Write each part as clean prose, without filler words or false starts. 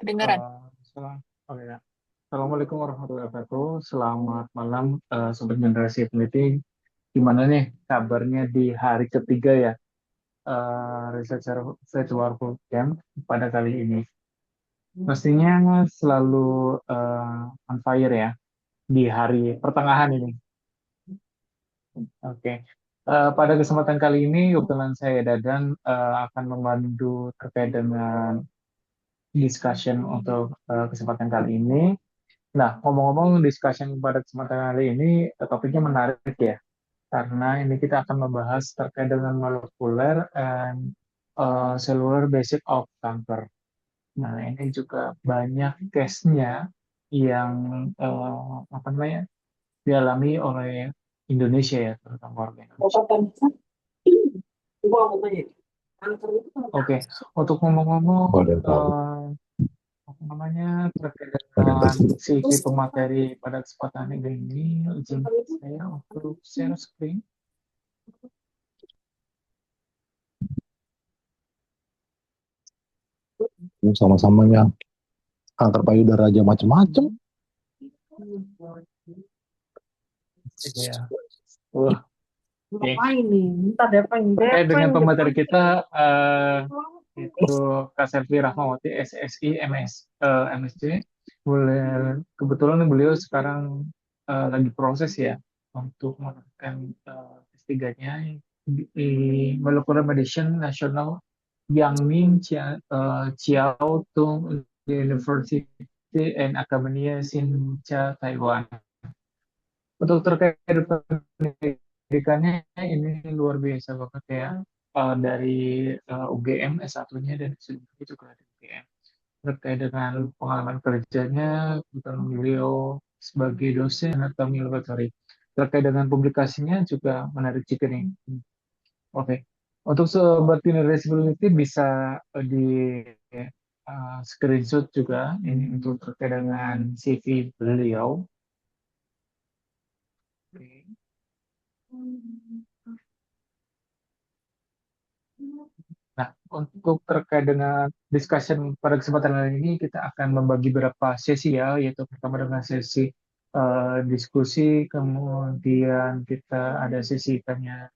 Kedengaran. Eh, oke, ya. Assalamualaikum warahmatullahi wabarakatuh. Selamat malam, Sobat Generasi Peneliti. Gimana nih kabarnya di hari ketiga ya, Researcher Virtual Bootcamp pada kali ini? Pastinya selalu on fire ya di hari pertengahan ini. Oke. Pada kesempatan kali ini, kebetulan saya Dadan akan memandu terkait dengan discussion untuk kesempatan kali ini. Nah, ngomong-ngomong discussion pada kesempatan kali ini, topiknya menarik ya, karena ini kita akan membahas terkait dengan molekuler and cellular basic of cancer. Nah, ini juga banyak case-nya yang apa namanya dialami oleh Indonesia ya, terutama warga Indonesia. Oke, untuk ngomong-ngomong Pada tahu, apa namanya terkait pada dengan tahu. CV pemateri pada kesempatan ini, izin saya untuk share screen. Sama-samanya kanker payudara aja macem-macem. Ya, wah, oke. Ngapain nih? Ntar depeng, Terkait dengan depeng, pemateri depeng. kita itu Kak Selvi Rahmawati SSI MSc. Boleh, kebetulan beliau sekarang lagi proses ya untuk mendapatkan S3-nya di Molecular Medicine National Yangming Chiao Tung University and Academia Sincha Taiwan. Untuk terkait pendidikannya ini luar biasa banget ya. Dari UGM S1-nya dan S2-nya juga dari UGM. Terkait dengan pengalaman kerjanya, kebetulan beliau sebagai dosen anatomi laboratori. Terkait dengan publikasinya juga menarik juga nih. Oke. Untuk sobat Disability bisa di screenshot juga ini untuk terkait dengan CV beliau. Oke. Nah, untuk terkait dengan discussion pada kesempatan kali ini, kita akan membagi beberapa sesi ya, yaitu pertama dengan sesi diskusi, kemudian kita ada sesi tanya,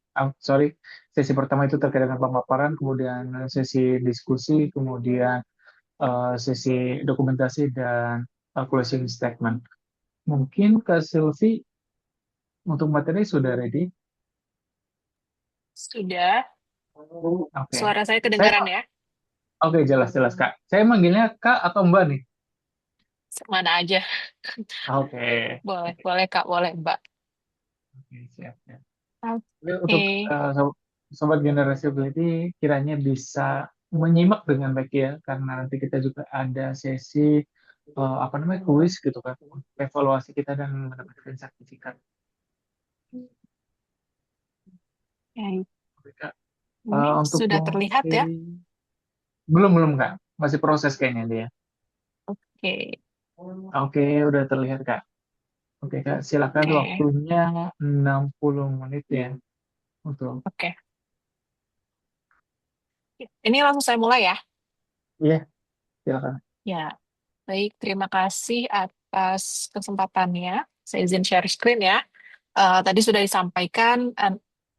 sesi pertama itu terkait dengan pemaparan, kemudian sesi diskusi, kemudian sesi dokumentasi dan closing statement. Mungkin Kak Silvi untuk materi sudah ready? Sudah. Oke. Suara saya Saya, kedengaran ya? oke, jelas-jelas Kak. Saya manggilnya Kak atau Mbak nih? Mana aja. Oke. Boleh, boleh Kak, boleh Mbak. Oke, siap, ya. Jadi untuk Oke. sobat generasi ability kiranya bisa menyimak dengan baik ya, karena nanti kita juga ada sesi apa namanya kuis gitu kan, untuk evaluasi kita dan mendapatkan sertifikat. Ya, Oke, Kak. ini Untuk sudah terlihat ya? materi belum belum Kak, masih proses kayaknya dia. Oke, Oke, udah terlihat Kak. Oke Kak, silakan oke, waktunya 60 menit ya untuk oke. Ini langsung saya mulai ya? iya, silakan. Ya, baik. Terima kasih atas kesempatannya. Saya izin share screen ya. Tadi sudah disampaikan,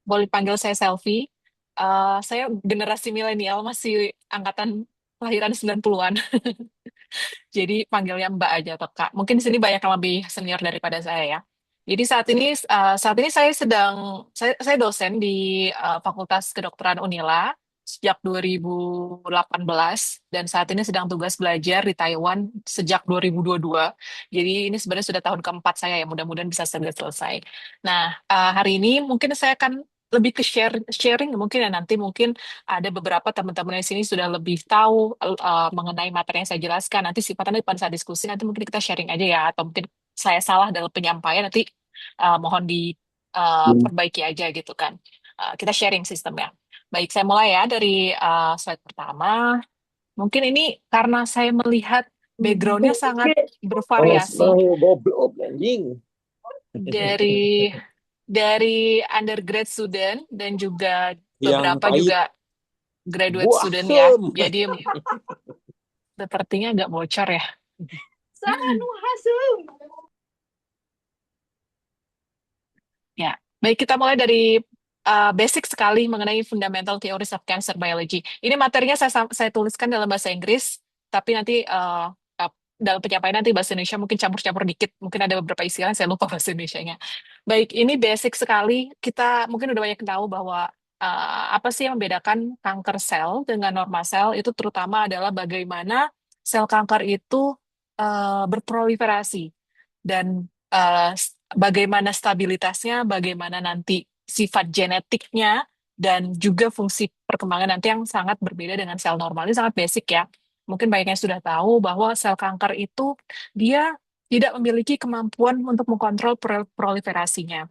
boleh panggil saya Selfie. Saya generasi milenial, masih angkatan kelahiran 90-an. Jadi panggilnya Mbak aja atau Kak. Mungkin di sini banyak yang lebih senior daripada saya ya. Jadi saat ini saya dosen di Fakultas Kedokteran Unila sejak 2018 dan saat ini sedang tugas belajar di Taiwan sejak 2022. Jadi ini sebenarnya sudah tahun keempat saya ya, mudah-mudahan bisa segera selesai. Nah, hari ini mungkin saya akan lebih ke sharing mungkin ya, nanti mungkin ada beberapa teman-teman di sini sudah lebih tahu mengenai materi yang saya jelaskan. Nanti sifatnya pada saat diskusi, nanti mungkin kita sharing aja ya, atau mungkin saya salah dalam penyampaian, nanti mohon diperbaiki aja gitu kan. Kita sharing sistemnya. Baik, saya mulai ya dari slide pertama. Mungkin ini karena saya melihat backgroundnya sangat Panas bervariasi mau goblok anjing. dari undergrad student dan juga Yang beberapa pahit juga graduate student ya. buasem. Jadi Sepertinya agak bocor ya. Ya, baik kita mulai dari basic sekali mengenai fundamental theories of cancer biology. Ini materinya saya tuliskan dalam bahasa Inggris, tapi nanti dalam penyampaian nanti bahasa Indonesia mungkin campur-campur dikit, mungkin ada beberapa istilah yang saya lupa bahasa Indonesianya. Baik, ini basic sekali. Kita mungkin udah banyak tahu bahwa apa sih yang membedakan kanker sel dengan normal sel itu terutama adalah bagaimana sel kanker itu berproliferasi dan bagaimana stabilitasnya, bagaimana nanti sifat genetiknya, dan juga fungsi perkembangan nanti yang sangat berbeda dengan sel normal. Ini sangat basic ya. Mungkin banyak yang sudah tahu bahwa sel kanker itu dia tidak memiliki kemampuan untuk mengontrol proliferasinya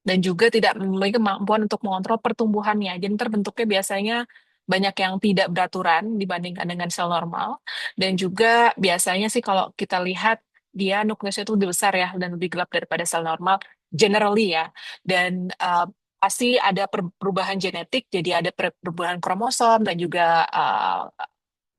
dan juga tidak memiliki kemampuan untuk mengontrol pertumbuhannya. Jadi terbentuknya biasanya banyak yang tidak beraturan dibandingkan dengan sel normal. Dan juga biasanya sih kalau kita lihat dia nukleusnya itu lebih besar ya dan lebih gelap daripada sel normal, generally ya. Dan pasti ada perubahan genetik, jadi ada perubahan kromosom dan juga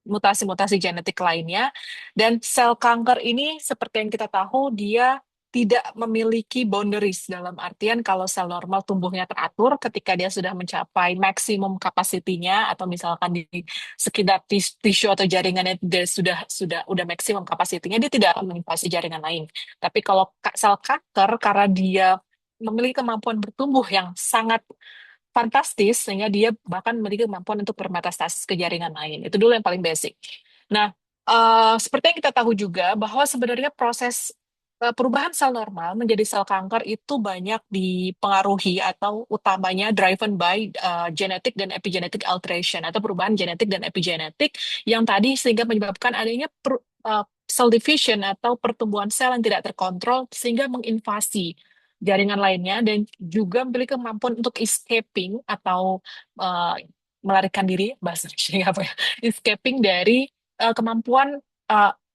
mutasi-mutasi genetik lainnya. Dan sel kanker ini seperti yang kita tahu, dia tidak memiliki boundaries dalam artian kalau sel normal tumbuhnya teratur ketika dia sudah mencapai maksimum kapasitinya atau misalkan di sekitar tisu atau jaringannya dia sudah udah maksimum kapasitinya dia tidak akan menginvasi jaringan lain. Tapi kalau sel kanker karena dia memiliki kemampuan bertumbuh yang sangat fantastis sehingga dia bahkan memiliki kemampuan untuk bermetastasis ke jaringan lain. Itu dulu yang paling basic. Nah, seperti yang kita tahu juga bahwa sebenarnya proses perubahan sel normal menjadi sel kanker itu banyak dipengaruhi atau utamanya driven by genetic dan epigenetic alteration atau perubahan genetik dan epigenetik yang tadi sehingga menyebabkan adanya cell division atau pertumbuhan sel yang tidak terkontrol sehingga menginvasi jaringan lainnya dan juga memiliki kemampuan untuk escaping atau uh, melarikan diri bahasa Indonesia apa ya escaping dari kemampuan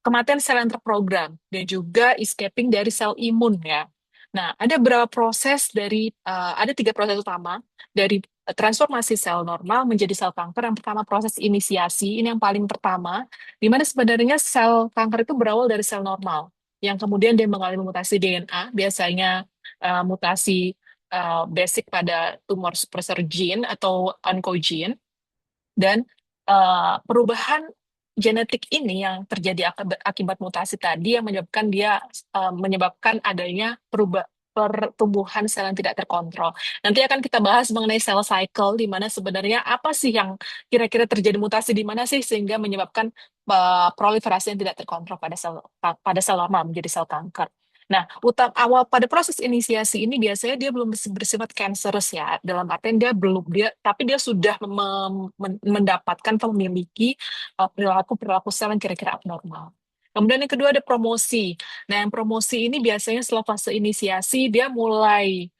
kematian sel yang terprogram dan juga escaping dari sel imun ya. Nah, ada beberapa proses dari ada tiga proses utama dari transformasi sel normal menjadi sel kanker. Yang pertama proses inisiasi, ini yang paling pertama, di mana sebenarnya sel kanker itu berawal dari sel normal, yang kemudian dia mengalami mutasi DNA, biasanya mutasi basic pada tumor suppressor gene atau oncogene dan perubahan genetik ini yang terjadi akibat mutasi tadi yang menyebabkan adanya pertumbuhan sel yang tidak terkontrol. Nanti akan kita bahas mengenai cell cycle di mana sebenarnya apa sih yang kira-kira terjadi mutasi di mana sih sehingga menyebabkan proliferasi yang tidak terkontrol pada sel normal menjadi sel kanker. Nah, awal pada proses inisiasi ini biasanya dia belum bersifat cancerous ya, dalam artian dia belum tapi dia sudah mendapatkan atau memiliki perilaku sel yang kira-kira abnormal. Kemudian yang kedua ada promosi. Nah, yang promosi ini biasanya setelah fase inisiasi dia mulai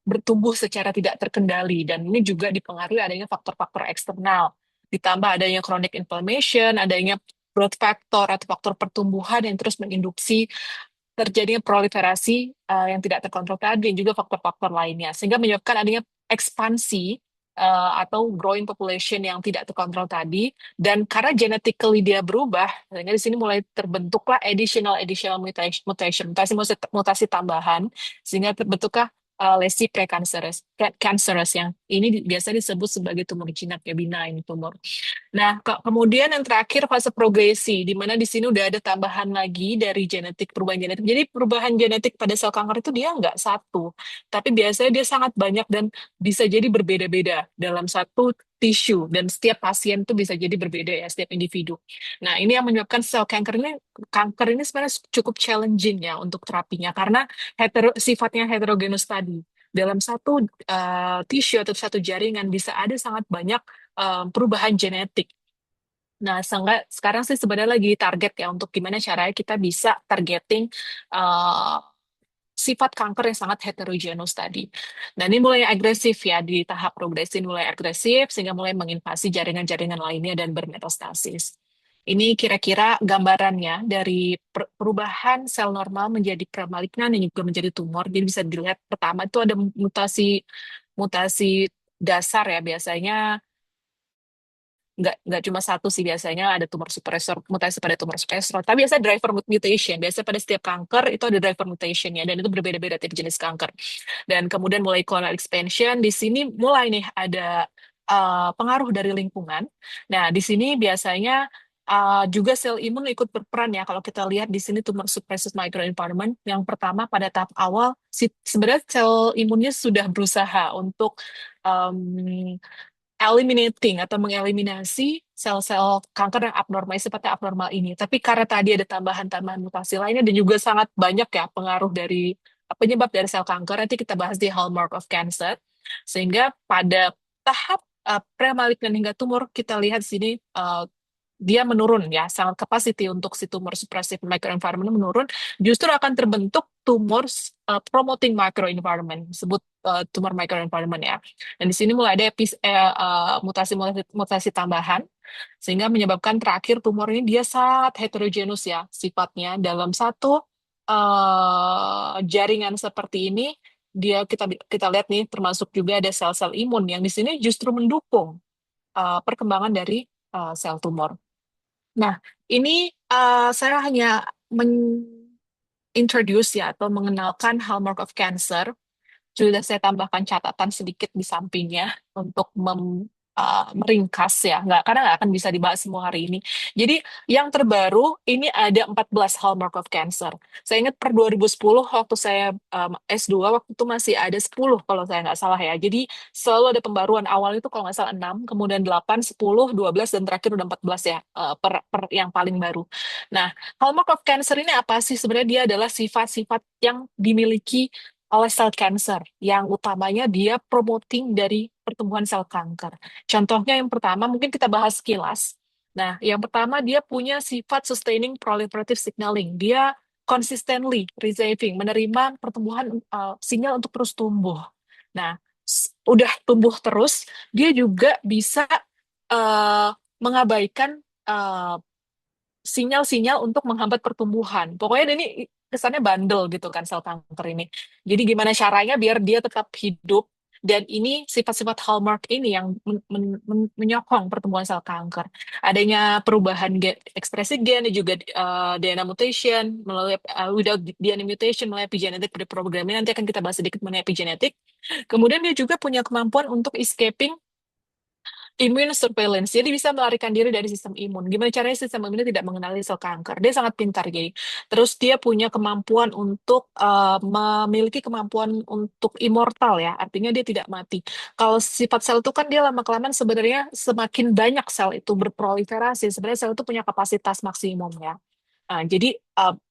bertumbuh secara tidak terkendali dan ini juga dipengaruhi adanya faktor-faktor eksternal. Ditambah adanya chronic inflammation, adanya growth factor atau faktor pertumbuhan yang terus menginduksi terjadinya proliferasi yang tidak terkontrol tadi dan juga faktor-faktor lainnya sehingga menyebabkan adanya ekspansi atau growing population yang tidak terkontrol tadi dan karena genetically dia berubah sehingga di sini mulai terbentuklah additional mutasi tambahan sehingga terbentuklah lesi precancerous yang ini biasa disebut sebagai tumor jinak ya benign tumor. Nah, kemudian yang terakhir fase progresi, di mana di sini udah ada tambahan lagi dari perubahan genetik. Jadi perubahan genetik pada sel kanker itu dia nggak satu, tapi biasanya dia sangat banyak dan bisa jadi berbeda-beda dalam satu tisu dan setiap pasien itu bisa jadi berbeda ya setiap individu. Nah, ini yang menyebabkan kanker ini sebenarnya cukup challenging ya untuk terapinya karena sifatnya heterogenus tadi. Dalam satu tisu atau satu jaringan bisa ada sangat banyak perubahan genetik. Nah, sekarang sih sebenarnya lagi target ya untuk gimana caranya kita bisa targeting uh, sifat kanker yang sangat heterogeneous tadi. Dan ini mulai agresif ya di tahap progresi mulai agresif sehingga mulai menginvasi jaringan-jaringan lainnya dan bermetastasis. Ini kira-kira gambarannya dari perubahan sel normal menjadi premalignan dan juga menjadi tumor. Jadi bisa dilihat pertama itu ada mutasi mutasi dasar ya biasanya nggak cuma satu sih, biasanya ada tumor suppressor, mutasi pada tumor suppressor. Tapi biasanya driver mutation. Biasanya pada setiap kanker itu ada driver mutation ya, dan itu berbeda-beda tiap jenis kanker. Dan kemudian mulai clonal expansion, di sini mulai nih ada pengaruh dari lingkungan. Nah, di sini biasanya juga sel imun ikut berperan ya. Kalau kita lihat di sini tumor suppressive microenvironment, yang pertama pada tahap awal, sebenarnya sel imunnya sudah berusaha untuk um, eliminating atau mengeliminasi sel-sel kanker yang abnormal, sifatnya abnormal ini. Tapi karena tadi ada tambahan-tambahan mutasi lainnya dan juga sangat banyak ya pengaruh dari penyebab dari sel kanker, nanti kita bahas di hallmark of cancer. Sehingga pada tahap premalignant hingga tumor, kita lihat di sini dia menurun ya, sangat capacity untuk si tumor suppressive microenvironment menurun, justru akan terbentuk tumor promoting microenvironment, disebut tumor microenvironment ya. Dan di sini mulai ada mutasi tambahan, sehingga menyebabkan terakhir tumor ini dia sangat heterogeneous ya sifatnya. Dalam satu jaringan seperti ini, dia kita lihat nih termasuk juga ada sel-sel imun yang di sini justru mendukung perkembangan dari sel tumor. Nah, ini saya hanya introduce ya atau mengenalkan hallmark of cancer. Sudah saya tambahkan catatan sedikit di sampingnya untuk meringkas ya, karena nggak akan bisa dibahas semua hari ini. Jadi yang terbaru ini ada 14 hallmark of cancer. Saya ingat per 2010 waktu saya S2, waktu itu masih ada 10 kalau saya nggak salah ya. Jadi selalu ada pembaruan, awal itu kalau nggak salah 6, kemudian 8, 10, 12, dan terakhir udah 14 ya, per yang paling baru. Nah, hallmark of cancer ini apa sih? Sebenarnya dia adalah sifat-sifat yang dimiliki oleh sel cancer, yang utamanya dia promoting dari pertumbuhan sel kanker. Contohnya yang pertama, mungkin kita bahas sekilas. Nah, yang pertama dia punya sifat sustaining proliferative signaling. Dia consistently receiving, menerima pertumbuhan sinyal untuk terus tumbuh. Nah, udah tumbuh terus, dia juga bisa mengabaikan sinyal-sinyal untuk menghambat pertumbuhan. Pokoknya ini kesannya bandel gitu kan sel kanker ini. Jadi gimana caranya biar dia tetap hidup, dan ini sifat-sifat hallmark ini yang menyokong pertumbuhan sel kanker. Adanya perubahan ekspresi gen dan juga DNA mutation melalui without DNA mutation melalui epigenetic reprogramming, nanti akan kita bahas sedikit mengenai epigenetik. Kemudian dia juga punya kemampuan untuk escaping immune surveillance, jadi bisa melarikan diri dari sistem imun. Gimana caranya sistem imun tidak mengenali sel kanker? Dia sangat pintar, jadi. Terus dia punya kemampuan untuk memiliki kemampuan untuk immortal ya, artinya dia tidak mati. Kalau sifat sel itu kan dia lama-kelamaan sebenarnya semakin banyak sel itu berproliferasi, sebenarnya sel itu punya kapasitas maksimum ya. Jadi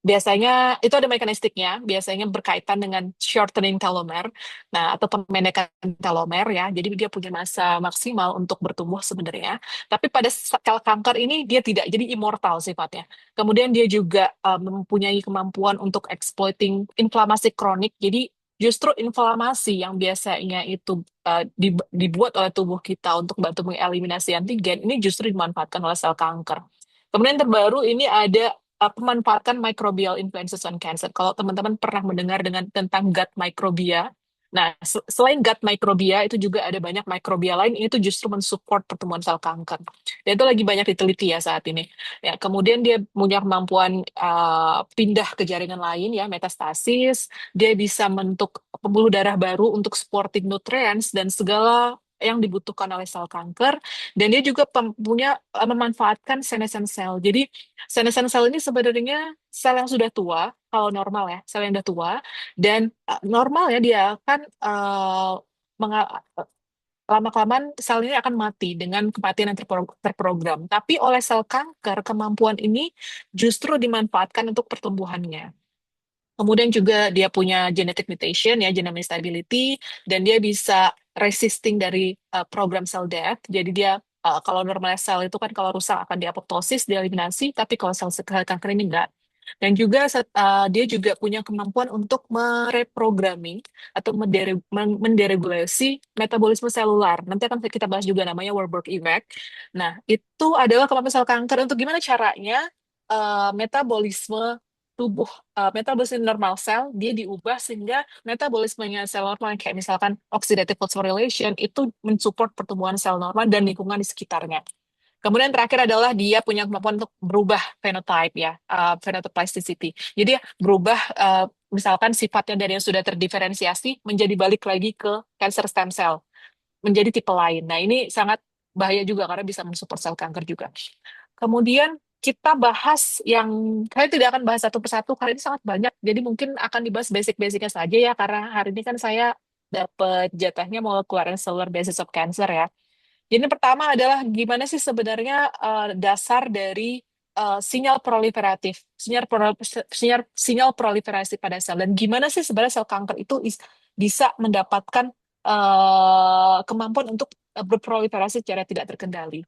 biasanya itu ada mekanistiknya, biasanya berkaitan dengan shortening telomere, nah atau pemendekan telomer ya. Jadi dia punya masa maksimal untuk bertumbuh sebenarnya. Tapi pada sel kanker ini dia tidak, jadi immortal sifatnya. Kemudian dia juga mempunyai kemampuan untuk exploiting inflamasi kronik. Jadi justru inflamasi yang biasanya itu dibuat oleh tubuh kita untuk bantu mengeliminasi antigen, ini justru dimanfaatkan oleh sel kanker. Kemudian terbaru ini ada pemanfaatan microbial influences on cancer. Kalau teman-teman pernah mendengar tentang gut microbia, nah selain gut microbia itu juga ada banyak mikrobia lain, ini tuh justru mensupport pertumbuhan sel kanker. Dan itu lagi banyak diteliti ya saat ini. Ya, kemudian dia punya kemampuan pindah ke jaringan lain ya, metastasis. Dia bisa membentuk pembuluh darah baru untuk supporting nutrients dan segala yang dibutuhkan oleh sel kanker. Dan dia juga punya memanfaatkan senescent cell. Jadi senescent cell ini sebenarnya sel yang sudah tua, kalau normal ya, sel yang sudah tua, dan normal ya dia akan lama-kelamaan sel ini akan mati dengan kematian yang terprogram. Tapi oleh sel kanker, kemampuan ini justru dimanfaatkan untuk pertumbuhannya. Kemudian juga dia punya genetic mutation ya, genome instability, dan dia bisa resisting dari program cell death. Jadi dia kalau normal sel itu kan kalau rusak akan diapoptosis, dieliminasi, tapi kalau sel kanker ini enggak. Dan juga dia juga punya kemampuan untuk mereprogramming atau menderegulasi metabolisme selular. Nanti akan kita bahas juga namanya Warburg effect. Nah, itu adalah kemampuan sel kanker untuk gimana caranya metabolisme tubuh, metabolisme normal sel dia diubah sehingga metabolismenya sel normal kayak misalkan oxidative phosphorylation itu mensupport pertumbuhan sel normal dan lingkungan di sekitarnya. Kemudian terakhir adalah dia punya kemampuan untuk berubah phenotype ya, phenotoplasticity. Jadi berubah misalkan sifatnya dari yang sudah terdiferensiasi menjadi balik lagi ke cancer stem cell, menjadi tipe lain. Nah, ini sangat bahaya juga karena bisa mensupport sel kanker juga. Kemudian kita bahas yang, saya tidak akan bahas satu persatu karena ini sangat banyak, jadi mungkin akan dibahas basic-basicnya saja ya, karena hari ini kan saya dapat jatahnya mau keluarin cellular basis of cancer ya. Jadi pertama adalah gimana sih sebenarnya dasar dari sinyal proliferatif, sinyal proliferasi pada sel, dan gimana sih sebenarnya sel kanker itu bisa mendapatkan kemampuan untuk berproliferasi secara tidak terkendali.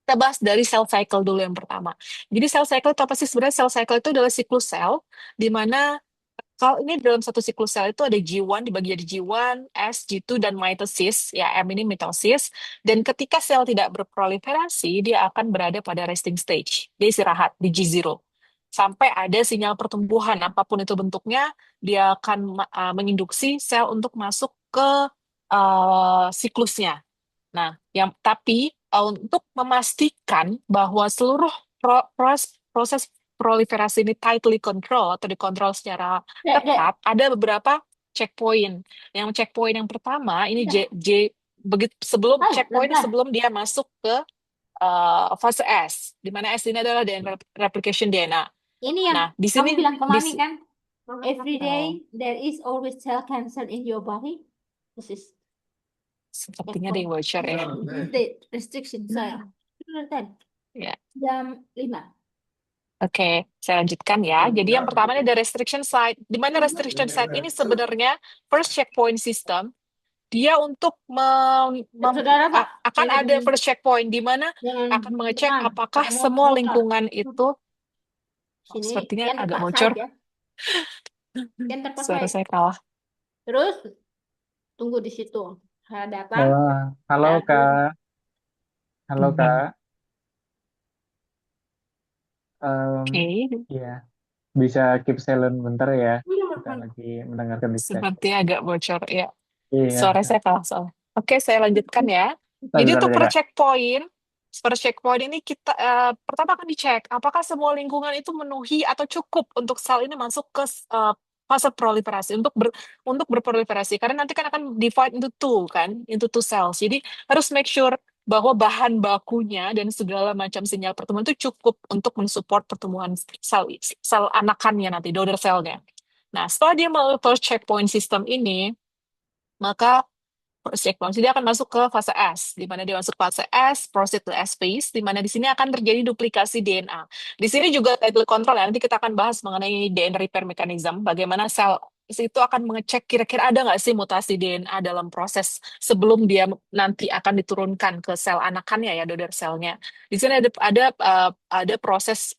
Kita bahas dari cell cycle dulu yang pertama. Jadi cell cycle itu apa sih? Sebenarnya cell cycle itu adalah siklus sel di mana kalau ini dalam satu siklus sel itu ada G1 dibagi jadi G1, S, G2, dan mitosis. Ya, M ini mitosis. Dan ketika sel tidak berproliferasi, dia akan berada pada resting stage. Dia istirahat di G0. Sampai ada sinyal pertumbuhan, apapun itu bentuknya, dia akan menginduksi sel untuk masuk ke siklusnya. Nah, tapi untuk memastikan bahwa seluruh proses proliferasi ini tightly control atau dikontrol secara Dek, dek. ketat, ada beberapa checkpoint. Yang checkpoint yang pertama ini begitu sebelum Hai, checkpoint pelan-pelan. sebelum dia masuk ke fase S, di mana S ini adalah DNA replication DNA. Ini yang Nah, di kamu sini bilang ke di, Mami kan? Every oh, day there is always cell cancer in your body. This is sepertinya ada yang bocor ya. the restriction saya. Beneran. Ya. Jam 5. Oke, saya lanjutkan ya. Jadi yang pertama ini ada restriction site. Di mana restriction site ini sebenarnya first checkpoint system. Dia untuk Saudara Pak, akan ada jangan first checkpoint di mana akan mengecek apakah semua lingkungan itu sini sepertinya yang agak terpaksa bocor. aja. Yang terpaksa Suara ya. saya kalah. Terus tunggu di situ. Saya datang. Halo Satu. Kak, halo Kak. Oke, Iya, bisa keep silent bentar ya. Kita lagi mendengarkan discussion. sepertinya agak bocor ya. Iya, Suara saya kalah soalnya. Oke, saya lanjutkan ya. Jadi bentar untuk aja Kak. per checkpoint ini kita pertama akan dicek apakah semua lingkungan itu memenuhi atau cukup untuk sel ini masuk ke fase proliferasi untuk berproliferasi. Karena nanti kan akan divide into two kan, into two cells. Jadi harus make sure bahwa bahan bakunya dan segala macam sinyal pertumbuhan itu cukup untuk mensupport pertumbuhan sel anakannya nanti, daughter cell-nya. Nah, setelah dia melalui first checkpoint system ini, maka first checkpoint dia akan masuk ke fase S, di mana dia masuk fase S, proceed to S phase, di mana di sini akan terjadi duplikasi DNA. Di sini juga title control ya, nanti kita akan bahas mengenai DNA repair mechanism, bagaimana sel itu akan mengecek kira-kira ada nggak sih mutasi DNA dalam proses sebelum dia nanti akan diturunkan ke sel anakannya ya, daughter selnya. Di sini ada proses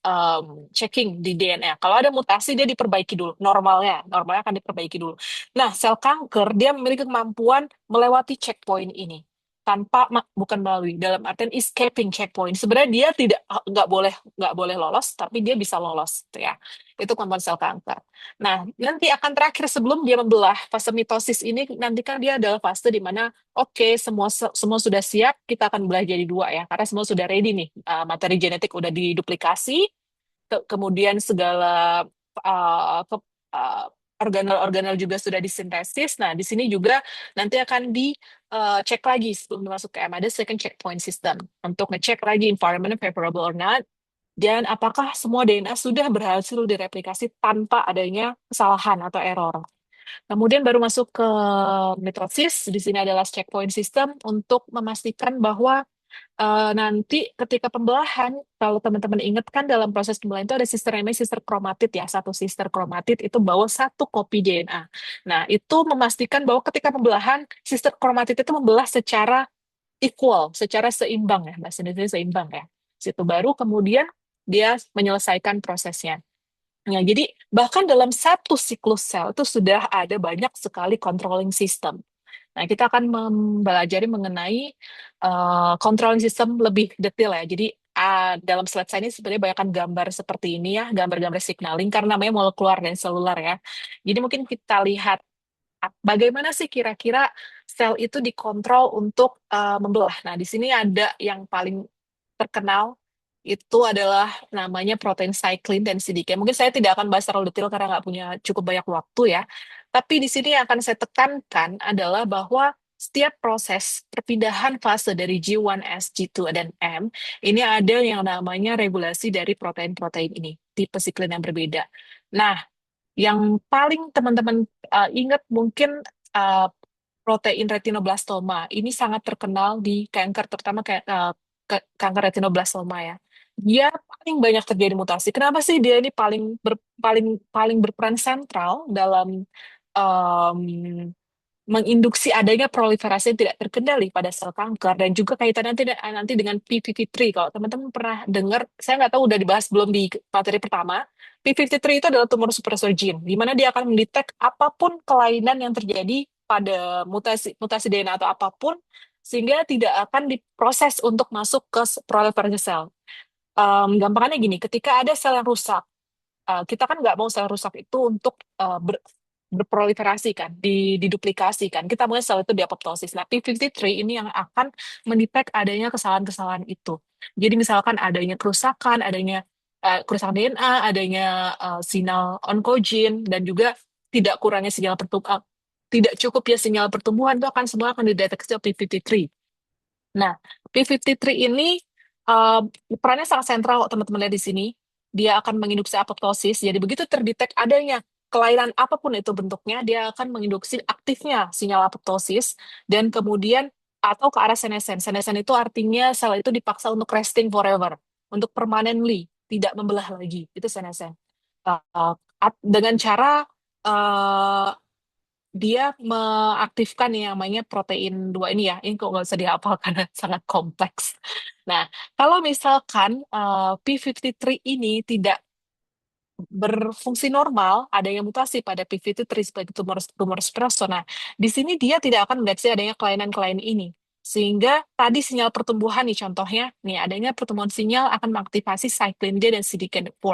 checking di DNA. Kalau ada mutasi dia diperbaiki dulu, normalnya akan diperbaiki dulu. Nah, sel kanker dia memiliki kemampuan melewati checkpoint ini bukan melalui dalam artian escaping checkpoint. Sebenarnya dia nggak boleh lolos, tapi dia bisa lolos, gitu ya. Itu kemampuan sel kanker. Nah, nanti akan terakhir sebelum dia membelah fase mitosis ini, nanti kan dia adalah fase di mana oke, semua sudah siap, kita akan belah jadi dua ya, karena semua sudah ready nih, materi genetik udah diduplikasi, kemudian segala organel-organel juga sudah disintesis. Nah, di sini juga nanti akan dicek lagi sebelum masuk ke M. Ada second checkpoint system untuk ngecek lagi environment favorable or not, dan apakah semua DNA sudah berhasil direplikasi tanpa adanya kesalahan atau error. Kemudian baru masuk ke mitosis. Di sini adalah checkpoint system untuk memastikan bahwa nanti ketika pembelahan, kalau teman-teman ingat kan dalam proses pembelahan itu ada sister namanya sister kromatid ya, satu sister kromatid itu bawa satu kopi DNA. Nah, itu memastikan bahwa ketika pembelahan, sister kromatid itu membelah secara equal, secara seimbang ya, bahasa Indonesia seimbang ya. Situ baru kemudian dia menyelesaikan prosesnya. Nah, jadi bahkan dalam satu siklus sel itu sudah ada banyak sekali controlling system. Nah, kita akan mempelajari mengenai controlling system lebih detail ya. Jadi dalam slide saya ini sebenarnya banyak gambar seperti ini ya, gambar-gambar signaling karena namanya molekular dan seluler ya. Jadi mungkin kita lihat bagaimana sih kira-kira sel itu dikontrol untuk membelah. Nah, di sini ada yang paling terkenal itu adalah namanya protein cyclin dan CDK. Mungkin saya tidak akan bahas terlalu detail karena nggak punya cukup banyak waktu ya. Tapi di sini yang akan saya tekankan adalah bahwa setiap proses perpindahan fase dari G1S, G2, dan M, ini ada yang namanya regulasi dari protein-protein ini, tipe siklin yang berbeda. Nah, yang paling teman-teman ingat mungkin uh, protein retinoblastoma. Ini sangat terkenal di kanker, terutama kayak kanker retinoblastoma ya. Dia paling banyak terjadi mutasi. Kenapa sih dia ini paling berperan sentral dalam um, menginduksi adanya proliferasi yang tidak terkendali pada sel kanker dan juga kaitannya nanti dengan P53. Kalau teman-teman pernah dengar, saya nggak tahu udah dibahas belum di materi pertama. P53 itu adalah tumor suppressor gene, di mana dia akan mendetek apapun kelainan yang terjadi pada mutasi DNA atau apapun, sehingga tidak akan diproses untuk masuk ke proliferasi sel. Gampangannya gini, ketika ada sel yang rusak, kita kan nggak mau sel rusak itu untuk berproliferasi kan, diduplikasi kan. Kita mau sel itu diapoptosis. Nah, P53 ini yang akan mendetek adanya kesalahan-kesalahan itu. Jadi misalkan adanya kerusakan, adanya kerusakan DNA, adanya sinyal oncogene, dan juga tidak kurangnya sinyal pertumbuhan, tidak cukup ya sinyal pertumbuhan itu akan semua akan dideteksi oleh P53. Nah, P53 ini uh, perannya sangat sentral kok teman-teman lihat di sini. Dia akan menginduksi apoptosis. Jadi begitu terdetek adanya kelainan apapun itu bentuknya, dia akan menginduksi aktifnya sinyal apoptosis dan kemudian atau ke arah senescent. Senescent itu artinya sel itu dipaksa untuk resting forever, untuk permanently, tidak membelah lagi. Itu senescent. Dengan cara uh, dia mengaktifkan yang namanya protein 2 ini ya. Ini kok nggak usah dihafal karena sangat kompleks. Nah, kalau misalkan P53 ini tidak berfungsi normal, adanya mutasi pada P53 sebagai tumor suppressor. Nah, di sini dia tidak akan mendeteksi adanya kelainan-kelainan ini. Sehingga tadi sinyal pertumbuhan nih contohnya, nih adanya pertumbuhan sinyal akan mengaktifasi cyclin D dan CDK4.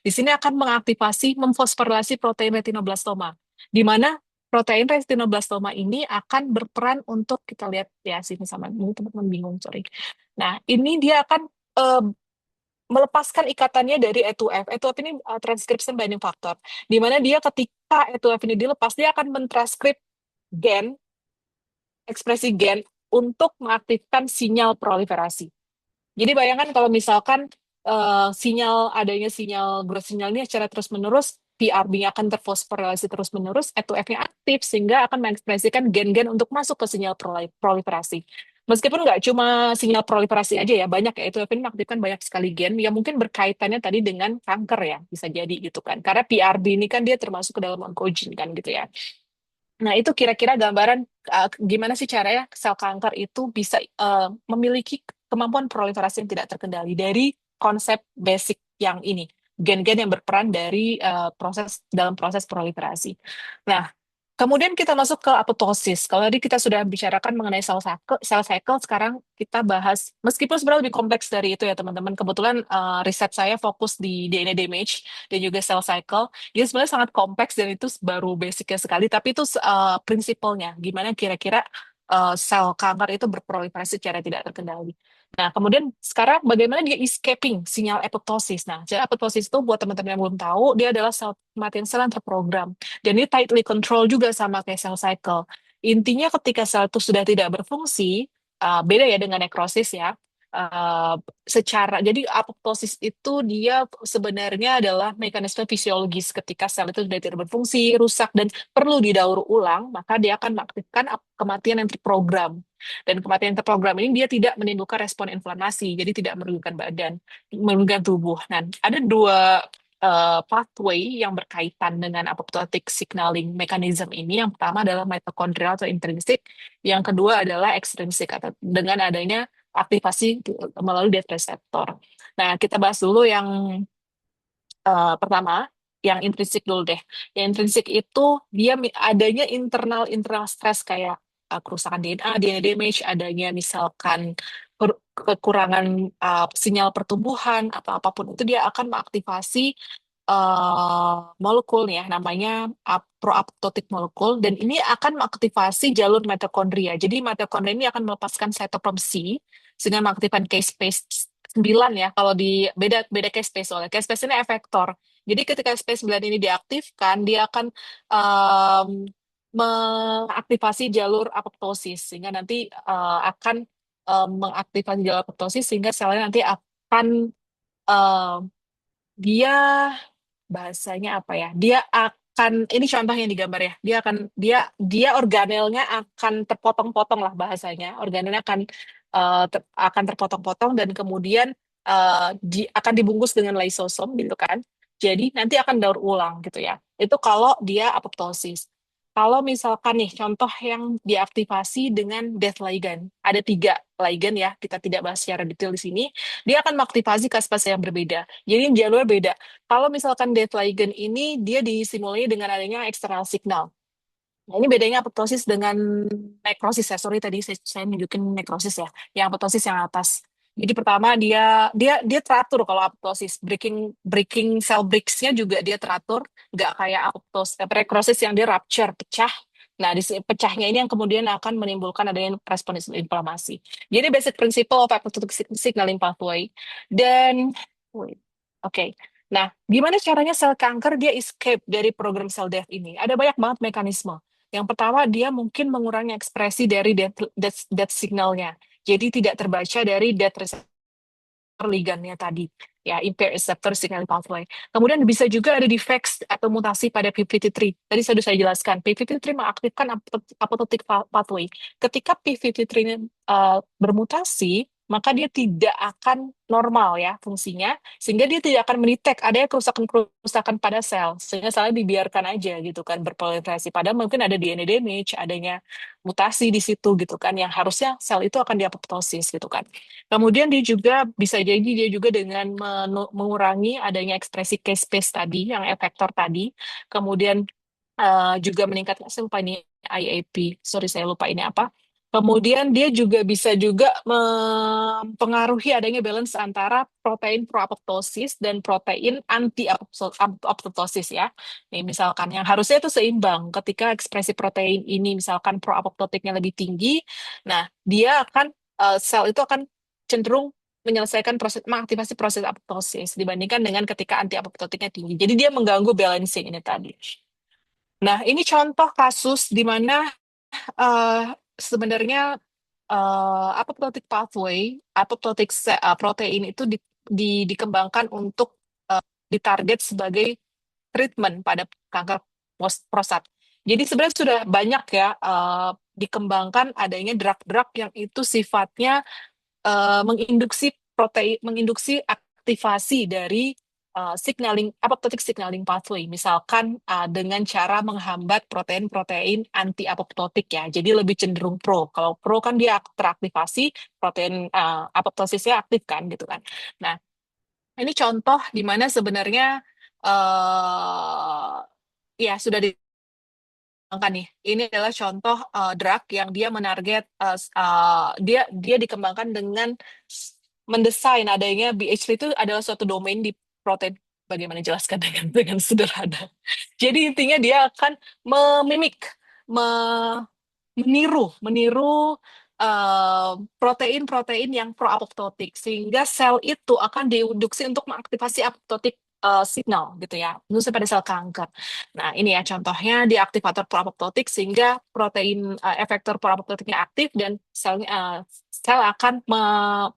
Di sini akan mengaktifasi, memfosforilasi protein retinoblastoma. Di mana protein retinoblastoma ini akan berperan untuk, kita lihat ya sini sama, ini teman-teman bingung, sorry. Nah, ini dia akan eh, melepaskan ikatannya dari E2F. E2F ini transcription binding factor, di mana dia ketika E2F ini dilepas, dia akan mentranskrip gen, ekspresi gen untuk mengaktifkan sinyal proliferasi. Jadi bayangkan kalau misalkan adanya sinyal growth sinyal ini secara terus-menerus, PRB-nya akan terfosforilasi terus-menerus, E2F-nya aktif sehingga akan mengekspresikan gen-gen untuk masuk ke sinyal proliferasi. Meskipun nggak cuma sinyal proliferasi aja ya, banyak ya, E2F ini mengaktifkan banyak sekali gen yang mungkin berkaitannya tadi dengan kanker ya, bisa jadi gitu kan. Karena PRB ini kan dia termasuk ke dalam oncogene kan gitu ya. Nah, itu kira-kira gambaran gimana sih caranya sel kanker itu bisa memiliki kemampuan proliferasi yang tidak terkendali dari konsep basic yang ini, gen-gen yang berperan dari dalam proses proliferasi. Nah, kemudian kita masuk ke apoptosis. Kalau tadi kita sudah bicarakan mengenai cell cycle, sekarang kita bahas, meskipun sebenarnya lebih kompleks dari itu ya teman-teman. Kebetulan riset saya fokus di DNA damage dan juga cell cycle. Jadi sebenarnya sangat kompleks dan itu baru basicnya sekali, tapi itu prinsipalnya. Gimana kira-kira sel kanker itu berproliferasi secara tidak terkendali. Nah, kemudian sekarang bagaimana dia escaping sinyal apoptosis. Nah, jadi apoptosis itu buat teman-teman yang belum tahu, dia adalah kematian sel yang terprogram. Dan ini tightly control juga sama kayak cell cycle. Intinya ketika sel itu sudah tidak berfungsi, beda ya dengan nekrosis ya. Jadi apoptosis itu dia sebenarnya adalah mekanisme fisiologis ketika sel itu sudah tidak berfungsi, rusak dan perlu didaur ulang, maka dia akan mengaktifkan kematian yang terprogram. Dan kematian yang terprogram ini dia tidak menimbulkan respon inflamasi, jadi tidak merugikan badan, merugikan tubuh. Nah, ada dua pathway yang berkaitan dengan apoptotic signaling mechanism ini. Yang pertama adalah mitokondrial atau intrinsik, yang kedua adalah ekstrinsik atau dengan adanya aktivasi melalui death receptor. Nah, kita bahas dulu yang pertama, yang intrinsik dulu deh. Yang intrinsik itu dia adanya internal stres kayak kerusakan DNA, DNA damage, adanya misalkan kekurangan sinyal pertumbuhan atau apapun itu dia akan mengaktifasi molekul ya namanya proapoptotic molekul dan ini akan mengaktifasi jalur mitokondria. Jadi mitokondria ini akan melepaskan cytochrome C sehingga mengaktifkan 9 ya, kalau di beda beda caspase soalnya. Caspase ini efektor. Jadi ketika SP9 ini diaktifkan, dia akan em, mengaktifasi jalur apoptosis sehingga nanti akan mengaktifasi jalur apoptosis sehingga selnya nanti akan em, dia bahasanya apa ya? Dia akan ini contoh yang digambar ya. Dia organelnya akan terpotong-potong lah bahasanya. Organelnya akan terpotong-potong dan kemudian akan dibungkus dengan lisosom gitu kan. Jadi nanti akan daur ulang gitu ya. Itu kalau dia apoptosis. Kalau misalkan nih contoh yang diaktifasi dengan death ligand, ada 3 ligand ya, kita tidak bahas secara detail di sini. Dia akan mengaktifasi caspase yang berbeda. Jadi jalurnya beda. Kalau misalkan death ligand ini dia disimulasi dengan adanya external signal. Nah, ini bedanya apoptosis dengan nekrosis ya. Sorry tadi saya nunjukin nekrosis ya. Yang apoptosis yang atas. Jadi pertama dia teratur kalau apoptosis. Breaking cell breaks-nya juga dia teratur, nggak kayak nekrosis yang dia rupture, pecah. Nah, pecahnya ini yang kemudian akan menimbulkan adanya respons inflamasi. Jadi basic principle of apoptotic signaling pathway. Dan wait. Oke. Nah, gimana caranya sel kanker dia escape dari program cell death ini? Ada banyak banget mekanisme. Yang pertama, dia mungkin mengurangi ekspresi dari death signalnya. Jadi tidak terbaca dari death receptor ligandnya tadi. Ya, impaired receptor signaling pathway. Kemudian bisa juga ada defects atau mutasi pada p53. Tadi sudah saya jelaskan, p53 mengaktifkan apoptotic pathway. Ketika p53 ini bermutasi, maka dia tidak akan normal ya fungsinya, sehingga dia tidak akan mendetek adanya kerusakan-kerusakan pada sel, sehingga selnya dibiarkan aja gitu kan berproliferasi. Padahal mungkin ada DNA damage, adanya mutasi di situ gitu kan, yang harusnya sel itu akan diapoptosis gitu kan. Kemudian dia juga bisa jadi dia juga dengan mengurangi adanya ekspresi caspase tadi, yang efektor tadi, kemudian juga meningkatkan, saya lupa ini IAP, sorry saya lupa ini apa. Kemudian dia juga bisa juga mempengaruhi adanya balance antara protein pro-apoptosis dan protein anti-apoptosis ya. Nih misalkan yang harusnya itu seimbang ketika ekspresi protein ini misalkan pro-apoptotiknya lebih tinggi, nah dia akan sel itu akan cenderung menyelesaikan mengaktifasi proses apoptosis dibandingkan dengan ketika anti-apoptotiknya tinggi. Jadi dia mengganggu balancing ini tadi. Nah, ini contoh kasus di mana sebenarnya apoptotic pathway, protein itu dikembangkan untuk ditarget sebagai treatment pada kanker prostat. Jadi sebenarnya sudah banyak ya dikembangkan adanya drug-drug yang itu sifatnya menginduksi aktivasi dari apoptotic signaling pathway, misalkan dengan cara menghambat protein-protein anti-apoptotik ya, jadi lebih cenderung pro. Kalau pro kan dia teraktivasi, protein apoptosisnya aktif kan gitu kan. Nah, ini contoh di mana sebenarnya ya sudah dikembangkan nih. Ini adalah contoh drug yang dia menarget dia dikembangkan dengan mendesain adanya BH3 itu adalah suatu domain di protein. Bagaimana jelaskan dengan sederhana. Jadi intinya dia akan memimik, meniru protein-protein yang pro-apoptotik sehingga sel itu akan diinduksi untuk mengaktifasi apoptotik signal gitu ya, khususnya pada sel kanker. Nah, ini ya contohnya di aktivator pro-apoptotik sehingga protein efektor pro-apoptotiknya aktif dan sel akan maaf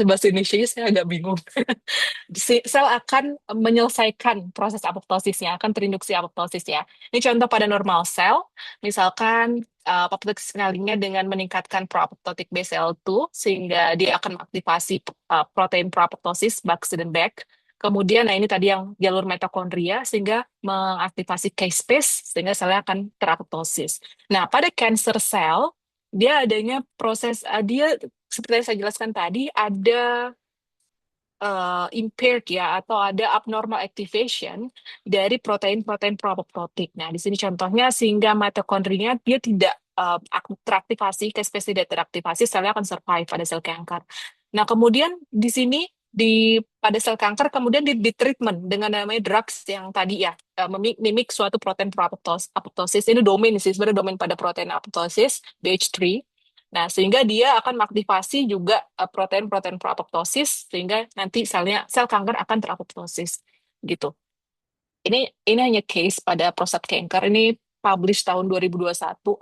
bahasa Indonesia saya agak bingung. Sel akan menyelesaikan proses apoptosisnya, akan terinduksi apoptosisnya. Ini contoh pada normal sel, misalkan apoptotic signalingnya dengan meningkatkan pro-apoptotic BCL2, sehingga dia akan mengaktifasi protein pro-apoptosis, Buxy dan Beck. Kemudian, nah ini tadi yang jalur mitokondria, sehingga mengaktifasi caspase, sehingga selnya akan terapoptosis. Nah, pada cancer cell, dia adanya proses, dia seperti yang saya jelaskan tadi, ada impaired ya atau ada abnormal activation dari protein-protein pro-apoptotik. Nah, di sini contohnya sehingga mitokondrinya dia tidak teraktivasi, caspase tidak teraktivasi, selnya akan survive pada sel kanker. Nah, kemudian di sini pada sel kanker kemudian di treatment dengan namanya drugs yang tadi ya mimik suatu protein pro-apoptosis. Ini domain sih sebenarnya domain pada protein apoptosis BH3. Nah, sehingga dia akan mengaktifasi juga protein-protein pro-apoptosis, sehingga nanti sel kanker akan terapoptosis. Gitu. Ini hanya case pada prostat cancer. Ini publish tahun 2021.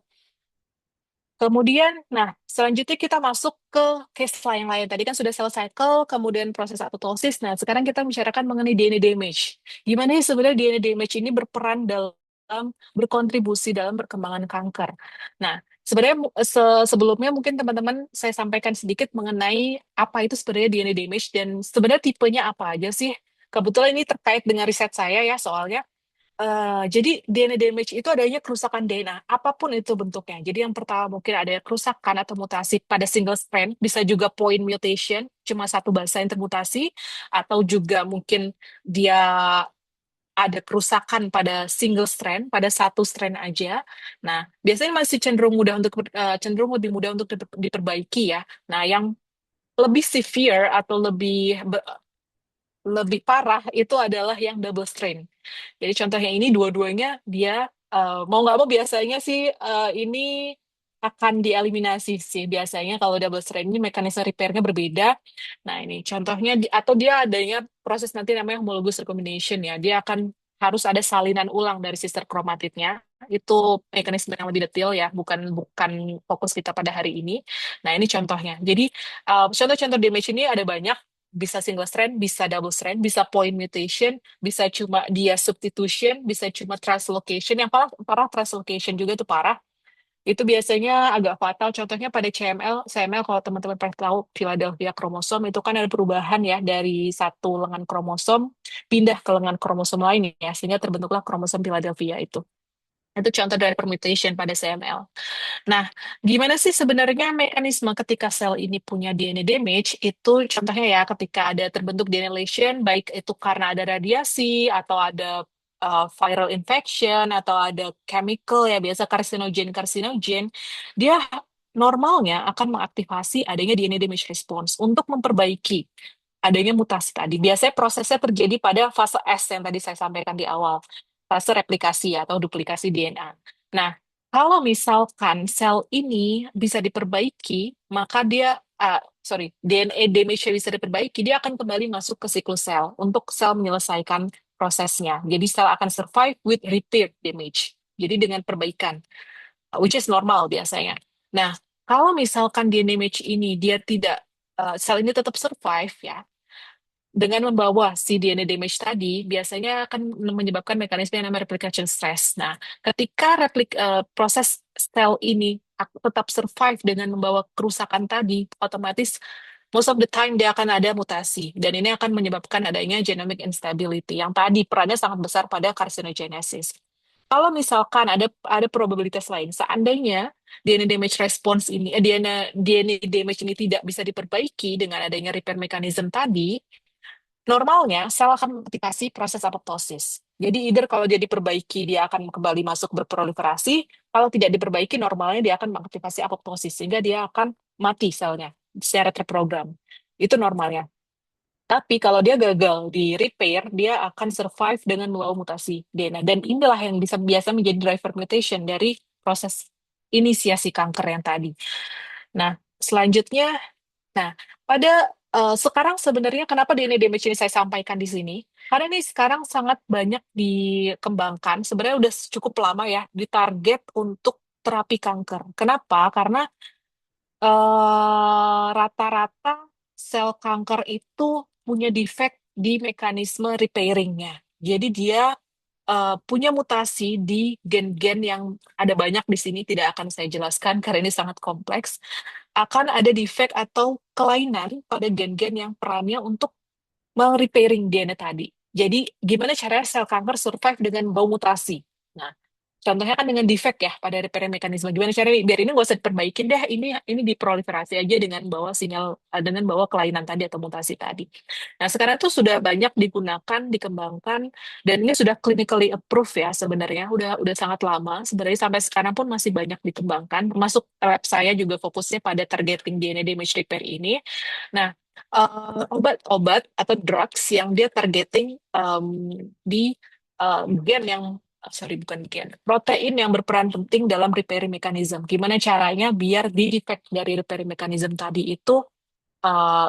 Kemudian, nah, selanjutnya kita masuk ke case yang lain. Tadi kan sudah cell cycle, kemudian proses apoptosis. Nah, sekarang kita bicarakan mengenai DNA damage. Gimana sih sebenarnya DNA damage ini berperan dalam berkontribusi dalam perkembangan kanker. Nah, sebenarnya sebelumnya mungkin teman-teman saya sampaikan sedikit mengenai apa itu sebenarnya DNA damage dan sebenarnya tipenya apa aja sih. Kebetulan ini terkait dengan riset saya ya soalnya. Jadi DNA damage itu adanya kerusakan DNA, apapun itu bentuknya. Jadi yang pertama mungkin ada kerusakan atau mutasi pada single strand, bisa juga point mutation, cuma satu basa yang termutasi, atau juga mungkin dia ada kerusakan pada single strand, pada satu strand aja. Nah, biasanya masih cenderung lebih mudah untuk diperbaiki ya. Nah, yang lebih severe atau lebih parah itu adalah yang double strain. Jadi contohnya ini dua-duanya dia mau nggak mau biasanya sih ini akan dieliminasi sih biasanya kalau double strand ini mekanisme repairnya berbeda. Nah ini contohnya atau dia adanya proses nanti namanya homologous recombination ya. Dia akan harus ada salinan ulang dari sister kromatidnya. Itu mekanisme yang lebih detail ya, bukan bukan fokus kita pada hari ini. Nah ini contohnya. Jadi contoh-contoh damage ini ada banyak. Bisa single strand, bisa double strand, bisa point mutation, bisa cuma dia substitution, bisa cuma translocation. Yang parah, parah translocation juga itu parah. Itu biasanya agak fatal. Contohnya pada CML kalau teman-teman pernah tahu Philadelphia kromosom itu kan ada perubahan ya dari satu lengan kromosom pindah ke lengan kromosom lain ya, sehingga terbentuklah kromosom Philadelphia itu. Itu contoh dari permutation pada CML. Nah, gimana sih sebenarnya mekanisme ketika sel ini punya DNA damage? Itu contohnya ya ketika ada terbentuk DNA lesion, baik itu karena ada radiasi atau ada viral infection atau ada chemical ya biasa karsinogen, dia normalnya akan mengaktifasi adanya DNA damage response untuk memperbaiki adanya mutasi tadi. Biasanya prosesnya terjadi pada fase S yang tadi saya sampaikan di awal, fase replikasi atau duplikasi DNA. Nah, kalau misalkan sel ini bisa diperbaiki, maka DNA damage bisa diperbaiki, dia akan kembali masuk ke siklus sel untuk sel menyelesaikan prosesnya. Jadi sel akan survive with repair damage. Jadi dengan perbaikan, which is normal biasanya. Nah, kalau misalkan DNA damage ini dia tidak sel ini tetap survive ya, dengan membawa si DNA damage tadi, biasanya akan menyebabkan mekanisme yang namanya replication stress. Nah, ketika proses sel ini tetap survive dengan membawa kerusakan tadi, otomatis most of the time dia akan ada mutasi. Dan ini akan menyebabkan adanya genomic instability, yang tadi perannya sangat besar pada carcinogenesis. Kalau misalkan ada probabilitas lain, seandainya DNA damage response ini, DNA damage ini tidak bisa diperbaiki dengan adanya repair mechanism tadi, normalnya sel akan mengaktifasi proses apoptosis. Jadi either kalau dia diperbaiki dia akan kembali masuk berproliferasi, kalau tidak diperbaiki normalnya dia akan mengaktifasi apoptosis sehingga dia akan mati selnya secara terprogram. Itu normalnya. Tapi kalau dia gagal di repair, dia akan survive dengan membawa mutasi DNA. Dan inilah yang bisa biasa menjadi driver mutation dari proses inisiasi kanker yang tadi. Nah, selanjutnya, pada sekarang sebenarnya kenapa DNA damage ini saya sampaikan di sini? Karena ini sekarang sangat banyak dikembangkan, sebenarnya udah cukup lama ya, ditarget untuk terapi kanker. Kenapa? Karena rata-rata sel kanker itu punya defect di mekanisme repairingnya. Jadi dia punya mutasi di gen-gen yang ada banyak di sini, tidak akan saya jelaskan karena ini sangat kompleks. Akan ada defect atau kelainan pada gen-gen yang perannya untuk repairing DNA tadi. Jadi gimana caranya sel kanker survive dengan bau mutasi? Nah, contohnya kan dengan defect ya pada repair mekanisme. Gimana caranya biar ini nggak usah diperbaikin deh, ini diproliferasi aja dengan bawa dengan bawa kelainan tadi atau mutasi tadi. Nah, sekarang tuh sudah banyak digunakan, dikembangkan, dan ini sudah clinically approved ya sebenarnya. Udah sangat lama. Sebenarnya sampai sekarang pun masih banyak dikembangkan. Termasuk lab saya juga fokusnya pada targeting DNA damage repair ini. Nah, obat-obat atau drugs yang dia targeting di gen yang sorry bukan gen, protein yang berperan penting dalam repair mechanism. Gimana caranya biar di defect dari repair mechanism tadi itu eh,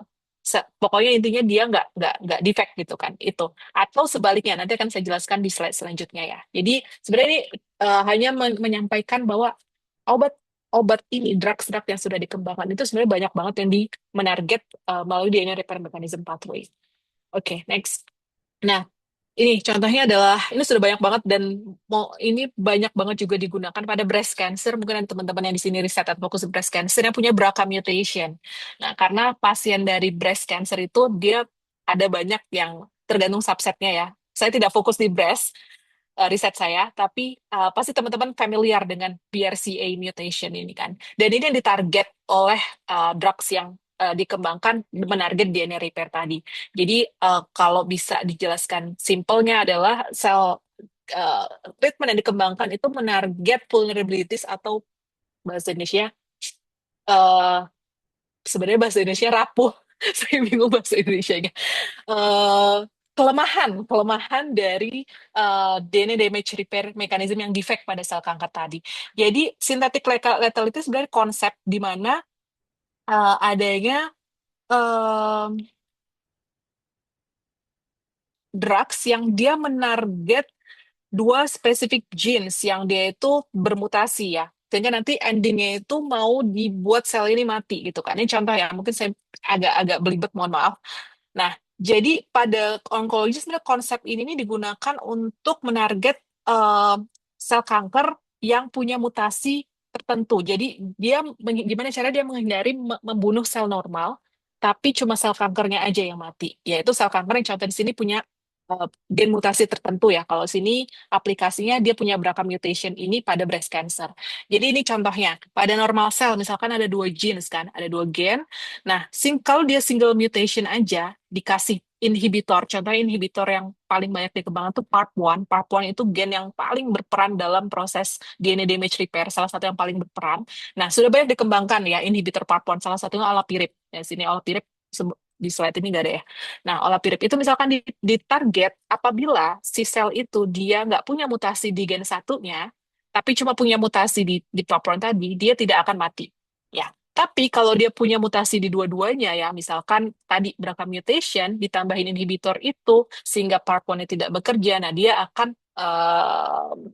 pokoknya intinya dia nggak defect gitu kan itu, atau sebaliknya nanti akan saya jelaskan di slide selanjutnya ya. Jadi sebenarnya ini hanya menyampaikan bahwa obat obat ini drugs-drug yang sudah dikembangkan itu sebenarnya banyak banget yang menarget melalui DNA repair mechanism pathway. Oke, next. Nah, ini contohnya adalah, ini sudah banyak banget dan ini banyak banget juga digunakan pada breast cancer. Mungkin ada teman-teman yang di sini riset atau fokus breast cancer yang punya BRCA mutation. Nah, karena pasien dari breast cancer itu dia ada banyak yang tergantung subsetnya ya. Saya tidak fokus di breast, riset saya, tapi pasti teman-teman familiar dengan BRCA mutation ini kan. Dan ini yang ditarget oleh drugs yang dikembangkan menarget DNA repair tadi. Jadi kalau bisa dijelaskan simpelnya adalah sel uh, treatment yang dikembangkan itu menarget vulnerabilities atau bahasa Indonesia eh sebenarnya bahasa Indonesia rapuh. Saya bingung bahasa Indonesianya. eh kelemahan dari DNA damage repair mechanism yang defect pada sel kanker tadi. Jadi synthetic lethality sebenarnya konsep di mana adanya drugs yang dia menarget dua spesifik genes yang dia itu bermutasi ya. Sehingga nanti endingnya itu mau dibuat sel ini mati gitu kan. Ini contoh ya, mungkin saya agak-agak belibet, mohon maaf. Nah, jadi pada onkologi sebenarnya konsep ini nih digunakan untuk menarget eh, sel kanker yang punya mutasi tertentu. Jadi dia gimana cara dia menghindari membunuh sel normal, tapi cuma sel kankernya aja yang mati. Yaitu sel kanker yang contoh di sini punya gen mutasi tertentu ya. Kalau sini aplikasinya dia punya BRCA mutation ini pada breast cancer. Jadi ini contohnya, pada normal cell misalkan ada dua genes kan, ada dua gen. Nah, kalau dia single mutation aja dikasih inhibitor, contohnya inhibitor yang paling banyak dikembangkan itu PARP1. PARP1 itu gen yang paling berperan dalam proses DNA damage repair, salah satu yang paling berperan. Nah, sudah banyak dikembangkan ya inhibitor PARP1, salah satunya olaparib. Ya, sini olaparib di slide ini nggak ada ya. Nah, olaparib itu misalkan ditarget apabila si sel itu dia nggak punya mutasi di gen satunya, tapi cuma punya mutasi di PARP1 tadi, dia tidak akan mati. Ya, tapi kalau dia punya mutasi di dua-duanya ya, misalkan tadi BRCA mutation ditambahin inhibitor itu sehingga PARP1-nya tidak bekerja, nah dia akan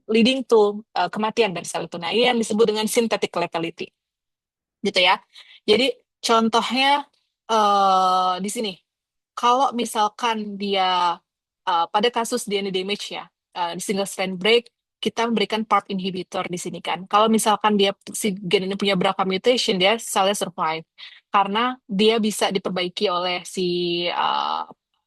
leading to kematian dari sel itu. Nah, ini yang disebut dengan synthetic lethality. Gitu ya. Jadi contohnya di sini, kalau misalkan dia pada kasus DNA damage ya, di single strand break, kita memberikan PARP inhibitor di sini kan. Kalau misalkan dia si gen ini punya BRCA mutation, dia selnya survive karena dia bisa diperbaiki oleh si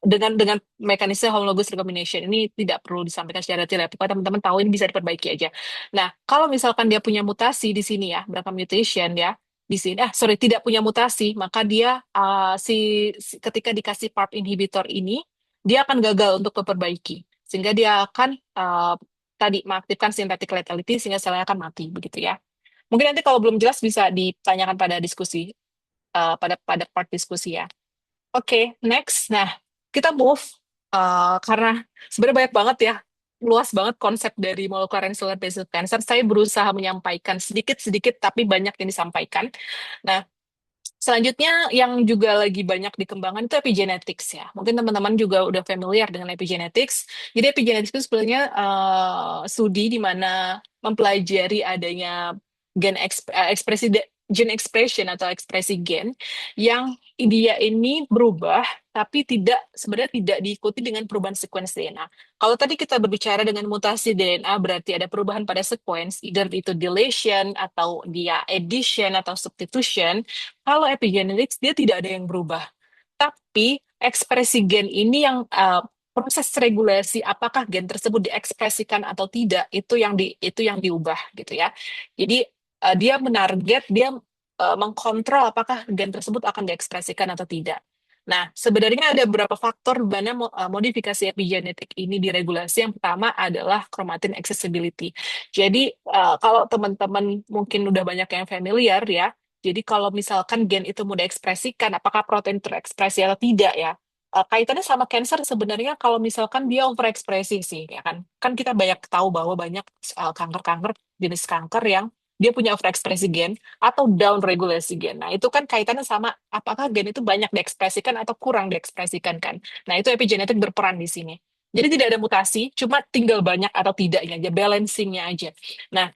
dengan mekanisme homologous recombination ini tidak perlu disampaikan secara detail ya. Pokoknya teman-teman tahu ini bisa diperbaiki aja. Nah, kalau misalkan dia punya mutasi di sini ya, BRCA mutation ya, di sini, sorry, tidak punya mutasi, maka dia ketika dikasih PARP inhibitor ini, dia akan gagal untuk memperbaiki, sehingga dia akan tadi mengaktifkan synthetic lethality sehingga selnya akan mati, begitu ya. Mungkin nanti kalau belum jelas bisa ditanyakan pada diskusi, pada part diskusi ya. Oke, next. Nah, kita move karena sebenarnya banyak banget ya, luas banget konsep dari molecular and cellular based cancer. Saya berusaha menyampaikan sedikit-sedikit, tapi banyak yang disampaikan. Nah, selanjutnya yang juga lagi banyak dikembangkan itu epigenetics ya. Mungkin teman-teman juga udah familiar dengan epigenetics. Jadi epigenetics itu sebenarnya studi di mana mempelajari adanya ekspresi gene expression atau ekspresi gen yang dia ini berubah tapi sebenarnya tidak diikuti dengan perubahan sequence DNA. Kalau tadi kita berbicara dengan mutasi DNA berarti ada perubahan pada sequence, either itu deletion atau dia addition atau substitution. Kalau epigenetics dia tidak ada yang berubah, tapi ekspresi gen ini yang proses regulasi apakah gen tersebut diekspresikan atau tidak itu yang diubah gitu ya. Jadi dia menarget, dia mengkontrol apakah gen tersebut akan diekspresikan atau tidak. Nah, sebenarnya ada beberapa faktor di mana modifikasi epigenetik ini diregulasi. Yang pertama adalah chromatin accessibility. Jadi kalau teman-teman mungkin udah banyak yang familiar ya, jadi kalau misalkan gen itu mudah ekspresikan, apakah protein terekspresi atau tidak ya? kaitannya sama cancer sebenarnya kalau misalkan dia overekspresi sih, ya kan? Kan kita banyak tahu bahwa banyak kanker-kanker jenis kanker yang dia punya overekspresi gen atau down regulasi gen. Nah, itu kan kaitannya sama apakah gen itu banyak diekspresikan atau kurang diekspresikan kan. Nah, itu epigenetik berperan di sini. Jadi tidak ada mutasi, cuma tinggal banyak atau tidaknya aja, balancingnya aja. Nah,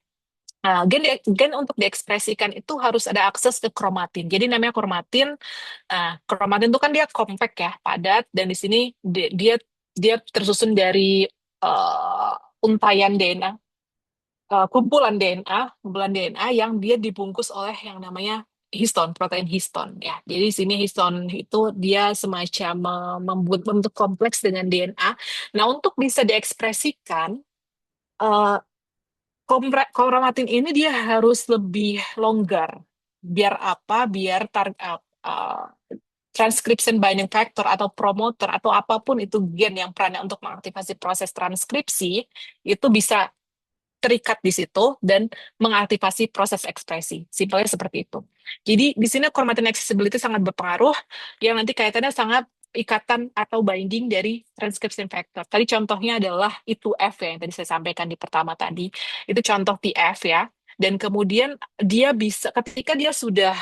gen untuk diekspresikan itu harus ada akses ke kromatin. Jadi namanya kromatin. Kromatin itu kan dia kompak ya, padat, dan di sini dia dia tersusun dari uh, untayan DNA, kumpulan DNA yang dia dibungkus oleh yang namanya histon, protein histon ya. Jadi di sini histon itu dia semacam membuat bentuk kompleks dengan DNA. Nah, untuk bisa diekspresikan eh, kromatin ini dia harus lebih longgar. Biar apa? Biar transcription binding factor atau promoter atau apapun itu gen yang perannya untuk mengaktifasi proses transkripsi itu bisa terikat di situ dan mengaktifasi proses ekspresi. Simpelnya seperti itu. Jadi di sini chromatin accessibility sangat berpengaruh yang nanti kaitannya sangat ikatan atau binding dari transcription factor. Tadi contohnya adalah I2F ya, yang tadi saya sampaikan di pertama tadi. Itu contoh TF ya. Dan kemudian dia bisa, ketika dia sudah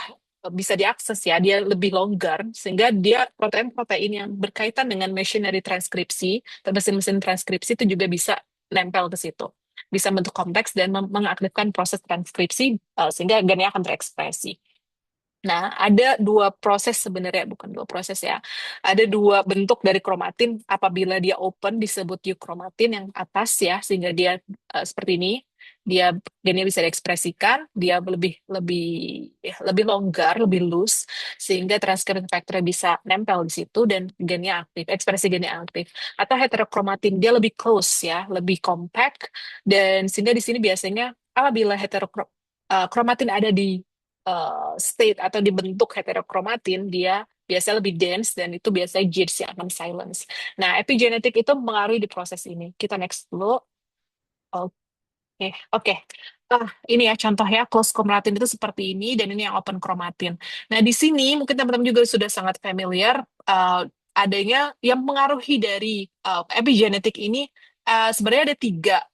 bisa diakses ya, dia lebih longgar, sehingga dia protein-protein yang berkaitan dengan machinery transkripsi, mesin-mesin transkripsi itu juga bisa nempel ke situ, bisa bentuk kompleks dan mengaktifkan proses transkripsi sehingga gennya akan terekspresi. Nah, ada dua proses sebenarnya, bukan dua proses ya. Ada dua bentuk dari kromatin. Apabila dia open disebut eukromatin yang atas ya, sehingga dia seperti ini. Dia gennya bisa diekspresikan, dia lebih longgar, lebih loose, sehingga transcription factor bisa nempel di situ dan gennya aktif, ekspresi gennya aktif. Atau heterokromatin, dia lebih close ya, lebih compact, dan sehingga di sini biasanya apabila heterokromatin ada di state atau dibentuk heterokromatin, dia biasanya lebih dense dan itu biasanya genes yang akan silence. Nah, epigenetik itu mengaruhi di proses ini. Kita next dulu. Oke. Ini ya contohnya close chromatin itu seperti ini dan ini yang open chromatin. Nah, di sini mungkin teman-teman juga sudah sangat familiar adanya yang mengaruhi dari epigenetik ini sebenarnya ada tiga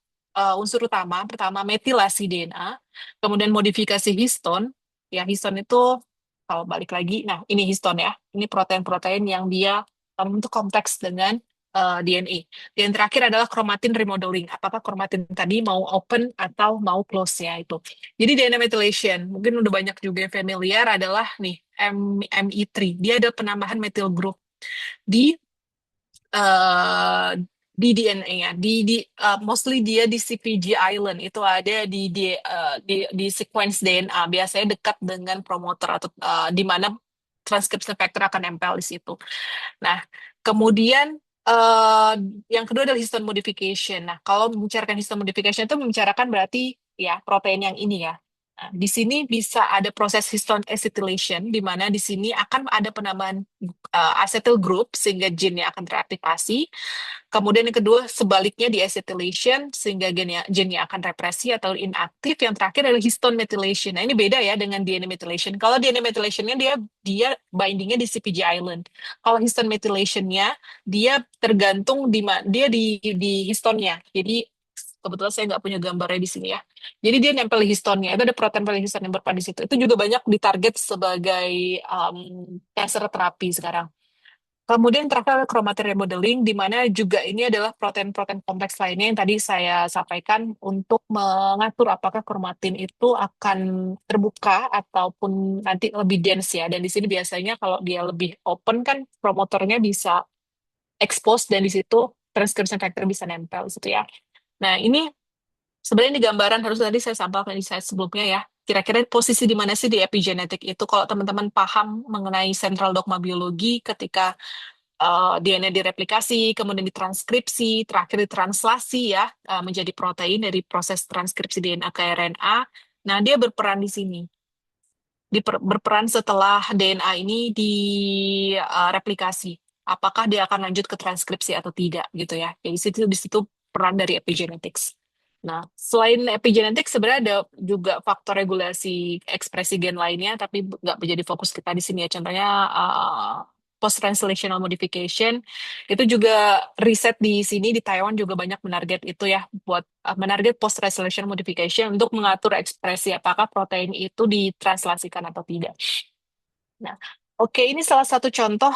unsur utama. Pertama, metilasi DNA, kemudian modifikasi histon. Ya, histon itu kalau balik lagi, nah ini histon ya. Ini protein-protein yang dia membentuk kompleks dengan DNA. Yang terakhir adalah chromatin remodeling. Apakah chromatin tadi mau open atau mau close ya itu. Jadi DNA methylation, mungkin udah banyak juga yang familiar adalah nih ME3. Dia ada penambahan methyl group di eh, di DNA ya. Mostly dia di CpG island itu ada di sequence DNA. Biasanya dekat dengan promoter atau di mana transcription factor akan nempel di situ. Nah, kemudian eh, yang kedua adalah histone modification. Nah, kalau membicarakan histone modification itu membicarakan berarti ya protein yang ini ya. Nah, di sini bisa ada proses histone acetylation, di mana di sini akan ada penambahan acetyl group sehingga gennya akan teraktivasi. Kemudian yang kedua, sebaliknya di acetylation, sehingga gennya akan represi atau inaktif. Yang terakhir adalah histone methylation. Nah, ini beda ya dengan DNA methylation. Kalau DNA methylationnya dia bindingnya di CpG island. Kalau histone methylationnya, dia tergantung dia di histonnya. Jadi, kebetulan saya nggak punya gambarnya di sini ya. Jadi dia nempel di histonnya. Itu ada protein polyhistone yang berperan di situ. Itu juga banyak ditarget sebagai cancer terapi sekarang. Kemudian terakhir chromatin remodeling, di mana juga ini adalah protein-protein kompleks lainnya yang tadi saya sampaikan untuk mengatur apakah kromatin itu akan terbuka ataupun nanti lebih dense ya. Dan di sini biasanya kalau dia lebih open kan promotornya bisa expose dan di situ transcription factor bisa nempel gitu ya. Nah, ini sebenarnya di gambaran harus tadi saya sampaikan di slide sebelumnya ya. Kira-kira posisi di mana sih di epigenetik itu kalau teman-teman paham mengenai central dogma biologi ketika DNA direplikasi, kemudian ditranskripsi, terakhir ditranslasi ya menjadi protein dari proses transkripsi DNA ke RNA. Nah, dia berperan di sini. Berperan setelah DNA ini direplikasi. Apakah dia akan lanjut ke transkripsi atau tidak gitu ya. Jadi di situ peran dari epigenetics. Nah, selain epigenetik sebenarnya ada juga faktor regulasi ekspresi gen lainnya, tapi nggak menjadi fokus kita di sini ya. Contohnya post-translational modification. Itu juga riset di sini di Taiwan juga banyak menarget itu ya, buat menarget post-translational modification untuk mengatur ekspresi apakah protein itu ditranslasikan atau tidak. Nah, oke, ini salah satu contoh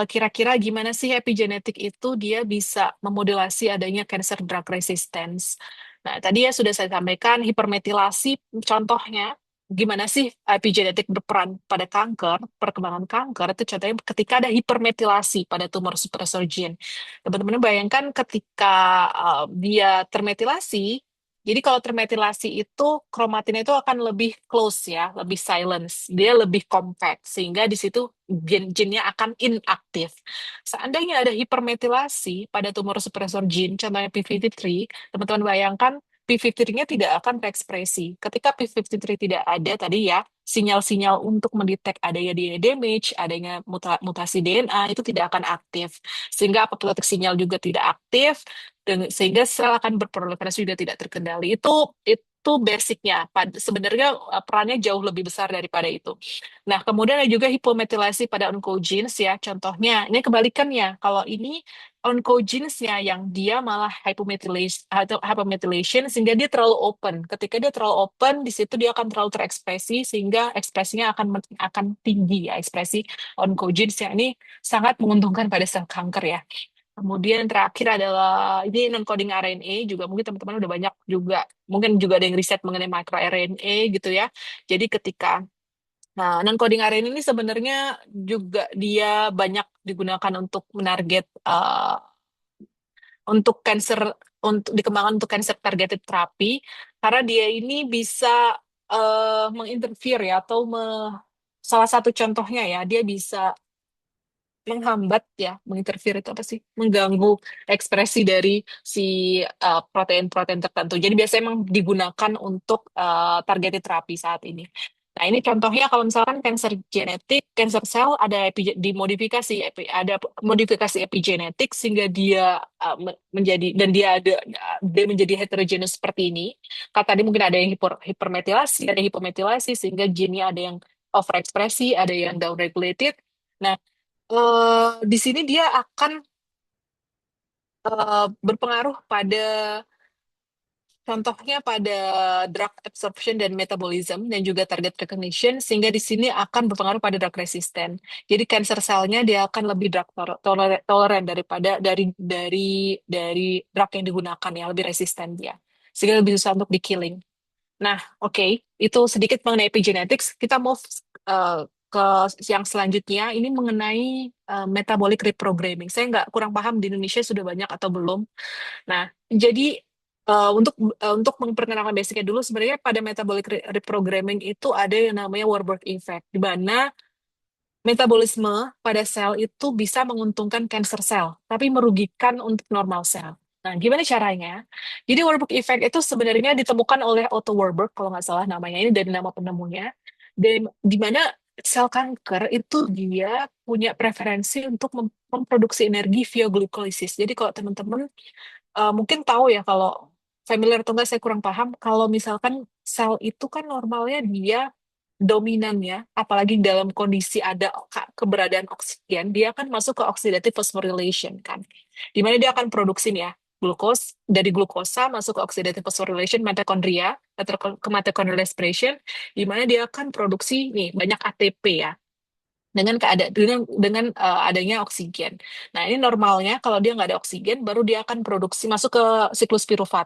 kira-kira gimana sih epigenetik itu dia bisa memodulasi adanya cancer drug resistance. Nah, tadi ya sudah saya sampaikan hipermetilasi contohnya. Gimana sih epigenetik berperan pada kanker, perkembangan kanker, itu contohnya ketika ada hipermetilasi pada tumor suppressor gene. Teman-teman bayangkan ketika dia termetilasi, jadi kalau termetilasi itu kromatin itu akan lebih close ya, lebih silence, dia lebih compact sehingga di situ gen-gennya akan inaktif. Seandainya ada hipermetilasi pada tumor suppressor gene, contohnya p53, teman-teman bayangkan p53-nya tidak akan terekspresi. Ketika p53 tidak ada tadi ya, sinyal-sinyal untuk mendetek adanya DNA damage, adanya mutasi DNA itu tidak akan aktif. Sehingga apoptotic sinyal juga tidak aktif, dan sehingga sel akan berproliferasi juga tidak terkendali. Itu basicnya. Sebenarnya perannya jauh lebih besar daripada itu. Nah, kemudian ada juga hipometilasi pada oncogenes ya. Contohnya, ini kebalikannya. Kalau ini oncogenesnya yang dia malah hypomethylation atau hypomethylation sehingga dia terlalu open. Ketika dia terlalu open, di situ dia akan terlalu terekspresi sehingga ekspresinya akan tinggi ya, ekspresi oncogenes yang ini sangat menguntungkan pada sel kanker ya. Kemudian terakhir adalah ini non-coding RNA juga mungkin teman-teman udah banyak juga mungkin juga ada yang riset mengenai microRNA gitu ya. Jadi ketika non-coding RNA ini sebenarnya juga dia banyak digunakan untuk menarget untuk cancer untuk dikembangkan untuk cancer targeted therapy karena dia ini bisa menginterfere ya atau salah satu contohnya ya dia bisa menghambat ya, menginterfere itu apa sih? Mengganggu ekspresi dari si protein-protein tertentu. Jadi biasanya memang digunakan untuk targeted terapi saat ini. Nah, ini contohnya kalau misalkan cancer genetik, cancer cell ada dimodifikasi, ada modifikasi epigenetik sehingga dia menjadi dan dia menjadi heterogeneous seperti ini. Kata tadi mungkin ada yang hipermetilasi, ada hipometilasi sehingga gennya ada yang overekspresi, ada yang downregulated. Nah, di sini dia akan berpengaruh pada contohnya pada drug absorption dan metabolism dan juga target recognition sehingga di sini akan berpengaruh pada drug resistant. Jadi cancer cell-nya dia akan lebih drug tolerant daripada dari drug yang digunakan ya, lebih resisten dia. Sehingga lebih susah untuk di killing. Nah, oke, itu sedikit mengenai epigenetics. Kita move ke yang selanjutnya, ini mengenai metabolic reprogramming. Saya nggak kurang paham di Indonesia sudah banyak atau belum. Nah, jadi untuk memperkenalkan basicnya dulu, sebenarnya pada metabolic reprogramming itu ada yang namanya Warburg effect, di mana metabolisme pada sel itu bisa menguntungkan cancer cell, tapi merugikan untuk normal sel. Nah, gimana caranya? Jadi Warburg effect itu sebenarnya ditemukan oleh Otto Warburg, kalau nggak salah namanya, ini dari nama penemunya, di mana sel kanker itu dia punya preferensi untuk memproduksi energi via glukolisis. Jadi kalau teman-teman mungkin tahu ya kalau familiar atau enggak saya kurang paham kalau misalkan sel itu kan normalnya dia dominan ya apalagi dalam kondisi ada keberadaan oksigen dia akan masuk ke oxidative phosphorylation kan di mana dia akan produksi nih ya glukos dari glukosa masuk ke oxidative phosphorylation mitokondria atau ke mitochondrial respiration di mana dia akan produksi nih banyak ATP ya dengan adanya oksigen. Nah, ini normalnya kalau dia nggak ada oksigen, baru dia akan produksi masuk ke siklus pirufat.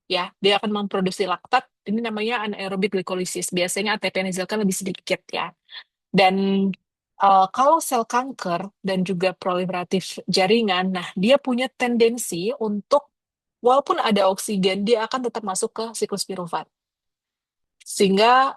Ya, dia akan memproduksi laktat. Ini namanya anaerobic glycolysis. Biasanya ATP yang dihasilkan lebih sedikit ya. Dan kalau sel kanker dan juga proliferatif jaringan, nah dia punya tendensi untuk walaupun ada oksigen, dia akan tetap masuk ke siklus pirufat sehingga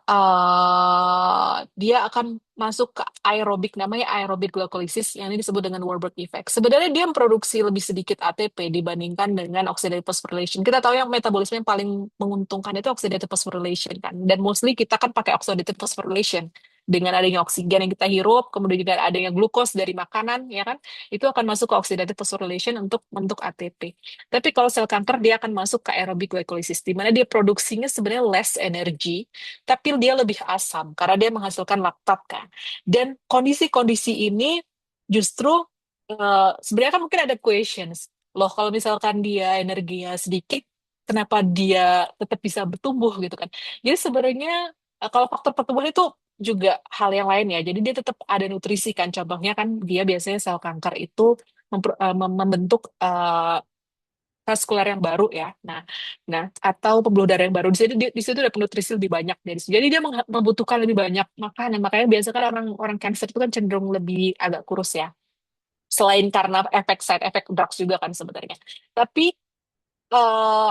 dia akan masuk ke aerobik namanya aerobik glycolysis yang ini disebut dengan Warburg effect. Sebenarnya dia memproduksi lebih sedikit ATP dibandingkan dengan oxidative phosphorylation. Kita tahu yang metabolisme yang paling menguntungkan itu oxidative phosphorylation kan. Dan mostly kita kan pakai oxidative phosphorylation dengan adanya oksigen yang kita hirup, kemudian juga adanya glukos dari makanan, ya kan, itu akan masuk ke oxidative phosphorylation untuk bentuk ATP. Tapi kalau sel kanker dia akan masuk ke aerobic glycolysis, di mana dia produksinya sebenarnya less energy, tapi dia lebih asam karena dia menghasilkan laktat kan. Dan kondisi-kondisi ini justru sebenarnya kan mungkin ada questions loh, kalau misalkan dia energinya sedikit, kenapa dia tetap bisa bertumbuh gitu kan. Jadi sebenarnya kalau faktor pertumbuhan itu juga hal yang lain ya, jadi dia tetap ada nutrisi kan, contohnya kan dia biasanya sel kanker itu membentuk vaskular yang baru ya. Nah, atau pembuluh darah yang baru. Di situ ada nutrisi lebih banyak dari situ. Jadi dia membutuhkan lebih banyak makanan. Makanya biasa kan orang cancer itu kan cenderung lebih agak kurus ya. Selain karena efek side effect drugs juga kan sebenarnya. Tapi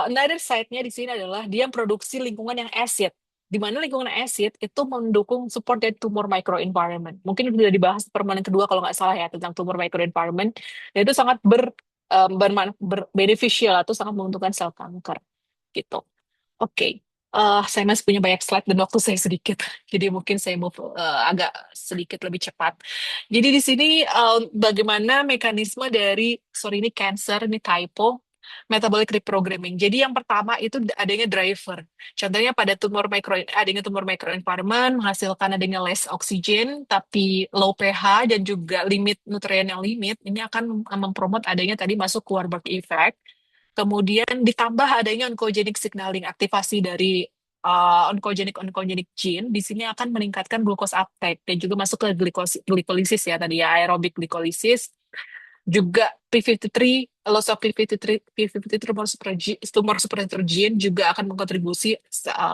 another side-nya di sini adalah dia produksi lingkungan yang acid. Di mana lingkungan acid itu mendukung support dari tumor microenvironment. Mungkin sudah dibahas di pertemuan kedua kalau nggak salah ya tentang tumor microenvironment. Dan itu sangat beneficial atau sangat menguntungkan sel kanker gitu. Oke. Saya masih punya banyak slide dan waktu saya sedikit, jadi mungkin saya move agak sedikit lebih cepat. Jadi di sini bagaimana mekanisme dari, sorry ini cancer, ini typo, metabolic reprogramming. Jadi yang pertama itu adanya driver. Contohnya pada adanya tumor microenvironment menghasilkan adanya less oxygen, tapi low pH dan juga limit nutrien yang limit, ini akan mempromot adanya tadi masuk ke Warburg effect. Kemudian ditambah adanya oncogenic signaling, aktivasi dari oncogenic gene, di sini akan meningkatkan glucose uptake dan juga masuk ke glikolisis ya tadi ya, aerobic glycolysis. Juga P53, loss of P53 tumor suppressor gene juga akan mengkontribusi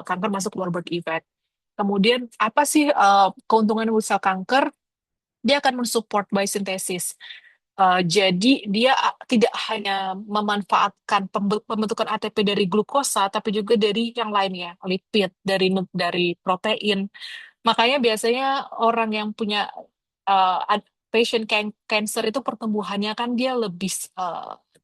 kanker masuk ke Warburg effect. Kemudian apa sih keuntungan sel kanker? Dia akan mensupport biosintesis. Jadi dia tidak hanya memanfaatkan pembentukan ATP dari glukosa, tapi juga dari yang lainnya, lipid, dari protein. Makanya biasanya orang yang punya patient cancer itu pertumbuhannya kan dia lebih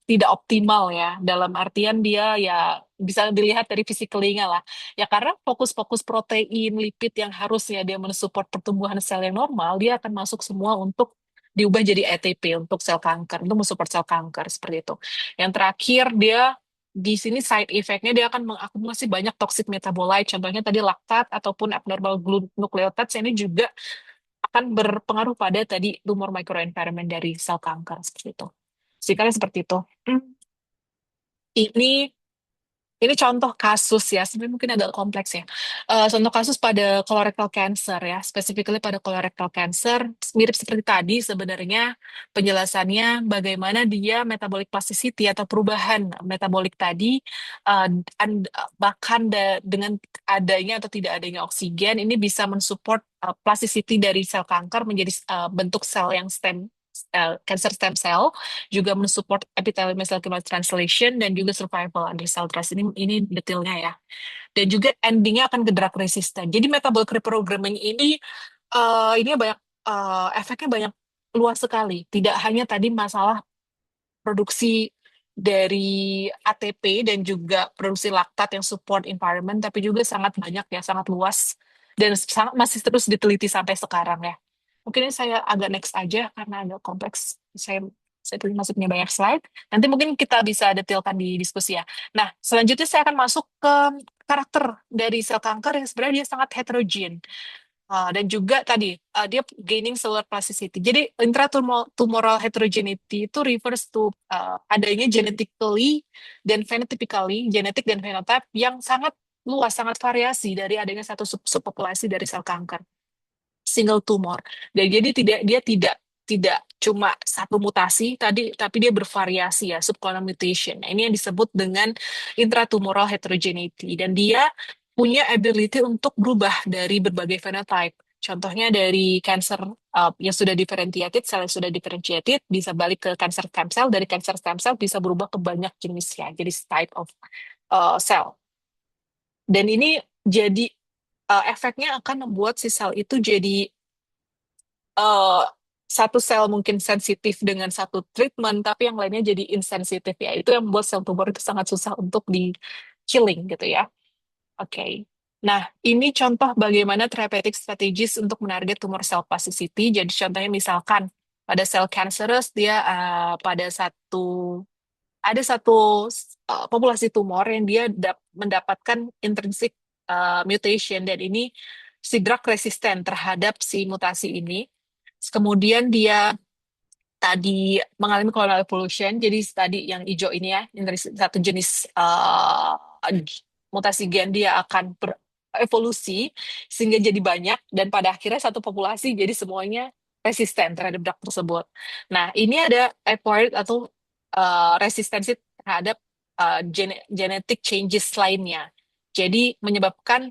tidak optimal ya. Dalam artian dia ya bisa dilihat dari physically-nya lah. Ya karena fokus-fokus protein, lipid yang harusnya dia mensupport pertumbuhan sel yang normal, dia akan masuk semua untuk diubah jadi ATP untuk sel kanker, untuk mensupport sel kanker seperti itu. Yang terakhir dia di sini side effect-nya dia akan mengakumulasi banyak toxic metabolite, contohnya tadi laktat ataupun abnormal nucleotides, ini juga akan berpengaruh pada tadi tumor microenvironment dari sel kanker seperti itu. Singkatnya seperti itu. Hmm, Ini ini contoh kasus ya, sebenarnya mungkin agak kompleks ya. Contoh kasus pada colorectal cancer ya, specifically pada colorectal cancer, mirip seperti tadi sebenarnya penjelasannya bagaimana dia metabolic plasticity atau perubahan metabolik tadi, uh, bahkan dengan adanya atau tidak adanya oksigen, ini bisa mensupport plasticity dari sel kanker menjadi bentuk sel yang cancer stem cell, juga mensupport epithelial mesenchymal translation dan juga survival under cell stress. Ini detailnya ya. Dan juga endingnya akan ke drug resistant. Jadi metabolic reprogramming ini banyak efeknya banyak luas sekali. Tidak hanya tadi masalah produksi dari ATP dan juga produksi laktat yang support environment, tapi juga sangat banyak ya, sangat luas dan masih terus diteliti sampai sekarang ya. Mungkin ini saya agak next aja karena agak kompleks. Saya masih punya banyak slide. Nanti mungkin kita bisa detailkan di diskusi ya. Nah, selanjutnya saya akan masuk ke karakter dari sel kanker yang sebenarnya dia sangat heterogen. Dan juga tadi dia gaining cellular plasticity. Jadi intratumoral heterogeneity itu refers to adanya genetically dan phenotypically, genetik dan phenotype yang sangat luas, sangat variasi dari adanya satu subpopulasi dari sel kanker, single tumor. Dan jadi dia tidak cuma satu mutasi tadi, tapi dia bervariasi ya, subclonal mutation. Nah, ini yang disebut dengan intratumoral heterogeneity. Dan dia punya ability untuk berubah dari berbagai phenotype. Contohnya dari cancer yang sudah differentiated, sel yang sudah differentiated, bisa balik ke cancer stem cell, dari cancer stem cell bisa berubah ke banyak jenis ya, jadi type of cell. Dan ini jadi efeknya akan membuat si sel itu jadi eh, satu sel mungkin sensitif dengan satu treatment, tapi yang lainnya jadi insensitif ya. Itu yang membuat sel tumor itu sangat susah untuk di killing gitu ya. Oke. Nah, ini contoh bagaimana therapeutic strategies untuk menarget tumor cell plasticity. Jadi contohnya misalkan pada sel cancerous dia ada satu populasi tumor yang dia mendapatkan intrinsic mutation, dan ini si drug resisten terhadap si mutasi ini. Kemudian dia tadi mengalami clonal evolution, jadi tadi yang hijau ini ya, yang dari satu jenis mutasi gen dia akan berevolusi sehingga jadi banyak dan pada akhirnya satu populasi jadi semuanya resisten terhadap drug tersebut. Nah, ini ada acquired atau resistensi terhadap genetic changes lainnya. Jadi menyebabkan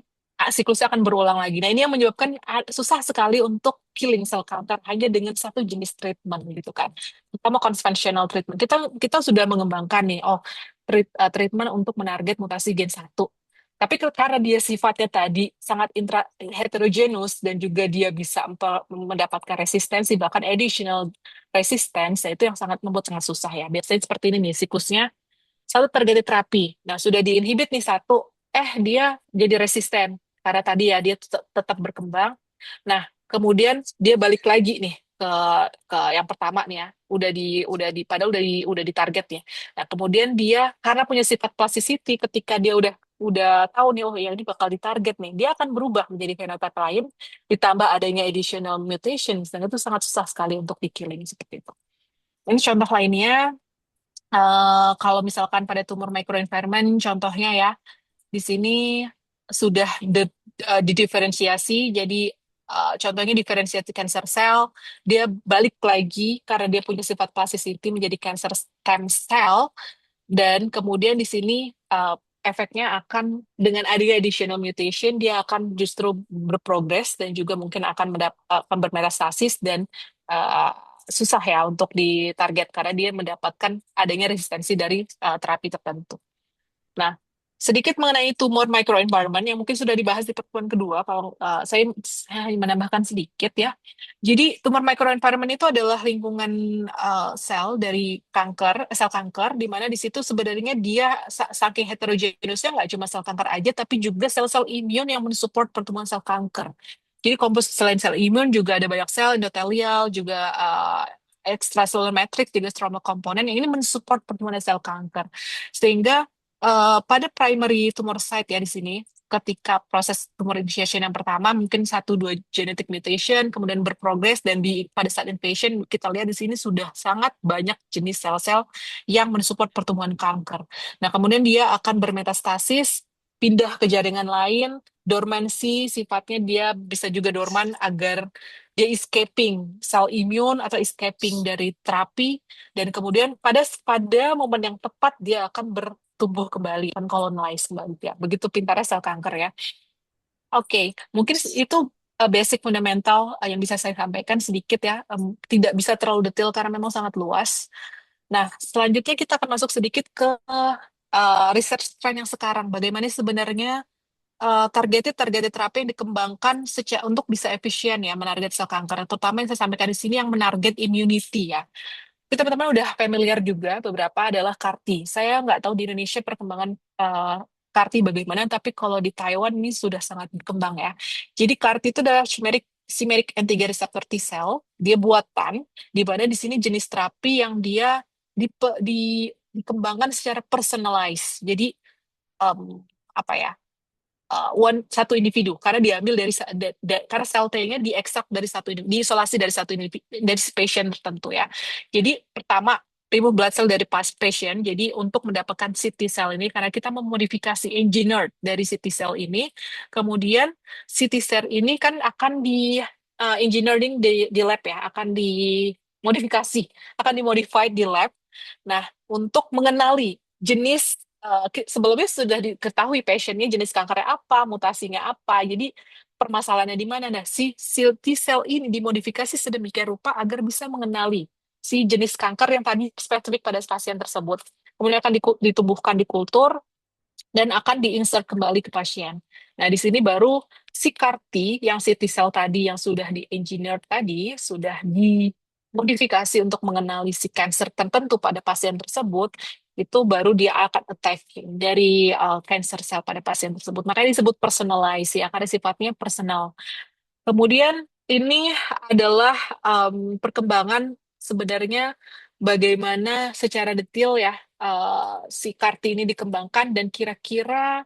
siklusnya akan berulang lagi. Nah, ini yang menyebabkan susah sekali untuk killing cell counter hanya dengan satu jenis treatment gitu kan. Terutama conventional treatment. Kita sudah mengembangkan nih, treatment untuk menarget mutasi gen satu. Tapi karena dia sifatnya tadi sangat heterogeneous dan juga dia bisa mendapatkan resistensi bahkan additional resistance, ya itu yang membuat sangat susah ya. Biasanya seperti ini nih siklusnya satu targeted terapi. Nah, sudah diinhibit nih satu, dia jadi resisten karena tadi ya dia tetap berkembang. Nah, kemudian dia balik lagi nih ke yang pertama nih ya, padahal udah di target nih. Nah, kemudian dia karena punya sifat plasticity ketika dia udah tahu nih oh yang ini bakal ditarget nih, dia akan berubah menjadi phenotype lain ditambah adanya additional mutations dan itu sangat susah sekali untuk di killing seperti itu. Ini contoh lainnya. Kalau misalkan pada tumor microenvironment, contohnya ya, di sini sudah didiferensiasi, jadi contohnya diferensiasi cancer cell, dia balik lagi karena dia punya sifat plasticity menjadi cancer stem cell, dan kemudian di sini efeknya akan dengan adanya additional mutation, dia akan justru berprogres dan juga mungkin akan bermetastasis dan uh, susah ya untuk ditarget karena dia mendapatkan adanya resistensi dari terapi tertentu. Nah, sedikit mengenai tumor microenvironment yang mungkin sudah dibahas di pertemuan kedua, kalau saya menambahkan sedikit ya. Jadi tumor microenvironment itu adalah lingkungan sel dari sel kanker, di mana di situ sebenarnya dia saking heterogeneousnya nggak cuma sel kanker aja, tapi juga sel-sel imun yang mensupport pertumbuhan sel kanker. Jadi selain sel imun juga ada banyak sel endotelial, juga extracellular matrix, juga stromal komponen yang ini mensupport pertumbuhan sel kanker. Sehingga pada primary tumor site ya di sini, ketika proses tumor initiation yang pertama mungkin 1-2 genetic mutation, kemudian berprogres dan pada saat invasion kita lihat di sini sudah sangat banyak jenis sel-sel yang mensupport pertumbuhan kanker. Nah, kemudian dia akan bermetastasis, pindah ke jaringan lain, dormansi sifatnya dia bisa juga dorman agar dia escaping sel imun atau escaping dari terapi dan kemudian pada momen yang tepat dia akan tumbuh kembali, akan colonize kembali ya. Begitu pintarnya sel kanker ya. Oke, mungkin itu basic fundamental yang bisa saya sampaikan sedikit ya. Tidak bisa terlalu detail karena memang sangat luas. Nah, selanjutnya kita akan masuk sedikit ke research trend yang sekarang. Bagaimana sebenarnya targeted terapi yang dikembangkan untuk bisa efisien ya menarget sel kanker. Terutama yang saya sampaikan di sini yang menarget immunity ya. Tapi teman-teman udah familiar juga beberapa adalah CAR-T. Saya nggak tahu di Indonesia perkembangan CAR-T bagaimana, tapi kalau di Taiwan ini sudah sangat berkembang ya. Jadi CAR-T itu adalah chimeric antigen receptor T cell, dia buatan, di mana di sini jenis terapi yang dia dikembangkan secara personalized. Jadi apa ya? Satu individu karena diambil karena sel T-nya diekstrak dari diisolasi dari dari patient tertentu ya. Jadi pertama remove blood cell dari patient. Jadi untuk mendapatkan CT cell ini karena kita memodifikasi engineered dari CT cell ini, kemudian CT cell ini kan akan di engineering di lab ya, akan dimodifikasi, akan dimodified di lab. Nah, untuk mengenali jenis sebelumnya sudah diketahui pasiennya jenis kankernya apa, mutasinya apa. Jadi permasalahannya di mana? Nah, si T cell ini dimodifikasi sedemikian rupa agar bisa mengenali si jenis kanker yang tadi spesifik pada pasien tersebut. Kemudian akan ditumbuhkan di kultur dan akan diinsert kembali ke pasien. Nah, di sini baru si CAR-T yang si T cell tadi yang sudah di-engineer tadi sudah dimodifikasi untuk mengenali si cancer tertentu pada pasien tersebut, itu baru dia akan attacking dari cancer cell pada pasien tersebut. Makanya disebut personalized ya, karena sifatnya personal. Kemudian ini adalah perkembangan sebenarnya bagaimana secara detail ya si CAR-T ini dikembangkan dan kira-kira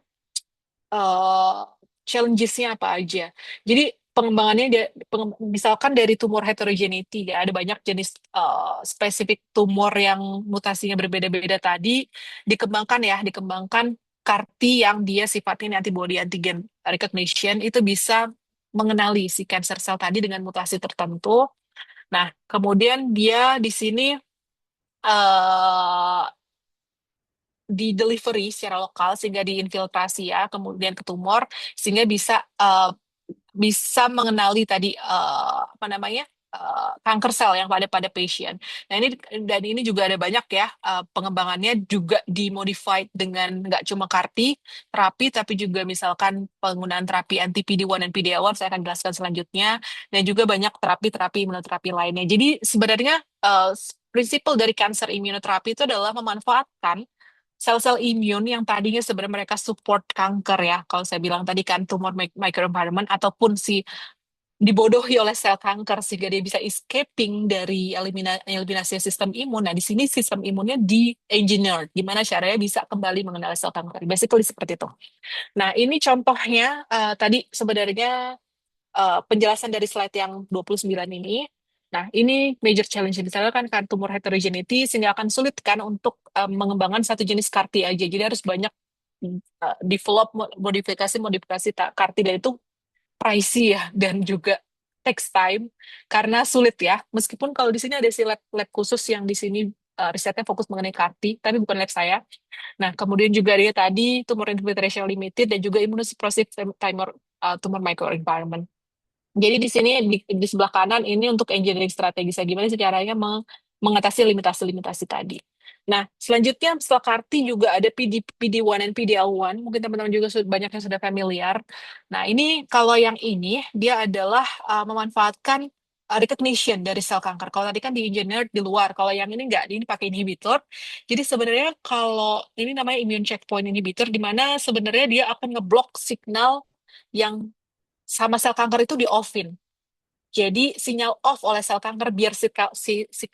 uh, challenges-nya apa aja. Jadi pengembangannya misalkan dari tumor heterogeneity ya, ada banyak jenis spesifik tumor yang mutasinya berbeda-beda tadi dikembangkan CAR-T yang dia sifatnya antibody antigen recognition itu bisa mengenali si cancer cell tadi dengan mutasi tertentu. Nah, kemudian dia di sini eh, di delivery secara lokal sehingga diinfiltrasi ya, kemudian ke tumor sehingga bisa mengenali tadi apa namanya kanker sel yang pada pasien. Nah ini dan ini juga ada banyak ya pengembangannya juga dimodified dengan nggak cuma CAR-T terapi tapi juga misalkan penggunaan terapi anti PD-1 dan PD-L1 saya akan jelaskan selanjutnya dan juga banyak terapi-terapi imunoterapi lainnya. Jadi sebenarnya prinsipal dari cancer immunotherapy itu adalah memanfaatkan sel-sel imun yang tadinya sebenarnya mereka support kanker ya. Kalau saya bilang tadi kan tumor microenvironment ataupun si dibodohi oleh sel kanker sehingga dia bisa escaping dari eliminasi sistem imun. Nah, di sini sistem imunnya di-engineered, gimana caranya bisa kembali mengenali sel kanker. Basically seperti itu. Nah, ini contohnya tadi sebenarnya penjelasan dari slide yang 29 ini. Nah, ini major challenge misalnya kan tumor heterogeneity sehingga akan sulit kan untuk mengembangkan satu jenis CAR-T aja. Jadi harus banyak develop modifikasi CAR-T dan itu pricey ya dan juga takes time karena sulit ya. Meskipun kalau di sini ada si lab khusus yang di sini risetnya fokus mengenai CAR-T, tapi bukan lab saya. Nah, kemudian juga dia tadi tumor infiltration limited dan juga immunosuppressive tumor microenvironment. Jadi di sini di sebelah kanan ini untuk engineering strategi. Gimana sih caranya mengatasi limitasi-limitasi tadi. Nah, selanjutnya setelah CAR-T juga ada PD1 dan PD-L1. Mungkin teman-teman juga banyak yang sudah familiar. Nah, ini kalau yang ini dia adalah memanfaatkan recognition dari sel kanker. Kalau tadi kan di engineer di luar, kalau yang ini enggak, ini pakai inhibitor. Jadi sebenarnya kalau ini namanya immune checkpoint inhibitor, di mana sebenarnya dia akan ngeblok signal yang sama sel kanker itu di offin. Jadi sinyal off oleh sel kanker biar si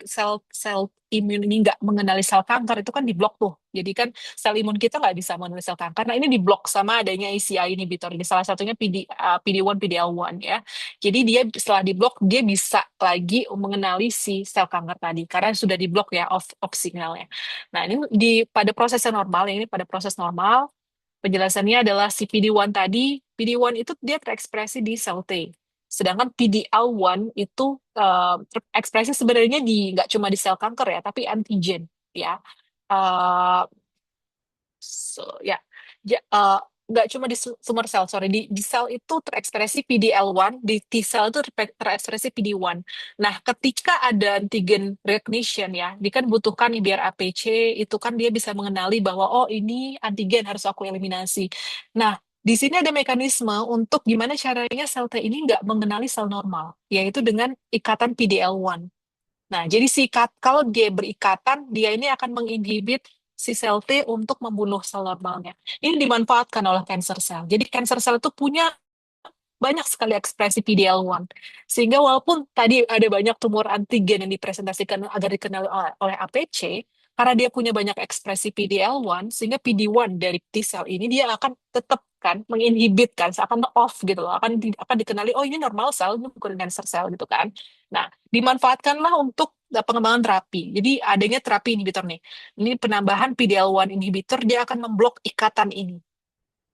sel imun ini nggak mengenali sel kanker itu kan diblok tuh. Jadi kan sel imun kita nggak bisa mengenali sel kanker. Nah ini diblok sama adanya ACI inhibitor. Ini salah satunya PD1, PD-L1 ya. Jadi dia setelah diblok dia bisa lagi mengenali si sel kanker tadi karena sudah diblok ya off signalnya. Nah ini pada proses yang normal, ini pada proses normal. Penjelasannya adalah si PD-1 tadi, PD-1 itu dia terekspresi di sel T. Sedangkan PD-L1 itu terekspresi sebenarnya nggak cuma di sel kanker ya, tapi antigen ya. Eh, ya, nggak cuma di tumor sel, sorry, di sel itu terekspresi PD-L1, di T sel itu terekspresi PD-1. Nah, ketika ada antigen recognition ya, dia kan butuhkan nih biar APC itu kan dia bisa mengenali bahwa oh ini antigen harus aku eliminasi. Nah, di sini ada mekanisme untuk gimana caranya sel T ini nggak mengenali sel normal, yaitu dengan ikatan PD-L1. Nah, jadi kalau dia berikatan, dia ini akan menginhibit si sel T untuk membunuh sel normalnya. Ini dimanfaatkan oleh cancer cell. Jadi cancer cell itu punya banyak sekali ekspresi PD-L1. Sehingga walaupun tadi ada banyak tumor antigen yang dipresentasikan agar dikenali oleh APC, karena dia punya banyak ekspresi PD-L1, sehingga PD-1 dari T cell ini dia akan tetap kan menginhibit kan, akan off gitu loh, akan dikenali oh ini normal cell, ini bukan cancer cell gitu kan. Nah, dimanfaatkanlah untuk pengembangan terapi. Jadi adanya terapi inhibitor nih. Ini penambahan PD-L1 inhibitor dia akan memblok ikatan ini.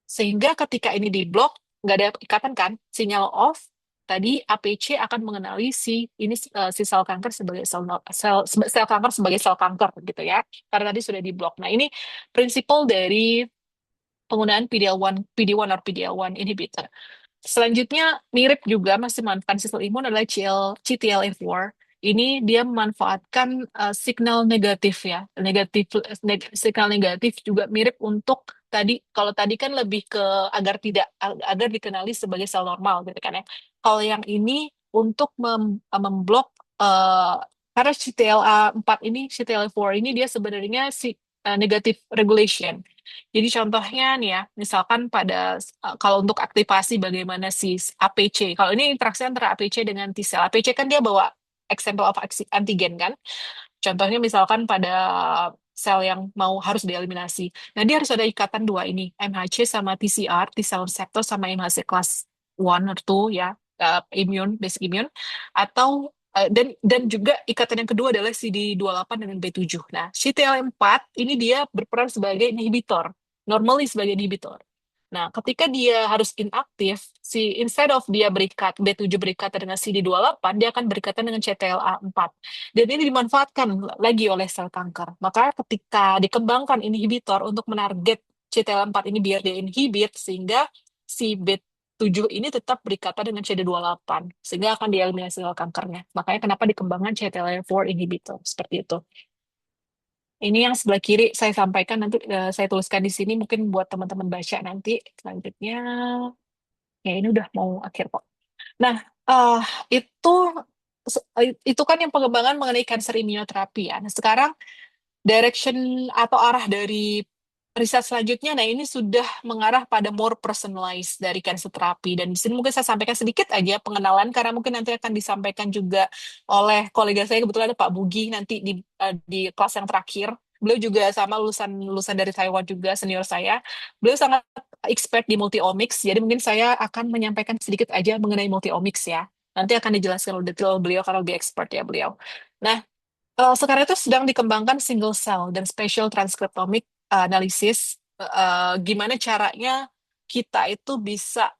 Sehingga ketika ini diblok, nggak ada ikatan kan, sinyal off, tadi APC akan mengenali si sel kanker sebagai sel kanker sebagai sel kanker gitu ya. Karena tadi sudah diblok. Nah, ini prinsipal dari penggunaan PD-1 atau PD-L1 inhibitor. Selanjutnya mirip juga masih memanfaatkan sistem imun adalah CTLA-4. Ini dia memanfaatkan signal negatif ya. Signal negatif juga mirip untuk tadi kalau tadi kan lebih ke agar dikenali sebagai sel normal gitu kan ya. Kalau yang ini untuk memblok karena CTLA-4 ini dia sebenarnya negatif regulation. Jadi contohnya nih ya, misalkan kalau untuk aktivasi bagaimana si APC. Kalau ini interaksi antara APC dengan T cell. APC kan dia bawa example of antigen kan. Contohnya misalkan pada sel yang harus dieliminasi. Nah, dia harus ada ikatan dua ini, MHC sama TCR, T cell receptor sama MHC class 1 atau 2 ya. basic immune, atau dan juga ikatan yang kedua adalah CD28 dengan B7. Nah, CTLA-4 ini dia berperan sebagai inhibitor, normally sebagai inhibitor. Nah, ketika dia harus inaktif, instead of dia berikat B7 berikatan dengan CD28, dia akan berikatan dengan CTLA-4. Dan ini dimanfaatkan lagi oleh sel kanker. Maka ketika dikembangkan inhibitor untuk menarget CTLA-4 ini biar dia inhibit, sehingga si B7 ini tetap berikatan dengan CD28, sehingga akan dieliminasi sel kankernya. Makanya kenapa dikembangkan CTLA-4 inhibitor, seperti itu. Ini yang sebelah kiri saya sampaikan, nanti saya tuliskan di sini, mungkin buat teman-teman baca nanti. Selanjutnya, ya ini udah mau akhir kok. Nah, eh, itu itu kan yang pengembangan mengenai cancer immunotherapy ya. Nah, sekarang direction atau arah dari riset selanjutnya, nah ini sudah mengarah pada more personalized dari cancer therapy. Dan di sini mungkin saya sampaikan sedikit aja pengenalan, karena mungkin nanti akan disampaikan juga oleh kolega saya, kebetulan ada Pak Bugi nanti di kelas yang terakhir. Beliau juga sama lulusan dari Taiwan juga, senior saya. Beliau sangat expert di multiomics, jadi mungkin saya akan menyampaikan sedikit aja mengenai multiomics ya. Nanti akan dijelaskan lebih detail beliau karena lebih expert ya beliau. Nah, sekarang itu sedang dikembangkan single cell dan spatial transcriptomic analysis. Gimana caranya kita itu bisa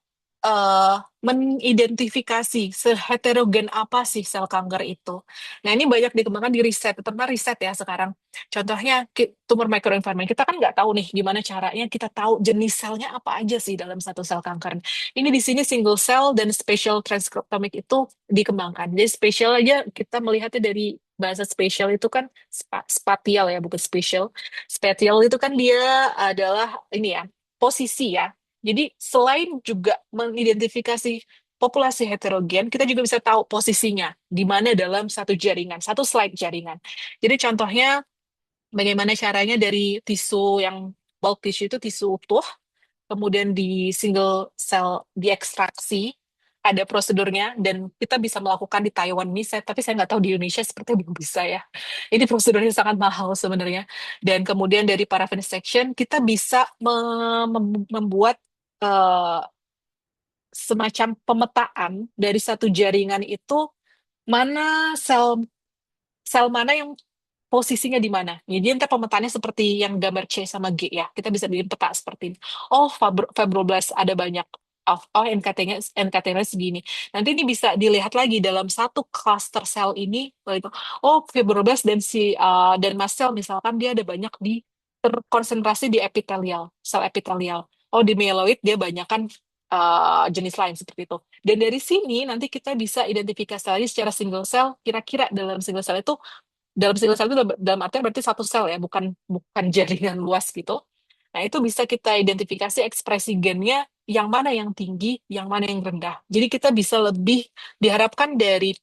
mengidentifikasi seheterogen apa sih sel kanker itu. Nah, ini banyak dikembangkan di riset, terutama riset ya sekarang. Contohnya tumor microenvironment. Kita kan nggak tahu nih gimana caranya kita tahu jenis selnya apa aja sih dalam satu sel kanker. Ini di sini single cell dan spatial transcriptomic itu dikembangkan. Jadi spatial aja kita melihatnya dari bahasa spatial itu kan spatial ya, bukan spatial. Spatial itu kan dia adalah ini ya, posisi ya. Jadi selain juga mengidentifikasi populasi heterogen, kita juga bisa tahu posisinya di mana dalam satu jaringan, satu slide jaringan. Jadi contohnya bagaimana caranya dari tisu yang bulk tissue itu tisu utuh, kemudian di single cell diekstraksi, ada prosedurnya, dan kita bisa melakukan di Taiwan ini, tapi saya nggak tahu di Indonesia seperti belum bisa ya. Ini prosedurnya sangat mahal sebenarnya. Dan kemudian dari paraffin extraction, kita bisa membuat eh, semacam pemetaan dari satu jaringan itu, mana sel sel mana yang posisinya di mana. Jadi entah pemetaannya seperti yang gambar C sama G ya. Kita bisa bikin peta seperti ini. Oh, fibroblast ada banyak. Oh, NKT-nya segini. Nanti ini bisa dilihat lagi dalam satu cluster sel ini. Oh, fibroblast dan mast cell misalkan dia ada banyak terkonsentrasi di epitelial, sel epitelial. Oh, di myeloid dia banyak kan jenis lain seperti itu. Dan dari sini nanti kita bisa identifikasi lagi secara single cell, kira-kira dalam single cell itu dalam artian berarti satu sel ya, bukan bukan jaringan luas gitu. Nah, itu bisa kita identifikasi ekspresi gennya yang mana yang tinggi, yang mana yang rendah. Jadi kita bisa lebih diharapkan dari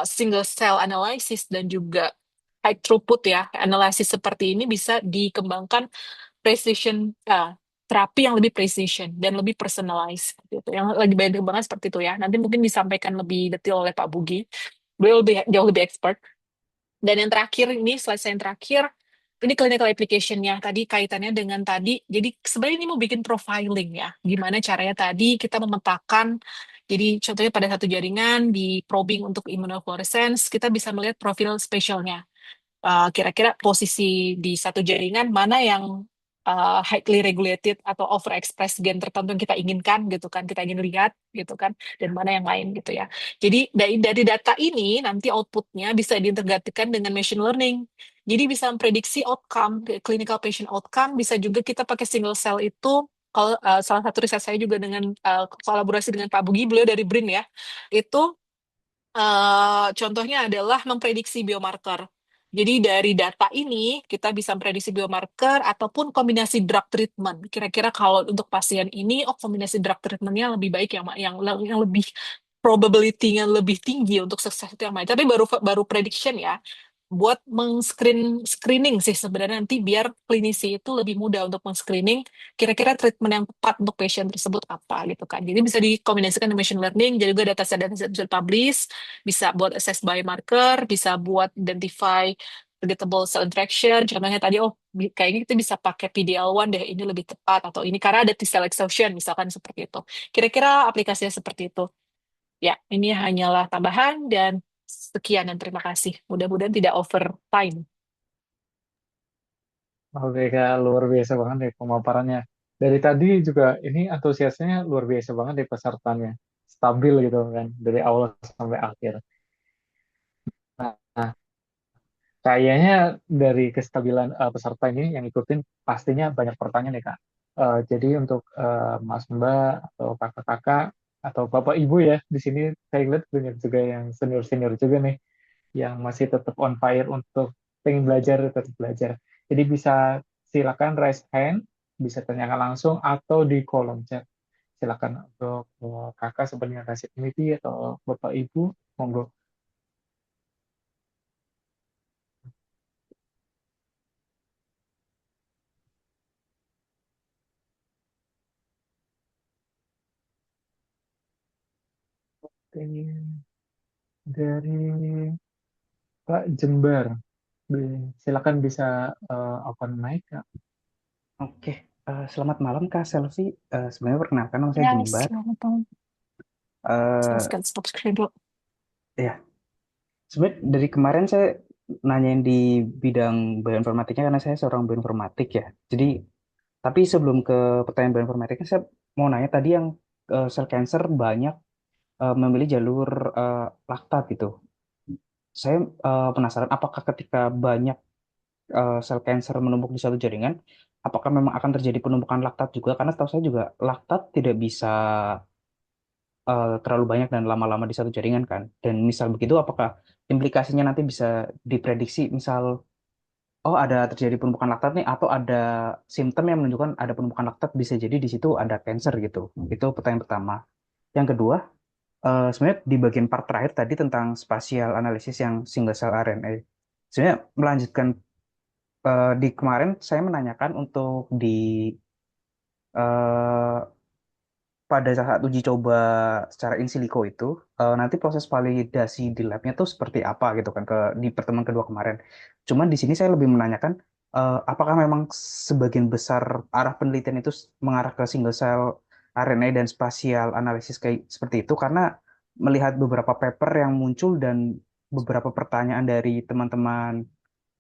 single cell analysis dan juga high throughput ya, analisis seperti ini bisa dikembangkan precision terapi yang lebih precision dan lebih personalized gitu. Yang lagi banyak dikembangkan seperti itu ya. Nanti mungkin disampaikan lebih detail oleh Pak Bugi. Beliau jauh lebih expert. Dan yang terakhir ini, slide saya yang terakhir, ini clinical application-nya. Tadi kaitannya dengan tadi, jadi sebenarnya ini mau bikin profiling ya. Gimana caranya tadi kita memetakan, jadi contohnya pada satu jaringan di probing untuk immunofluorescence, kita bisa melihat profil spesialnya. Kira-kira posisi di satu jaringan mana yang highly regulated atau overexpress gen tertentu yang kita inginkan gitu kan, kita ingin lihat gitu kan, dan mana yang lain gitu ya. Jadi dari data ini nanti outputnya bisa diintegrasikan dengan machine learning. Jadi bisa memprediksi outcome, clinical patient outcome, bisa juga kita pakai single cell itu. Kalau salah satu riset saya juga dengan kolaborasi dengan Pak Bugi, beliau dari BRIN ya, itu contohnya adalah memprediksi biomarker. Jadi dari data ini kita bisa memprediksi biomarker ataupun kombinasi drug treatment. Kira-kira kalau untuk pasien ini, oh kombinasi drug treatmentnya lebih baik yang lebih probability-nya lebih tinggi untuk sukses itu yang mana. Tapi baru baru prediction ya, buat screening sih sebenarnya nanti biar klinisi itu lebih mudah untuk meng-screening kira-kira treatment yang tepat untuk patient tersebut apa gitu kan. Jadi bisa dikombinasikan dengan machine learning, jadi juga data-data bisa publish, bisa buat assess biomarker, bisa buat identify targetable cell interaction. Contohnya tadi, oh kayaknya kita bisa pakai PDL1 deh, ini lebih tepat, atau ini karena ada T-cell exhaustion, misalkan seperti itu. Kira-kira aplikasinya seperti itu. Ya, ini hanyalah tambahan dan sekian dan terima kasih. Mudah-mudahan tidak overtime. Oke Kak, luar biasa banget deh pemaparannya. Dari tadi juga ini antusiasnya luar biasa banget deh pesertanya. Stabil gitu kan, dari awal sampai akhir. Nah, kayaknya dari kestabilan peserta ini yang ikutin pastinya banyak pertanyaan nih Kak. Jadi untuk Mas Mbak atau kakak-kakak atau bapak ibu ya di sini saya lihat banyak juga yang senior-senior juga nih yang masih tetap on fire untuk pengen belajar tetap belajar. Jadi bisa silakan raise hand, bisa tanyakan langsung atau di kolom chat. Silakan untuk kakak sebenarnya kasih community atau bapak ibu, monggo. Dari Pak Jember. Silakan bisa open mic, Kak. Oke, selamat malam Kak Selvi. Sebenarnya perkenalkan nama saya Ya, Jembar. selamat malam. Saya Eh stop screen dulu. ya, sebenarnya dari kemarin saya nanyain di bidang bioinformatiknya karena saya seorang bioinformatik ya. Jadi, tapi sebelum ke pertanyaan bioinformatiknya, saya mau nanya tadi yang sel cancer banyak memilih jalur laktat gitu. Saya penasaran apakah ketika banyak sel cancer menumpuk di satu jaringan, apakah memang akan terjadi penumpukan laktat juga? Karena setahu saya juga laktat tidak bisa terlalu banyak dan lama-lama di satu jaringan kan. Dan misal begitu, apakah implikasinya nanti bisa diprediksi, misal, oh ada terjadi penumpukan laktat nih, atau ada simptom yang menunjukkan ada penumpukan laktat, bisa jadi di situ ada cancer gitu. Itu pertanyaan pertama. Yang kedua, sebenarnya di bagian part terakhir tadi tentang spatial analysis yang single cell RNA. Sebenarnya melanjutkan di kemarin saya menanyakan untuk di eh, pada saat uji coba secara in silico itu nanti proses validasi di labnya tuh seperti apa gitu kan ke di pertemuan kedua kemarin. Cuman di sini saya lebih menanyakan apakah memang sebagian besar arah penelitian itu mengarah ke single cell RNA dan spasial analisis kayak seperti itu karena melihat beberapa paper yang muncul dan beberapa pertanyaan dari teman-teman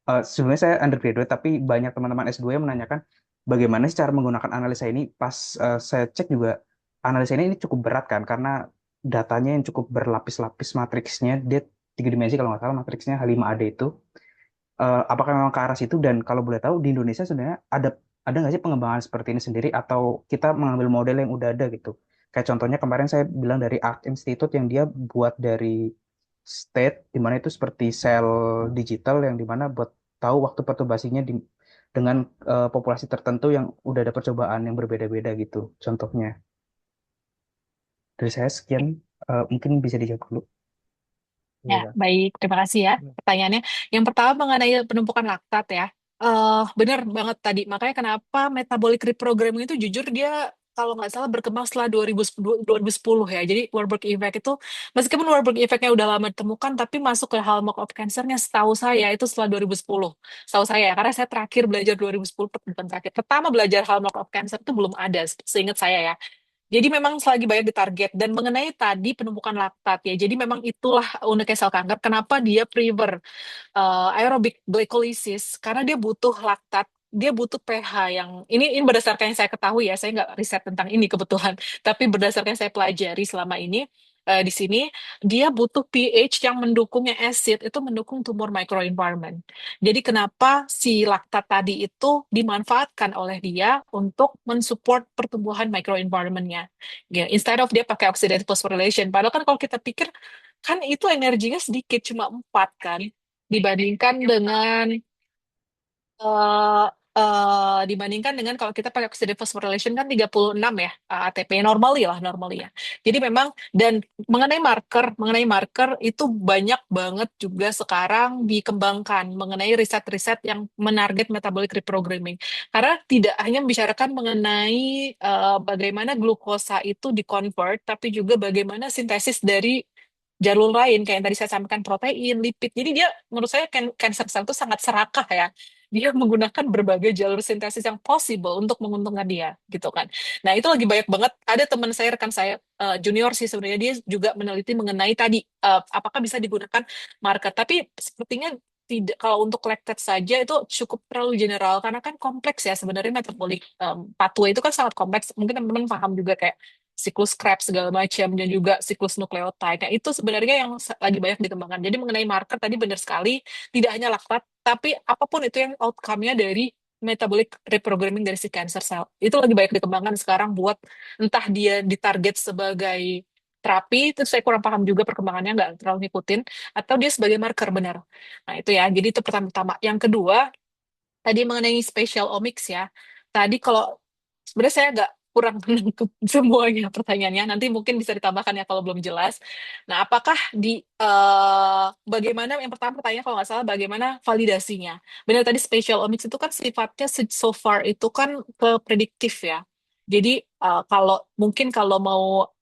sebenarnya saya undergraduate tapi banyak teman-teman S2 yang menanyakan bagaimana sih cara menggunakan analisa ini. Pas saya cek juga analisa ini cukup berat kan karena datanya yang cukup berlapis-lapis matriksnya dia 3 dimensi kalau nggak salah matriksnya H5AD itu. Apakah memang ke arah situ dan kalau boleh tahu di Indonesia sebenarnya ada nggak sih pengembangan seperti ini sendiri atau kita mengambil model yang udah ada gitu. Kayak contohnya kemarin saya bilang dari Art Institute yang dia buat dari state di mana itu seperti sel digital yang dimana buat tahu waktu perturbasinya dengan populasi tertentu yang udah ada percobaan yang berbeda-beda gitu contohnya. Dari saya sekian, mungkin bisa dijawab dulu. Ya, Iya. baik. Terima kasih ya pertanyaannya. Yang pertama mengenai penumpukan laktat ya. Benar banget tadi. Makanya kenapa metabolic reprogramming itu jujur dia kalau nggak salah berkembang setelah 2010 ya. Jadi Warburg effect itu meskipun Warburg effect-nya udah lama ditemukan tapi masuk ke hallmark of cancer-nya setahu saya itu setelah 2010. Setahu saya ya, karena saya terakhir belajar 2010 bukan terakhir. Pertama belajar hallmark of cancer itu belum ada seingat saya ya. Jadi memang selagi banyak ditarget dan mengenai tadi penumpukan laktat ya. Jadi memang itulah uniknya sel kanker. Kenapa dia prefer aerobic glycolysis? Karena dia butuh laktat, dia butuh pH yang ini berdasarkan yang saya ketahui ya. Saya nggak riset tentang ini kebetulan, tapi berdasarkan yang saya pelajari selama ini di sini dia butuh pH yang mendukungnya acid itu mendukung tumor microenvironment. Jadi kenapa si laktat tadi itu dimanfaatkan oleh dia untuk mensupport pertumbuhan microenvironment-nya. Ya, instead of dia pakai oxidative phosphorylation. Padahal kan kalau kita pikir kan itu energinya sedikit cuma 4 kan dibandingkan dengan eh dibandingkan dengan kalau kita pakai oxidative phosphorylation kan 36 ya ATP normally lah normally ya. Jadi memang dan mengenai marker itu banyak banget juga sekarang dikembangkan mengenai riset-riset yang menarget metabolic reprogramming. Karena tidak hanya membicarakan mengenai bagaimana glukosa itu dikonvert tapi juga bagaimana sintesis dari jalur lain kayak yang tadi saya sampaikan protein, lipid. Jadi dia menurut saya cancer cell itu sangat serakah ya dia menggunakan berbagai jalur sintesis yang possible untuk menguntungkan dia, gitu kan. Nah, itu lagi banyak banget. Ada teman saya, rekan saya, junior sih sebenarnya, dia juga meneliti mengenai tadi, apakah bisa digunakan market. Tapi sepertinya tidak, kalau untuk lactate saja itu cukup terlalu general, karena kan kompleks ya sebenarnya metabolic pathway itu kan sangat kompleks. Mungkin teman-teman paham juga kayak siklus Krebs segala macam dan juga siklus nukleotide. Nah, itu sebenarnya yang lagi banyak dikembangkan. Jadi mengenai marker tadi benar sekali, tidak hanya laktat, tapi apapun itu yang outcome-nya dari metabolic reprogramming dari si cancer cell. Itu lagi banyak dikembangkan sekarang buat entah dia ditarget sebagai terapi, itu saya kurang paham juga perkembangannya, nggak terlalu ngikutin, atau dia sebagai marker benar. Nah, itu ya. Jadi itu pertama-tama. Yang kedua, tadi mengenai spatial omics ya. Tadi kalau sebenarnya saya agak kurang menangkap semuanya pertanyaannya. Nanti mungkin bisa ditambahkan ya kalau belum jelas. Nah, apakah bagaimana yang pertama pertanyaan kalau nggak salah bagaimana validasinya? Benar tadi spatial omics itu kan sifatnya so far itu kan ke prediktif ya. Jadi kalau mungkin kalau mau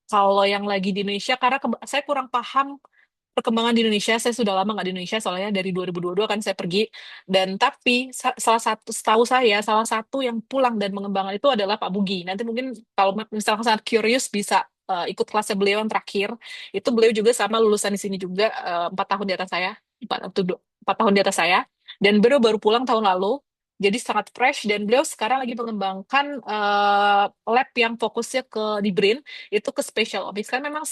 kalau yang lagi di Indonesia karena saya kurang paham perkembangan di Indonesia. Saya sudah lama nggak di Indonesia, soalnya dari 2022 kan saya pergi. Dan tapi salah satu, setahu saya, salah satu yang pulang dan mengembangkan itu adalah Pak Bugi. Nanti mungkin kalau misalnya sangat curious bisa ikut kelasnya beliau yang terakhir. Itu beliau juga sama lulusan di sini juga 4 tahun di atas saya, 4 tahun di atas saya. Dan beliau baru pulang tahun lalu. Jadi sangat fresh dan beliau sekarang lagi mengembangkan lab yang fokusnya di brain itu ke spatial omics kan memang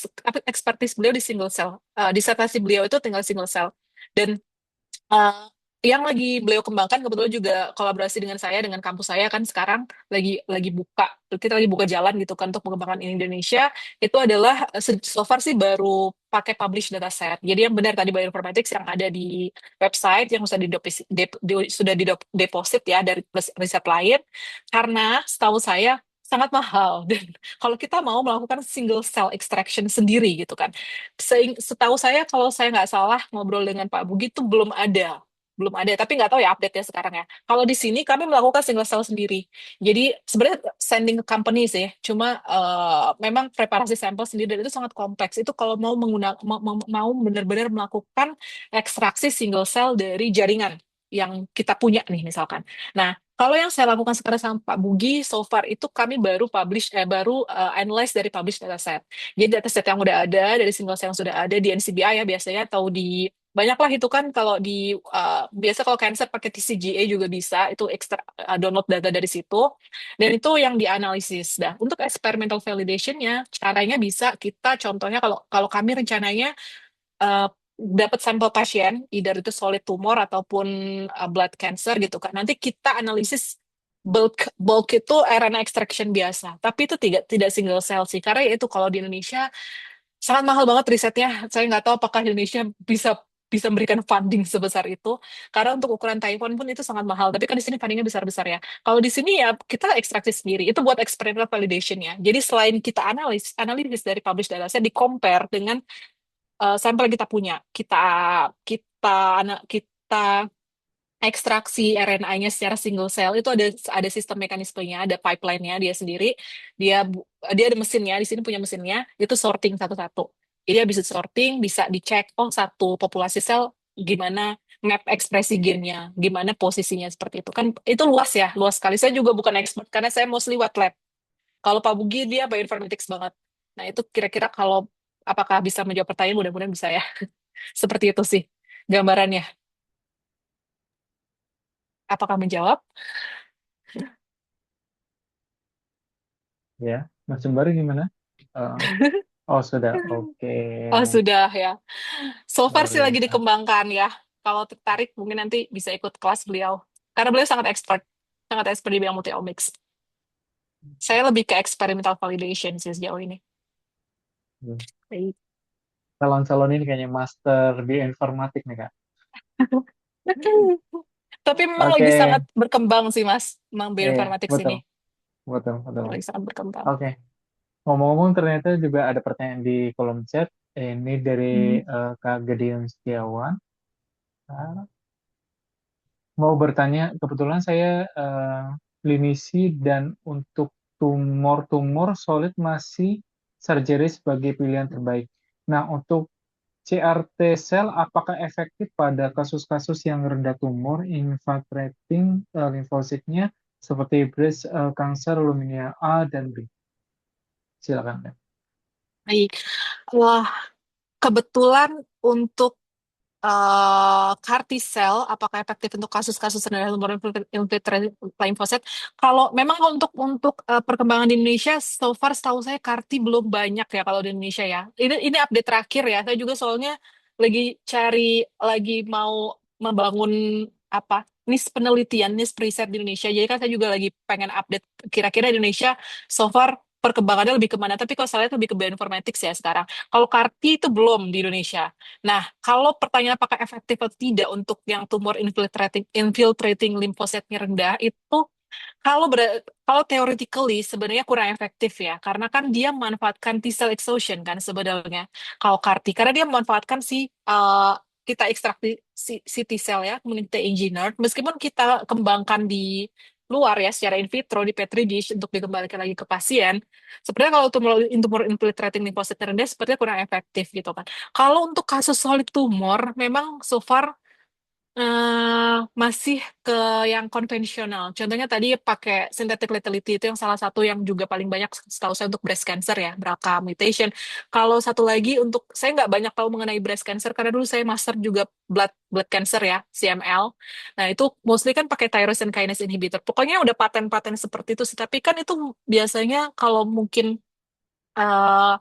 expertise beliau di single cell. Disertasi beliau itu tinggal single cell. Dan eh, yang lagi beliau kembangkan kebetulan juga kolaborasi dengan saya, dengan kampus saya kan sekarang lagi buka, kita lagi buka jalan gitu kan untuk mengembangkan ini Indonesia. Itu adalah so far sih baru pakai publish dataset. Jadi yang benar tadi bioinformatics yang ada di website yang sudah sudah dideposit ya dari riset lain, karena setahu saya sangat mahal dan kalau kita mau melakukan single cell extraction sendiri gitu kan, setahu saya kalau saya nggak salah ngobrol dengan Pak Bugi itu belum ada, tapi nggak tahu ya update-nya sekarang ya. Kalau di sini kami melakukan single cell sendiri. Jadi sebenarnya sending ke company sih, cuma memang preparasi sampel sendiri dan itu sangat kompleks. Itu kalau mau menggunakan mau benar-benar melakukan ekstraksi single cell dari jaringan yang kita punya nih misalkan. Nah, kalau yang saya lakukan sekarang sama Pak Bugi, so far itu kami baru analyze dari publish dataset. Jadi dataset yang udah ada dari single cell yang sudah ada di NCBI ya biasanya atau di banyaklah itu kan kalau di biasa kalau cancer pakai TCGA juga bisa itu ekstra download data dari situ dan itu yang dianalisis. Nah, untuk experimental validation-nya caranya bisa kita contohnya kalau kalau kami rencananya dapat sampel pasien, either itu solid tumor ataupun blood cancer gitu kan. Nanti kita analisis bulk bulk itu RNA extraction biasa, tapi itu tidak single cell sih. Karena ya itu kalau di Indonesia sangat mahal banget risetnya. Saya nggak tahu apakah Indonesia bisa bisa memberikan funding sebesar itu. Karena untuk ukuran Taiwan pun itu sangat mahal. Tapi kan di sini fundingnya besar-besar ya. Kalau di sini ya kita ekstraksi sendiri. Itu buat experimental validation ya. Jadi selain kita analisis dari published data, saya di compare dengan sampel yang kita punya. Kita ekstraksi RNA-nya secara single cell itu ada sistem mekanismenya, ada pipeline-nya dia sendiri. Dia ada mesinnya, di sini punya mesinnya, itu sorting satu-satu. Jadi habis itu sorting bisa dicek oh satu populasi sel gimana map ekspresi gennya, gimana posisinya seperti itu. Kan itu luas ya, luas sekali. Saya juga bukan expert karena saya mostly wet lab. Kalau Pak Bugi dia bioinformatics banget. Nah, itu kira-kira kalau apakah bisa menjawab pertanyaan mudah-mudahan bisa ya. Seperti itu sih gambarannya. Apakah menjawab? Ya, Mas Jembari gimana? Eh, oh sudah, oke. Oh, sudah ya. So far Luar sih lagi biasa. dikembangkan ya. Kalau tertarik mungkin nanti bisa ikut kelas beliau. Karena beliau sangat expert di bidang multiomics. Saya lebih ke experimental validation sih sejauh ini. Baik. Calon-calon ini kayaknya master bioinformatik nih Kak. Tapi memang Oke, lagi sangat berkembang sih Mas, memang iya, bioinformatics betul, ini. betul, betul. Lagi sangat berkembang. Oke, ngomong-ngomong ternyata juga ada pertanyaan di kolom chat. Ini dari Hmm. Kak Gedeon Setiawan. Ah, mau bertanya, kebetulan saya klinisi dan untuk tumor-tumor solid masih surgery sebagai pilihan terbaik. Nah, untuk CRT sel apakah efektif pada kasus-kasus yang rendah tumor infiltrating limfositnya seperti breast cancer, leukemia A dan B? Silakan. Dan. Baik. Wah, kebetulan untuk CAR T-cell apakah efektif untuk kasus-kasus rendah tumor infiltrate lymphocyte? Kalau memang untuk perkembangan di Indonesia, so far setahu saya CAR T belum banyak ya kalau di Indonesia ya. Ini update terakhir ya. Saya juga soalnya lagi mau membangun apa niche penelitian, niche riset di Indonesia. Jadi kan saya juga lagi pengen update kira-kira di Indonesia so far perkembangannya lebih kemana. Tapi kalau saya lihat lebih ke bioinformatics ya sekarang. Kalau CAR T itu belum di Indonesia. Nah, kalau pertanyaan apakah efektif atau tidak untuk yang tumor infiltrating limfositnya rendah itu kalau theoretically sebenarnya kurang efektif ya karena kan dia memanfaatkan T cell exhaustion kan sebenarnya kalau CAR T karena dia memanfaatkan kita ekstrak si T cell ya kemudian kita engineer meskipun kita kembangkan di luar ya secara in vitro di petri dish untuk dikembalikan lagi ke pasien sebenarnya kalau tumor infiltrating limfosit rendah sepertinya kurang efektif gitu kan kalau untuk kasus solid tumor, memang so far masih ke yang konvensional. Contohnya tadi pakai synthetic lethality itu yang salah satu yang juga paling banyak setahu saya untuk breast cancer ya, BRCA mutation. Kalau satu lagi untuk saya nggak banyak tahu mengenai breast cancer karena dulu saya master juga blood blood cancer ya, CML. Nah itu mostly kan pakai tyrosine kinase inhibitor. Pokoknya udah paten-paten seperti itu sih. Tapi kan itu biasanya kalau mungkin eh,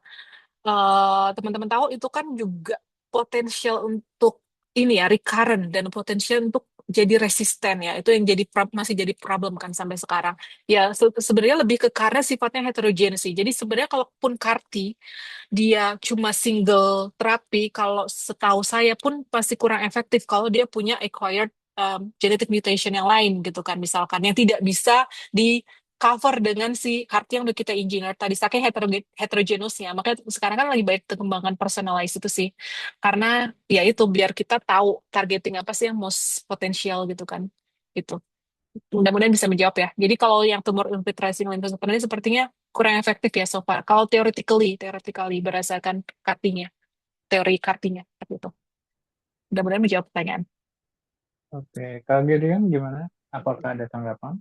teman-teman tahu itu kan juga potensial untuk ini ya recurrent dan potensial untuk jadi resisten ya itu yang masih jadi problem kan sampai sekarang ya sebenarnya lebih ke karena sifatnya heterogeneous sih jadi sebenarnya kalaupun CAR-T dia cuma single terapi kalau setahu saya pun pasti kurang efektif kalau dia punya acquired genetic mutation yang lain gitu kan misalkan yang tidak bisa di cover dengan si CAR-T yang udah kita engineer tadi saking heterogeneousnya makanya sekarang kan lagi banyak perkembangan personalized itu sih karena ya itu biar kita tahu targeting apa sih yang most potensial gitu kan itu mudah-mudahan bisa menjawab ya jadi kalau yang tumor infiltrasi lymphocyte ini sepertinya kurang efektif ya so far kalau theoretically berdasarkan CAR-T-nya teori CAR-T-nya seperti itu mudah-mudahan menjawab pertanyaan. Oke, Kak Gideon gimana? Apakah ada tanggapan?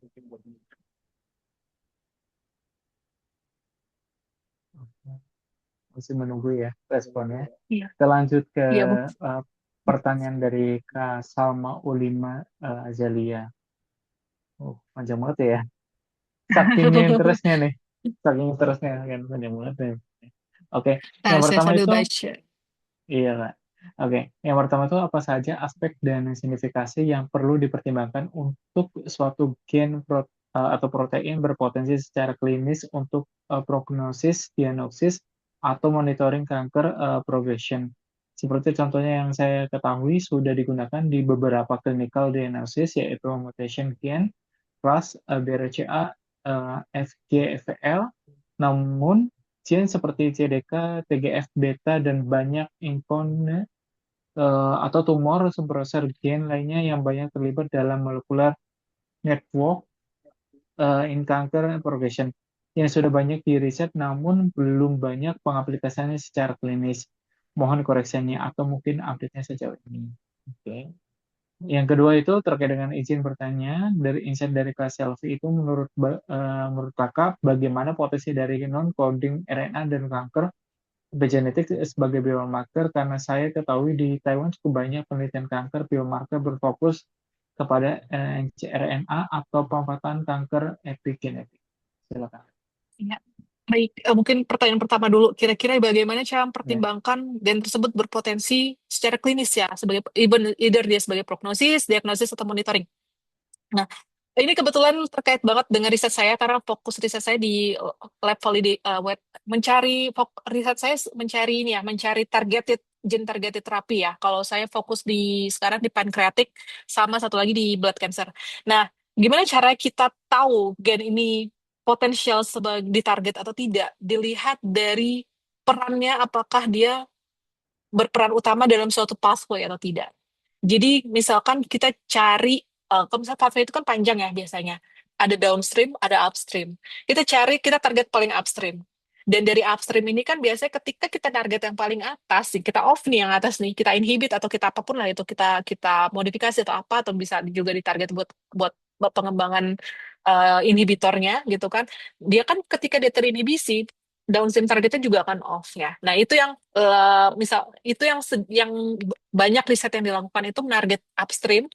Masih menunggu ya responnya. Iya, Kita lanjut ke iya Bu. pertanyaan dari Kak Salma Ulima Azalia. Oh, panjang banget ya. Saking interestnya nih. Saking interestnya kan panjang banget nih. Oke, Nah, yang saya pertama sambil itu, baca. iya Kak. Oke, yang pertama itu apa saja aspek dan signifikasi yang perlu dipertimbangkan untuk suatu atau protein berpotensi secara klinis untuk prognosis, diagnosis, atau monitoring kanker progression. Seperti contohnya yang saya ketahui sudah digunakan di beberapa clinical diagnosis yaitu mutation gen, plus BRCA, FGFL, namun gen seperti CDK, TGF beta, dan banyak atau tumor suppressor gen lainnya yang banyak terlibat dalam molecular network in cancer progression yang sudah banyak diriset namun belum banyak pengaplikasiannya secara klinis. Mohon koreksinya atau mungkin update-nya sejauh ini. Oke. Yang kedua itu terkait dengan izin bertanya dari insight dari Kak Selvi itu menurut Kakak bagaimana potensi dari non-coding RNA dan kanker epigenetik sebagai biomarker karena saya ketahui di Taiwan cukup banyak penelitian kanker biomarker berfokus kepada cRNA atau pemanfaatan kanker epigenetik. Silakan. Ya. Baik, mungkin pertanyaan pertama dulu. Kira-kira bagaimana cara Ya. mempertimbangkan gen tersebut berpotensi secara klinis ya, sebagai either dia sebagai prognosis, diagnosis atau monitoring. Nah, ini kebetulan terkait banget dengan riset saya karena fokus riset saya di lab validate riset saya mencari ini ya, mencari targeted gene targeted terapi ya. Kalau saya fokus di sekarang di pancreatic sama satu lagi di blood cancer. Nah, gimana cara kita tahu gen ini potensial sebagai ditarget atau tidak? Dilihat dari perannya apakah dia berperan utama dalam suatu pathway atau tidak. Jadi misalkan kita cari, kalau misalnya pathway itu kan panjang ya biasanya. Ada downstream, ada upstream. Kita target paling upstream. Dan dari upstream ini kan biasanya ketika kita target yang paling atas, kita off nih yang atas nih, kita inhibit atau kita apapun lah itu kita kita modifikasi atau apa atau bisa juga ditarget buat buat buat pengembangan inhibitornya gitu kan. Dia kan ketika dia terinhibisi downstream targetnya juga akan off ya. Nah, itu yang misal itu yang banyak riset yang dilakukan itu menarget upstream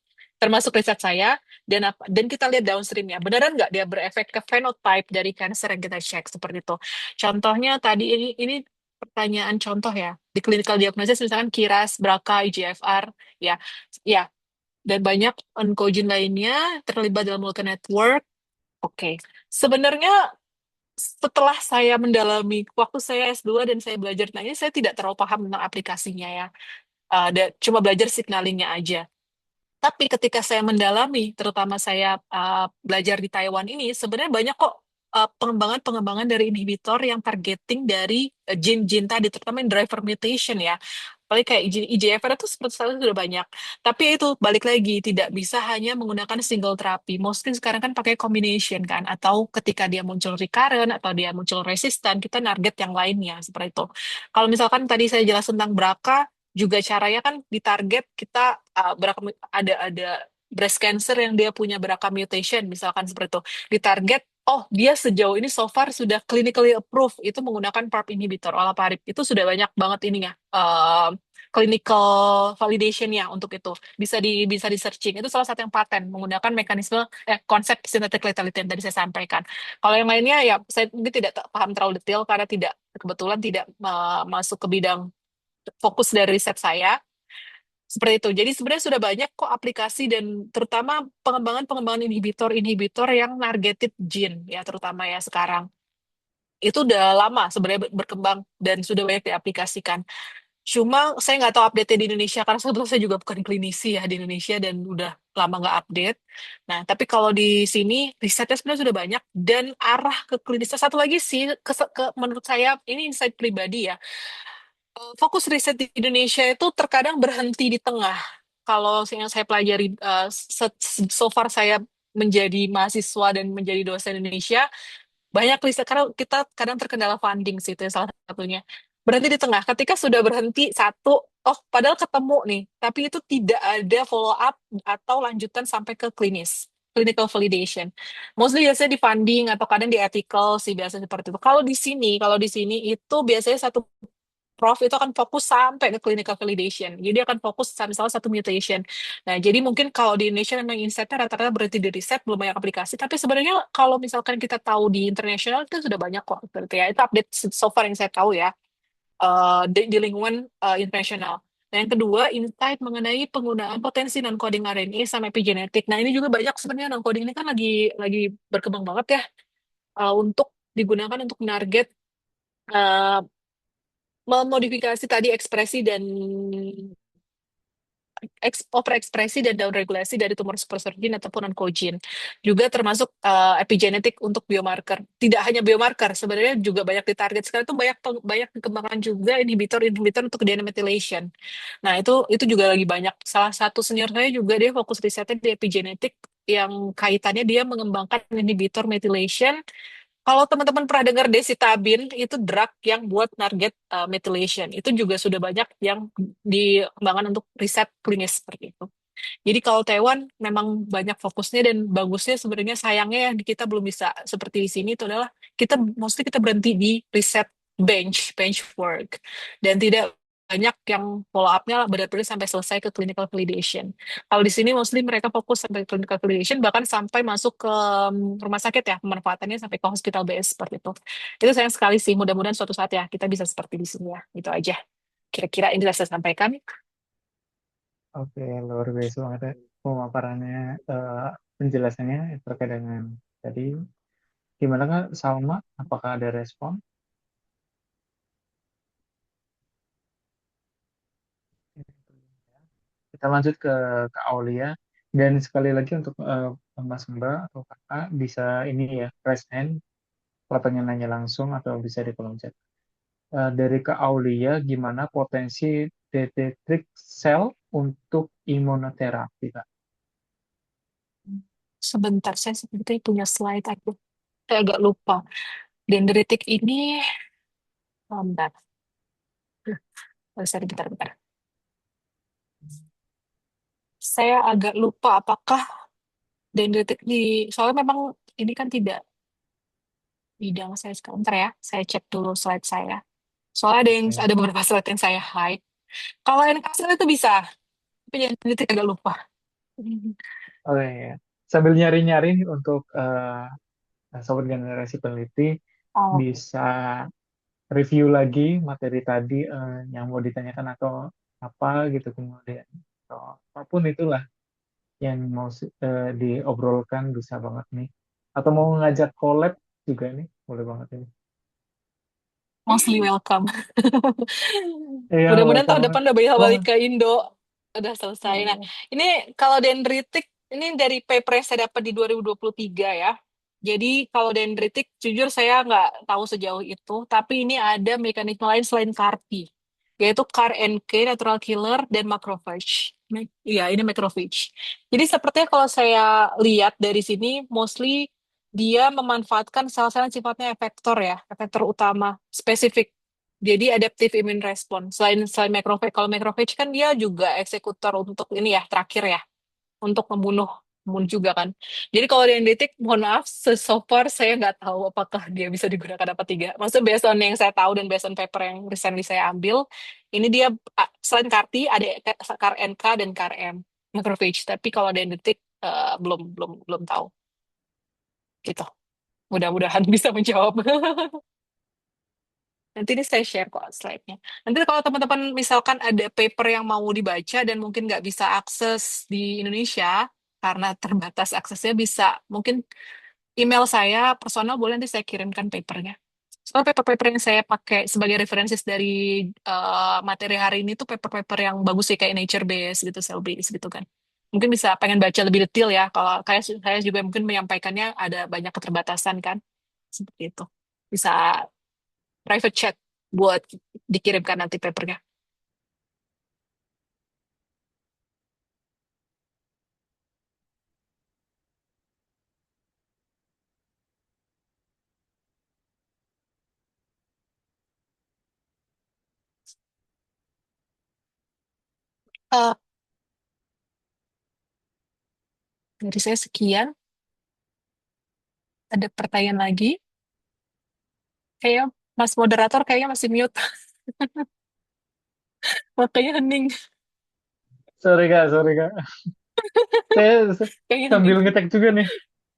termasuk riset saya dan kita lihat downstreamnya beneran nggak dia berefek ke phenotype dari cancer yang kita cek seperti itu. Contohnya tadi ini pertanyaan contoh ya di clinical diagnosis misalkan KIRAS, BRCA, EGFR ya ya dan banyak oncogene lainnya terlibat dalam multi network. Oke, sebenarnya setelah saya mendalami waktu saya S2 dan saya belajar tentang ini saya tidak terlalu paham tentang aplikasinya ya. Cuma belajar signalingnya aja. Tapi ketika saya mendalami, terutama saya belajar di Taiwan ini, sebenarnya banyak kok pengembangan-pengembangan dari inhibitor yang targeting dari gene-gene tadi, terutama yang driver mutation ya. Apalagi kayak IGFR itu seperti saya sudah banyak. Tapi itu balik lagi, tidak bisa hanya menggunakan single terapi. Mostly sekarang kan pakai combination kan, atau ketika dia muncul recurrent, atau dia muncul resistan, kita target yang lainnya, seperti itu. Kalau misalkan tadi saya jelas tentang BRCA, juga caranya kan ditarget kita ada breast cancer yang dia punya BRCA mutation misalkan seperti itu ditarget oh dia sejauh ini so far sudah clinically approved itu menggunakan PARP inhibitor olaparib itu sudah banyak banget ininya clinical validation-nya untuk itu bisa di searching itu salah satu yang paten menggunakan mekanisme konsep synthetic lethality yang tadi saya sampaikan kalau yang lainnya ya saya mungkin tidak paham terlalu detail karena tidak kebetulan tidak masuk ke bidang fokus dari riset saya seperti itu. Jadi sebenarnya sudah banyak kok aplikasi dan terutama pengembangan-pengembangan inhibitor-inhibitor yang targeted gene ya terutama ya sekarang. Itu udah lama sebenarnya berkembang dan sudah banyak diaplikasikan. Cuma saya nggak tahu update di Indonesia karena sebetulnya saya juga bukan klinisi ya di Indonesia dan udah lama nggak update. Nah, tapi kalau di sini risetnya sebenarnya sudah banyak dan arah ke klinisnya satu lagi sih menurut saya ini insight pribadi ya fokus riset di Indonesia itu terkadang berhenti di tengah. Kalau yang saya pelajari so far saya menjadi mahasiswa dan menjadi dosen Indonesia, banyak riset karena kita kadang terkendala funding sih itu salah satunya. Berhenti di tengah. Ketika sudah berhenti satu, oh padahal ketemu nih, tapi itu tidak ada follow up atau lanjutan sampai ke klinis. Clinical validation. Mostly biasanya di funding atau kadang di ethical sih biasanya seperti itu. Kalau di sini itu biasanya satu Prof itu akan fokus sampai ke clinical validation. Jadi akan fokus misalnya satu mutation. Nah, jadi mungkin kalau di Indonesia memang insight-nya rata-rata berarti di riset, belum banyak aplikasi. Tapi sebenarnya kalau misalkan kita tahu di internasional itu sudah banyak kok. Berarti ya, itu update so far yang saya tahu ya di lingkungan internasional. Nah, yang kedua, insight mengenai penggunaan potensi non-coding RNA sama epigenetik. Nah, ini juga banyak sebenarnya non-coding ini kan lagi berkembang banget ya untuk digunakan untuk menarget uh, memodifikasi tadi ekspresi dan overekspresi dan downregulasi dari tumor suppressor gene ataupun oncogene. Juga termasuk epigenetik untuk biomarker. Tidak hanya biomarker, sebenarnya juga banyak ditarget. Sekarang itu banyak dikembangkan juga inhibitor untuk DNA methylation. Nah, itu juga lagi banyak. Salah satu senior saya juga dia fokus risetnya di epigenetik yang kaitannya dia mengembangkan inhibitor methylation kalau teman-teman pernah dengar desitabin, itu drug yang buat target methylation. Itu juga sudah banyak yang dikembangkan untuk riset klinis seperti itu. Jadi kalau Taiwan memang banyak fokusnya dan bagusnya sebenarnya sayangnya ya kita belum bisa seperti di sini itu adalah mostly kita berhenti di riset bench work dan tidak banyak yang follow up-nya benar-benar sampai selesai ke clinical validation. Kalau di sini mostly mereka fokus sampai clinical validation bahkan sampai masuk ke rumah sakit ya pemanfaatannya sampai ke hospital base seperti itu. Itu sayang sekali sih. Mudah-mudahan suatu saat ya kita bisa seperti di sini ya. Itu aja. Kira-kira ini bisa saya sampaikan. Oke, luar biasa banget ya pemaparannya, penjelasannya terkait dengan tadi. Gimana Kak Salma? Apakah ada respon? Kita lanjut ke Kak Aulia. Dan sekali lagi untuk Mas Mbak atau Kakak bisa ini ya, raise hand kalau pengen nanya langsung atau bisa di kolom chat. Dari Kak Aulia, gimana potensi dendritic cell untuk imunoterapi, Kak? Sebentar, saya seperti punya slide aku. Saya agak lupa. Dendritik ini Bentar. Sorry, bentar. Saya agak lupa apakah dendritik soalnya memang ini kan tidak bidang saya sekarang. Bentar ya, saya cek dulu slide saya. Soalnya Oke. ada beberapa slide yang saya hide. Kalau NK itu bisa, tapi dendritik agak lupa. Oh iya. Sambil nyari-nyari nih untuk sobat generasi peneliti Oh, bisa review lagi materi tadi yang mau ditanyakan atau apa gitu kemudian atau apapun itulah yang mau diobrolkan bisa banget nih. Atau mau ngajak collab juga nih, boleh banget ini. mostly welcome. Iya, Mudah-mudahan welcome tahun banget. depan udah bisa Oh, balik ke Indo. Udah selesai. Nah, ini kalau dendritik, ini dari paper yang saya dapat di 2023 ya. Jadi kalau dendritik, jujur saya nggak tahu sejauh itu, tapi ini ada mekanisme lain selain CAR-T, yaitu CAR-NK, natural killer, dan macrophage. Iya, ini macrophage. Jadi sepertinya kalau saya lihat dari sini, mostly dia memanfaatkan sel-sel yang sifatnya efektor ya, efektor utama, spesifik. Jadi adaptive immune response. Selain macrophage, kalau macrophage kan dia juga eksekutor untuk ini ya, terakhir ya, untuk membunuh juga kan. Jadi kalau dendritik, mohon maaf, so far saya nggak tahu apakah dia bisa digunakan apa tidak. Maksudnya based on yang saya tahu dan based on paper yang recently saya ambil, ini dia selain CAR-T ada CAR-NK dan CAR-M macrophage. Tapi kalau dendritik belum belum belum tahu gitu. Mudah-mudahan bisa menjawab. Nanti ini saya share kok slide-nya. Nanti kalau teman-teman misalkan ada paper yang mau dibaca dan mungkin nggak bisa akses di Indonesia karena terbatas aksesnya, bisa mungkin email saya personal, boleh nanti saya kirimkan papernya. Soal paper-paper yang saya pakai sebagai referensis dari materi hari ini tuh paper-paper yang bagus sih kayak nature based gitu, cell based gitu kan. Mungkin bisa pengen baca lebih detail ya. Kalau kayak saya juga mungkin menyampaikannya ada banyak keterbatasan kan. Seperti itu. Bisa private chat buat dikirimkan nanti papernya. Eh, dari saya sekian. Ada pertanyaan lagi? Kayaknya Mas moderator kayaknya masih mute. Makanya hening. sorry Kak. Saya Kayaknya sambil hening. ngetek juga nih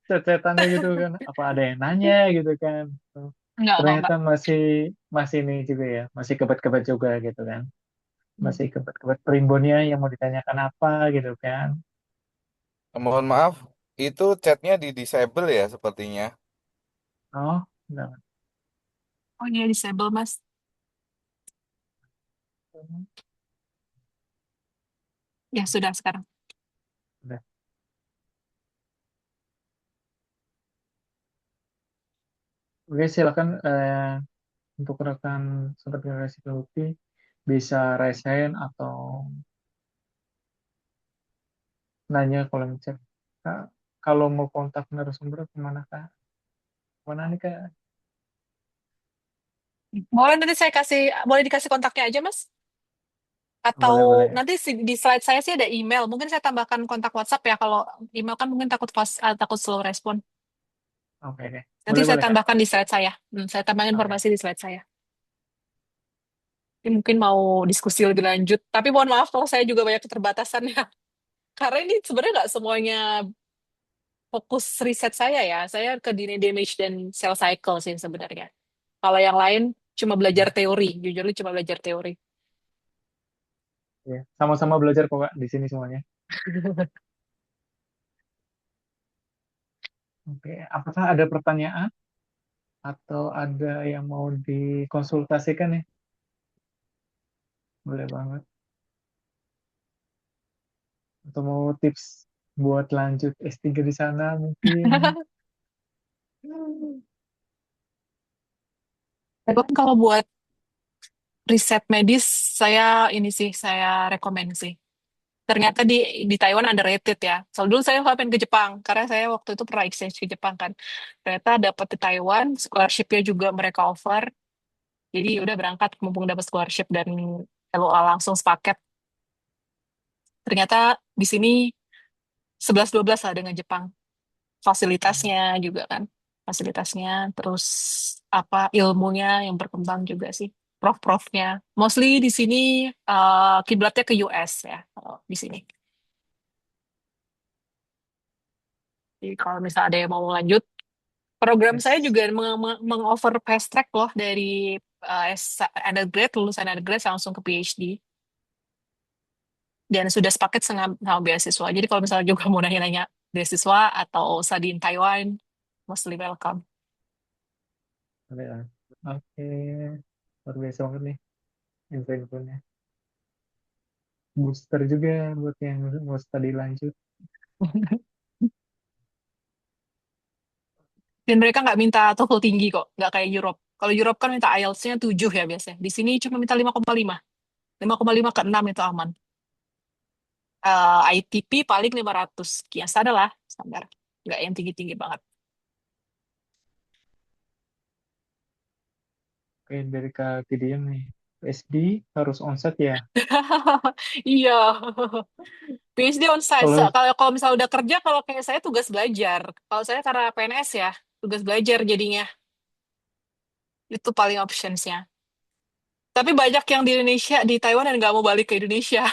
chat-chatannya gitu kan. Apa ada yang nanya gitu kan. Enggak. Ternyata masih masih ini juga ya, masih kebet-kebet juga gitu kan. Hmm. Masih kebet-kebet primbonnya yang mau ditanyakan apa gitu kan. Mohon maaf, itu chatnya di disable ya sepertinya. Oh, enggak. Oh iya, disable, Mas. Ya, sudah sekarang. Udah. Oke, silakan untuk rekan sobat generasi peneliti bisa raise hand atau nanya kalau ngecek. Kak, kalau mau kontak narasumber kemana Kak? Mana nih Kak? Boleh dikasih kontaknya aja, Mas? Atau Boleh, boleh. nanti di slide saya sih ada email. Mungkin saya tambahkan kontak WhatsApp ya. Kalau email kan mungkin takut slow respon. Oke, oke. Nanti Boleh, saya boleh Kak. tambahkan di slide saya. Saya tambahkan Oke. informasi di slide saya. Ini mungkin mau diskusi lebih lanjut. Tapi mohon maaf kalau saya juga banyak keterbatasan ya. Karena ini sebenarnya nggak semuanya fokus riset saya ya. Saya ke DNA damage dan cell cycle sih sebenarnya. Kalau yang lain cuma belajar teori. Jujur cuma belajar teori. Ya, sama-sama belajar kok Kak di sini semuanya. Oke, apakah ada pertanyaan atau ada yang mau dikonsultasikan ya? Boleh banget. Atau mau tips buat lanjut S3 di sana mungkin. Tapi kan kalau buat riset medis, saya rekomen sih. Ternyata di Taiwan underrated ya. Soal dulu saya pengen ke Jepang, karena saya waktu itu pernah exchange ke Jepang kan. Ternyata dapat di Taiwan, scholarship-nya juga mereka offer. Jadi udah berangkat mumpung dapat scholarship dan LOA langsung sepaket. Ternyata di sini 11-12 lah dengan Jepang. Fasilitasnya juga kan. Fasilitasnya, terus apa ilmunya yang berkembang juga sih. Prof-profnya. Mostly di sini kiblatnya ke US ya, kalau di sini. Jadi kalau misalnya ada yang mau lanjut, program saya Yes. juga meng-offer fast track loh dari undergrad, lulusan undergrad langsung ke PhD. Dan sudah sepaket sama beasiswa. Jadi kalau misalnya juga mau nanya-nanya beasiswa atau study in Taiwan, mostly welcome. Ya. Oke, luar biasa banget nih info-infonya. Booster juga buat yang mau studi lanjut. Dan mereka nggak minta TOEFL tinggi kok, nggak kayak Europe. Kalau Europe kan minta IELTS-nya 7 ya biasanya. Di sini cuma minta 5,5. 5,5 ke 6 itu aman. ITP paling 500 sekian. Standar lah, standar. Nggak yang tinggi-tinggi banget. Oke, dari Kak Tidian nih. SD harus onsite ya. Iya. PhD on site. Kalau Kalau kalau misalnya udah kerja, kalau kayak saya tugas belajar. Kalau saya karena PNS ya, tugas belajar jadinya. Itu paling optionsnya. Tapi banyak yang di Indonesia, di Taiwan yang nggak mau balik ke Indonesia.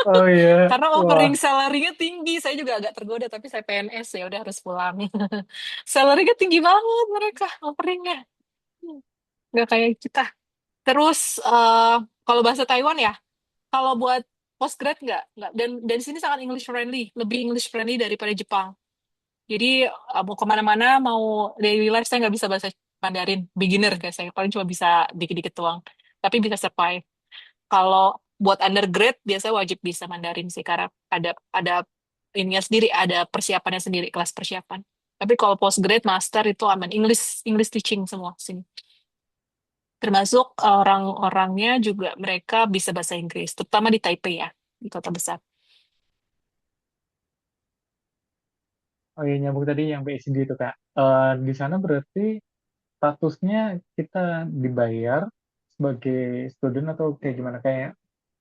oh iya, Karena wah, offering salary-nya tinggi. Saya juga agak tergoda, tapi saya PNS ya udah harus pulang. Salary-nya tinggi banget mereka offeringnya. Nggak kayak kita. Terus kalau bahasa Taiwan ya, kalau buat postgrad nggak. Dan di sini sangat English friendly, lebih English friendly daripada Jepang. Jadi mau kemana-mana, mau daily life saya nggak bisa bahasa Mandarin, beginner kayak saya, paling cuma bisa dikit-dikit doang. Tapi bisa survive. Kalau buat undergrad biasanya wajib bisa Mandarin sih, karena ada ininya sendiri, ada persiapannya sendiri, kelas persiapan. Tapi kalau postgrad, master itu aman, English English teaching semua sini. Termasuk orang-orangnya juga mereka bisa bahasa Inggris, terutama di Taipei ya, di kota besar. oh iya nyambung tadi yang PSD itu Kak. Di sana berarti statusnya kita dibayar sebagai student atau kayak gimana? Kayak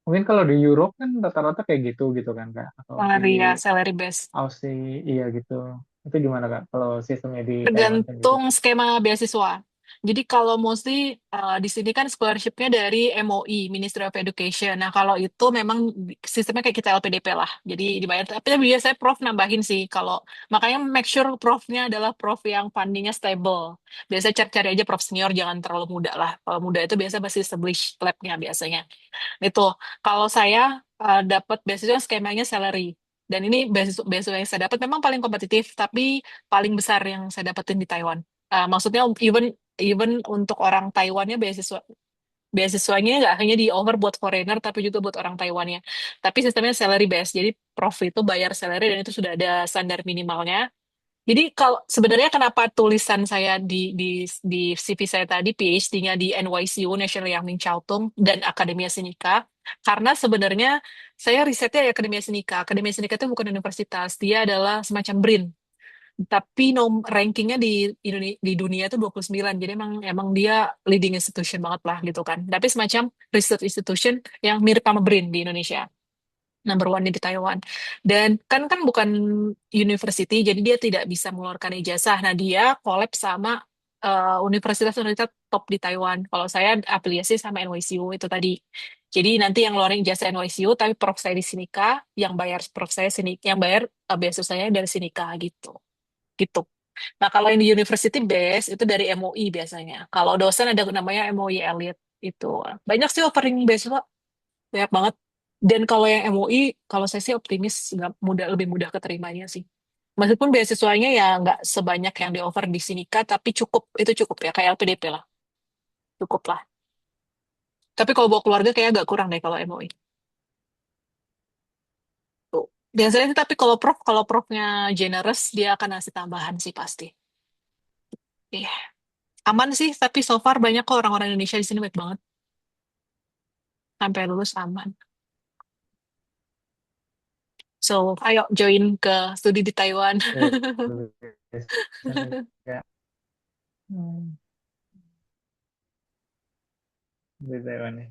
mungkin kalau di Europe kan rata-rata kayak gitu gitu kan Kak. Atau di Salary ya, salary base. Aussie, iya gitu. Itu gimana Kak? Kalau sistemnya di Taiwan sendiri? Tergantung skema beasiswa. Jadi kalau mostly di sini kan scholarship-nya dari MOE, Ministry of Education. Nah kalau itu memang sistemnya kayak kita LPDP lah. Jadi dibayar. Tapi biasanya prof nambahin sih. Kalau makanya make sure profnya adalah prof yang fundingnya stable. Biasanya cari-cari aja prof senior, jangan terlalu muda lah. Kalau muda itu biasa pasti establish lab-nya biasanya. Itu kalau saya dapat beasiswa skemanya salary. Dan ini beasiswa, beasiswa yang saya dapat memang paling kompetitif, tapi paling besar yang saya dapetin di Taiwan. Maksudnya even even untuk orang Taiwannya beasiswanya nggak hanya di offer buat foreigner, tapi juga buat orang Taiwannya. Tapi sistemnya salary based, jadi prof itu bayar salary dan itu sudah ada standar minimalnya. Jadi kalau sebenarnya kenapa tulisan saya di CV saya tadi PhD-nya di NYCU National Yang Ming Chiao Tung dan Akademia Sinika, karena sebenarnya saya risetnya di Akademia Sinika. Akademia Sinika itu bukan universitas, dia adalah semacam BRIN. Tapi rankingnya di dunia itu 29. Jadi emang emang dia leading institution banget lah gitu kan. Tapi semacam research institution yang mirip sama BRIN di Indonesia, number one di Taiwan. Dan kan bukan university, jadi dia tidak bisa mengeluarkan ijazah. Nah, dia collab sama universitas-universitas top di Taiwan. Kalau saya afiliasi sama NYCU itu tadi. Jadi nanti yang ngeluarin ijazah NYCU, tapi prof saya di Sinika, yang bayar prof saya sini, yang bayar beasiswa saya dari Sinika gitu. Gitu. Nah, kalau yang di university base itu dari MOI biasanya. Kalau dosen ada namanya MOI Elite itu. Banyak sih offering beasiswa, banyak banget. Dan kalau yang MUI, kalau saya sih optimis nggak mudah, lebih mudah keterimanya sih. Meskipun beasiswanya ya nggak sebanyak yang di offer di Sinika, tapi cukup, itu cukup ya, kayak LPDP lah, cukup lah. Tapi kalau bawa keluarga kayak agak kurang deh kalau MUI. Tuh. Biasanya sih, tapi kalau profnya generous, dia akan ngasih tambahan sih pasti. Iya, aman sih, tapi so far banyak kok orang-orang Indonesia di sini baik banget. Sampai lulus aman. So, ayo join ke studi di Taiwan. Oke, luar biasa nih, Kak. Hmm. di Taiwan ya.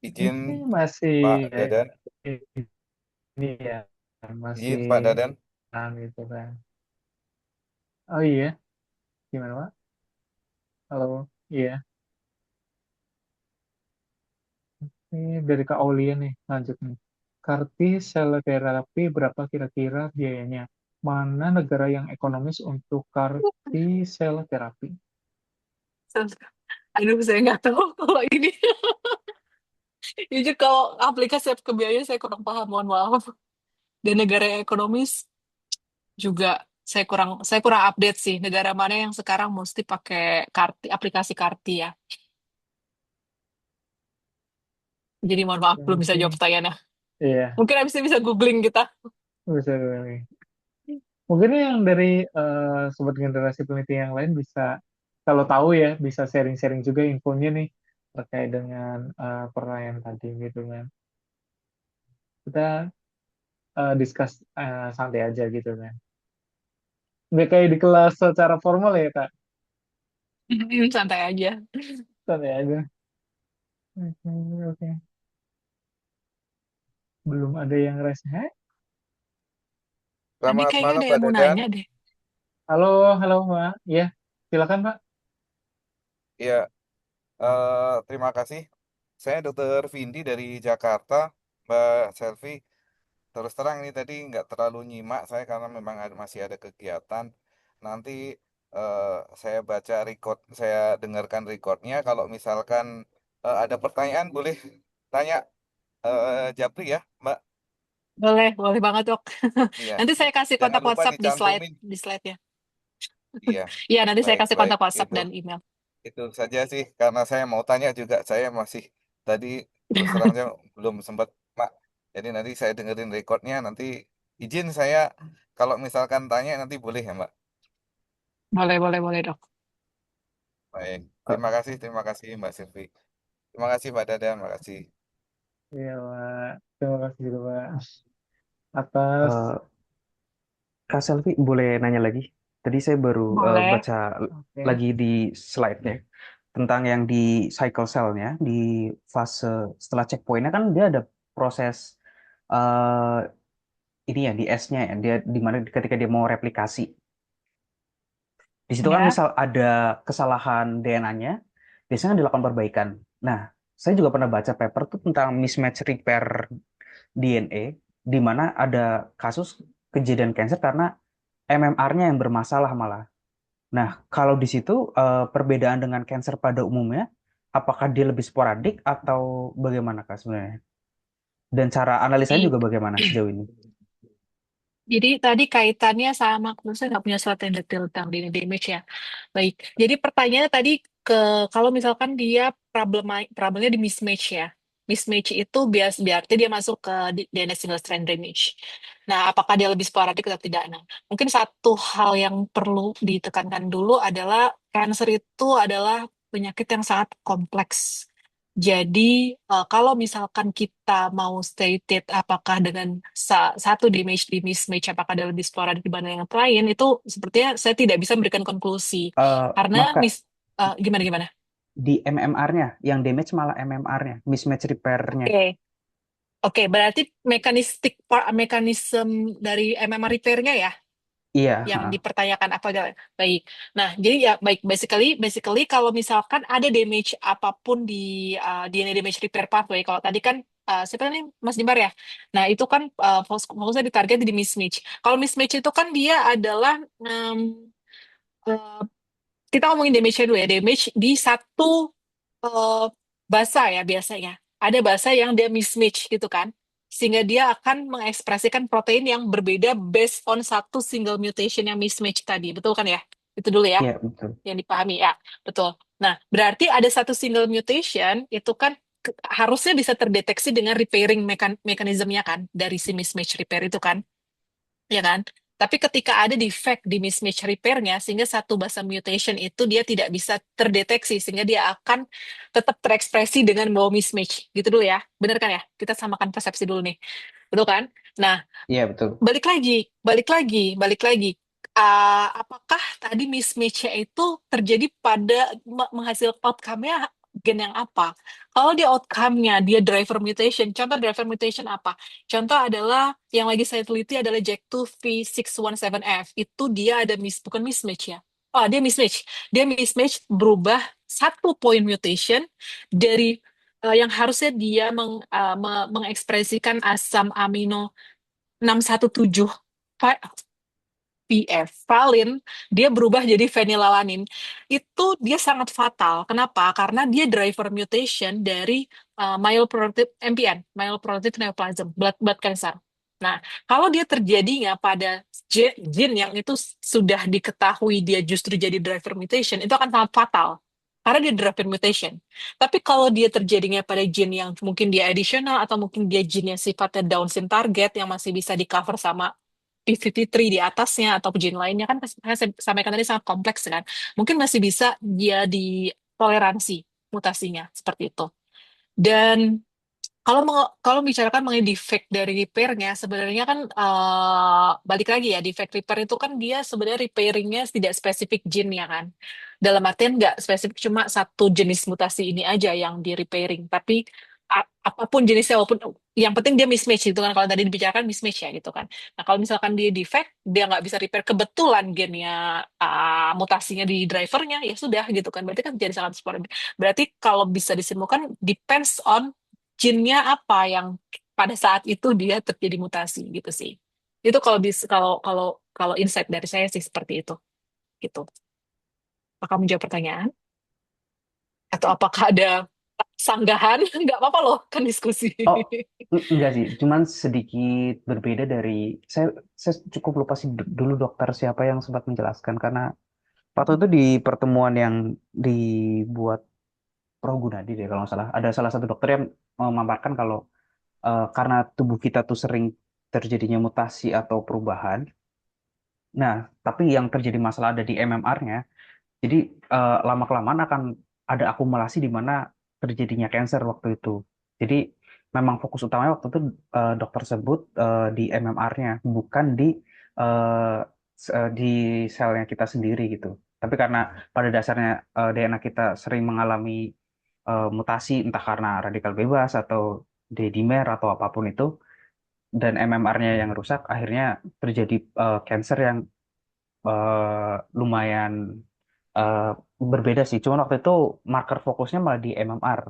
Izin Ini masih Pak ya, Dadan, ini ya masih izin Pak Dadan. gitu kan. Oh iya, gimana Pak? Halo, iya. Ini dari Kak Aulia nih, lanjut nih. Karti sel terapi berapa kira-kira biayanya? Mana negara yang ekonomis untuk karti sel terapi? Aduh, saya nggak tahu kalau ini. Jujur kalau aplikasi kebiayaan saya kurang paham, mohon maaf. Dan negara yang ekonomis juga saya kurang update sih negara mana yang sekarang mesti pakai aplikasi karti ya. Jadi mohon maaf belum bisa jawab Mungkin, pertanyaannya. iya, Mungkin habis ini bisa googling kita. bisa nih. Mungkin yang dari sobat generasi peneliti yang lain bisa, kalau tahu ya, bisa sharing-sharing juga infonya nih terkait dengan pertanyaan tadi gitu kan. Kita discuss santai aja gitu kan. Nggak kayak di kelas secara formal ya, Kak. Santai aja. Santai aja. Oke, oke. Belum ada yang raise hand. Tadi Selamat kayaknya malam ada Pak yang mau Dadan. nanya deh. Halo, halo, Mbak. Ya, silakan, Pak. Ya, terima kasih. Saya Dokter Vindi dari Jakarta, Mbak Selvi. Terus terang ini tadi nggak terlalu nyimak saya karena memang masih ada kegiatan. Nanti saya baca record, saya dengarkan recordnya. Kalau misalkan ada pertanyaan boleh tanya Japri ya, Mbak. Boleh, boleh banget, Dok. Iya, Nanti saya kasih jangan kontak lupa WhatsApp dicantumin. di slide-nya. Iya, Iya, nanti saya baik kasih baik kontak WhatsApp itu dan email. itu saja sih karena saya mau tanya juga saya masih tadi terus terang saya belum sempat Mak. Jadi nanti saya dengerin recordnya nanti izin saya kalau misalkan tanya nanti boleh ya Mbak. Boleh, boleh, boleh, Dok. Baik, Eh, terima kasih Mbak Silvi. Terima kasih Mbak Dada, terima kasih. Iya, Pak. Terima kasih juga, Pak. Atas, eh, Kak Selvi boleh nanya lagi? Tadi saya baru Boleh. baca oke. lagi di slide-nya tentang yang di cycle cell-nya di fase setelah checkpoint-nya kan dia ada proses eh ini ya di S-nya ya dia di mana ketika dia mau replikasi. Di situ kan Ya. misal ada kesalahan DNA-nya, biasanya dilakukan perbaikan. Nah, saya juga pernah baca paper tuh tentang mismatch repair DNA, di mana ada kasus kejadian cancer karena MMR-nya yang bermasalah malah. Nah, kalau di situ perbedaan dengan cancer pada umumnya, apakah dia lebih sporadik atau bagaimana Kak sebenarnya? Dan cara analisanya Jadi, juga bagaimana sejauh ini? jadi tadi kaitannya sama, saya nggak punya slide yang detail tentang DNA damage ya. Baik, jadi pertanyaannya tadi ke kalau misalkan dia problemnya di mismatch ya. Mismatch itu berarti dia masuk ke DNA single strand damage. Nah, apakah dia lebih sporadik atau tidak? Nah, mungkin satu hal yang perlu ditekankan dulu adalah cancer itu adalah penyakit yang sangat kompleks. Jadi, kalau misalkan kita mau stated apakah dengan satu damage di mismatch, apakah dia lebih sporadik dibanding yang lain, itu sepertinya saya tidak bisa memberikan konklusi. Karena Maaf Kak, gimana? di MMR-nya, yang damage malah MMR-nya, mismatch repair-nya. Oke, oke, berarti mekanisme dari MMR repair-nya ya, Iya, yang ha. dipertanyakan apa aja. Baik. Nah, jadi ya baik basically kalau misalkan ada damage apapun di DNA damage repair pathway, kalau tadi kan siapa nih Mas Jembar ya. Nah, itu kan fokusnya di target di mismatch. Kalau mismatch itu kan dia adalah eh, kita ngomongin damage-nya dulu ya. Damage di satu eh, bahasa ya biasanya. Ada bahasa yang dia mismatch gitu kan. Sehingga dia akan mengekspresikan protein yang berbeda based on satu single mutation yang mismatch tadi. Betul kan ya? Itu dulu ya, Iya betul. yang dipahami ya. Betul. Nah, berarti ada satu single mutation itu kan harusnya bisa terdeteksi dengan repairing mekanismenya kan dari si mismatch repair itu kan, ya kan? Tapi ketika ada defect di mismatch repair-nya, sehingga satu basa mutation itu dia tidak bisa terdeteksi, sehingga dia akan tetap terekspresi dengan membawa mismatch. Gitu dulu ya. Benar kan ya? Kita samakan persepsi dulu nih. Betul kan? Nah, Iya betul. balik lagi. apakah tadi mismatch-nya itu terjadi pada menghasilkan outcome-nya gen yang apa? Kalau di outcome-nya dia driver mutation, contoh driver mutation apa? Contoh adalah yang lagi saya teliti adalah Jack2V617F. Itu dia ada bukan mismatch ya. Oh, dia mismatch. Dia mismatch berubah satu point mutation dari yang harusnya dia mengekspresikan asam amino 617 PF, valin, dia berubah jadi fenilalanin. Itu dia sangat fatal. Kenapa? Karena dia driver mutation dari myeloproliferative MPN, myeloproliferative neoplasm, blood cancer. Nah, kalau dia terjadinya pada gene yang itu sudah diketahui dia justru jadi driver mutation, itu akan sangat fatal. Karena dia driver mutation. Tapi kalau dia terjadinya pada gene yang mungkin dia additional atau mungkin dia gene yang sifatnya Down syndrome target yang masih bisa di cover sama P53 di atasnya atau gene lainnya kan saya sampaikan tadi sangat kompleks kan. Mungkin masih bisa dia ditoleransi mutasinya seperti itu. Dan kalau bicarakan mengenai defect dari repairnya, sebenarnya kan balik lagi ya, defect repair itu kan dia sebenarnya repairingnya tidak spesifik gene ya kan. Dalam artian nggak spesifik cuma satu jenis mutasi ini aja yang di repairing, tapi apapun jenisnya, walaupun yang penting dia mismatch gitu kan. Kalau tadi dibicarakan mismatch ya gitu kan. Nah kalau misalkan dia defect, dia nggak bisa repair kebetulan gennya mutasinya di drivernya, ya sudah gitu kan. Berarti kan jadi sangat sporadis. Berarti kalau bisa disimpulkan depends on gene-nya apa yang pada saat itu dia terjadi mutasi gitu sih. Itu kalau kalau kalau insight dari saya sih seperti itu gitu. Apakah menjawab pertanyaan atau apakah ada sanggahan? Nggak apa-apa loh, kan diskusi. Oh, enggak sih, cuman sedikit berbeda dari saya cukup lupa sih dulu dokter siapa yang sempat menjelaskan karena waktu itu di pertemuan yang dibuat Prof Gunadi deh kalau nggak salah, ada salah satu dokter yang memaparkan kalau karena tubuh kita tuh sering terjadinya mutasi atau perubahan. Nah, tapi yang terjadi masalah ada di MMR-nya. Jadi lama-kelamaan akan ada akumulasi di mana terjadinya cancer waktu itu. Jadi memang fokus utamanya waktu itu dokter sebut di MMR-nya, bukan eh, di selnya kita sendiri gitu. Tapi karena pada dasarnya DNA kita sering mengalami mutasi entah karena radikal bebas atau D-dimer atau apapun itu, dan MMR-nya yang rusak, akhirnya terjadi cancer yang lumayan eh, berbeda sih. Cuman waktu itu marker fokusnya malah di MMR.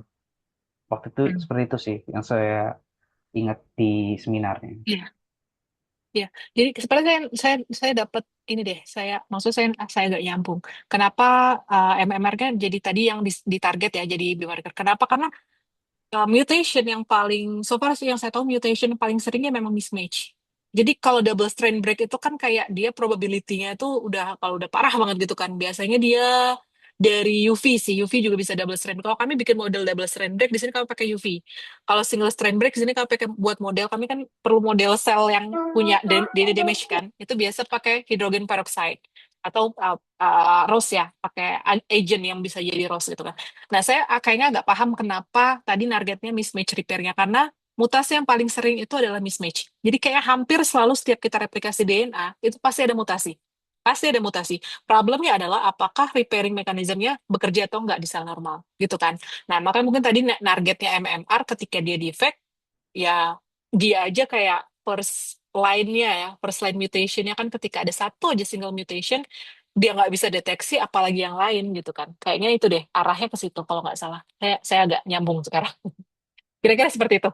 Waktu itu Hmm. seperti itu sih yang saya ingat di seminarnya. Iya, iya. Jadi sebenarnya saya dapat ini deh. Maksud saya agak nyambung. Kenapa MMR kan jadi tadi yang ditarget ya jadi biomarker. Kenapa? Karena mutation yang paling, so far sih yang saya tahu mutation yang paling seringnya memang mismatch. Jadi kalau double strand break itu kan kayak dia probability-nya itu udah kalau udah parah banget gitu kan. Biasanya dia dari UV sih, UV juga bisa double strand. Kalau kami bikin model double strand break di sini kami pakai UV. Kalau single strand break di sini kami pakai buat model kami kan perlu model sel yang punya DNA damage kan. Itu biasa pakai hydrogen peroxide atau ROS ya, pakai agent yang bisa jadi ROS gitu kan. Nah, saya kayaknya nggak paham kenapa tadi targetnya mismatch repair-nya, karena mutasi yang paling sering itu adalah mismatch. Jadi kayak hampir selalu setiap kita replikasi DNA, itu pasti ada mutasi. Pasti ada mutasi. Problemnya adalah apakah repairing mekanismenya bekerja atau nggak di sel normal, gitu kan. Nah, makanya mungkin tadi targetnya MMR ketika dia defect, ya dia aja kayak first line-nya ya, first line mutation-nya kan ketika ada satu aja single mutation, dia nggak bisa deteksi apalagi yang lain gitu kan. Kayaknya itu deh arahnya ke situ kalau nggak salah. Saya agak nyambung sekarang. Kira-kira seperti itu.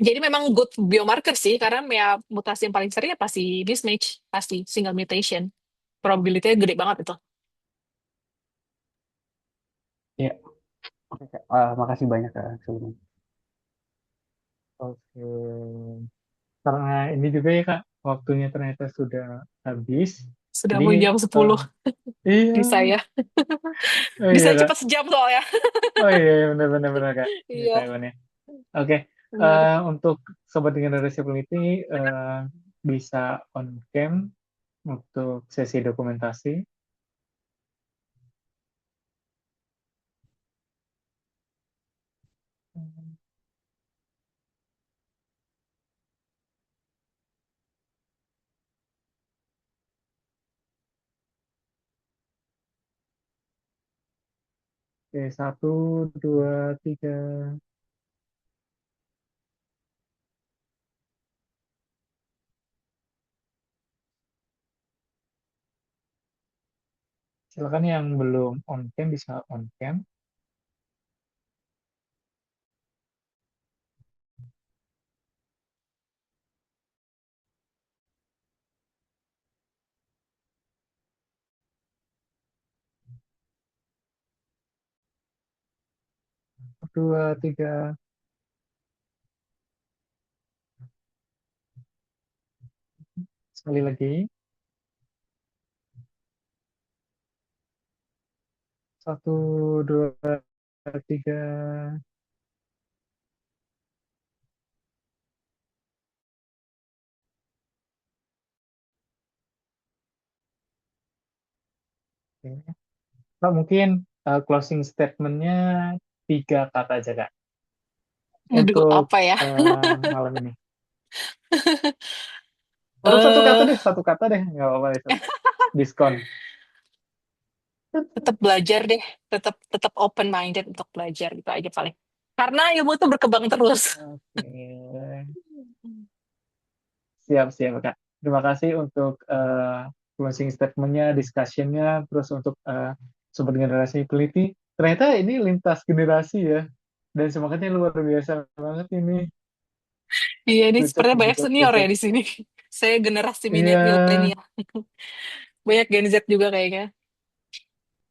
Jadi memang good biomarker sih karena ya mutasi yang paling sering ya pasti mismatch, pasti single mutation. Probability-nya gede banget itu. Ya, oke, Kak. Makasih banyak Kak sebelumnya. Oke. Karena ini juga ya Kak, waktunya ternyata sudah habis. Sudah Jadi mau jam 10 iya, di saya. oh iya Bisa Kak. cepat sejam soalnya. Oh iya, iya, benar-benar benar Kak. Di Iya, Taiwan ya. Oke, benar. untuk sobat generasi peneliti bisa on cam untuk sesi dokumentasi. Oke, satu, dua, tiga. Silakan yang belum on cam bisa on cam. Dua, tiga. Sekali lagi. Satu, dua, tiga. Oke. Nah, mungkin closing statement-nya 3 kata aja, Kak, Aduh, untuk apa ya? malam ini. Atau Eh, satu kata deh, nggak apa-apa itu. Diskon. tetap belajar deh, tetap tetap open minded untuk belajar gitu aja paling. Karena ilmu tuh berkembang terus. Oke, siap-siap, Kak. Terima kasih untuk closing statement-nya, discussion-nya, terus untuk Sobat Generasi Peneliti. Ternyata ini lintas generasi ya, dan semangatnya luar biasa banget ini. Iya, ini Cocok, sepertinya banyak cocok, senior ya cocok. di sini. Saya generasi Iya, milenial. Banyak Gen Z juga kayaknya.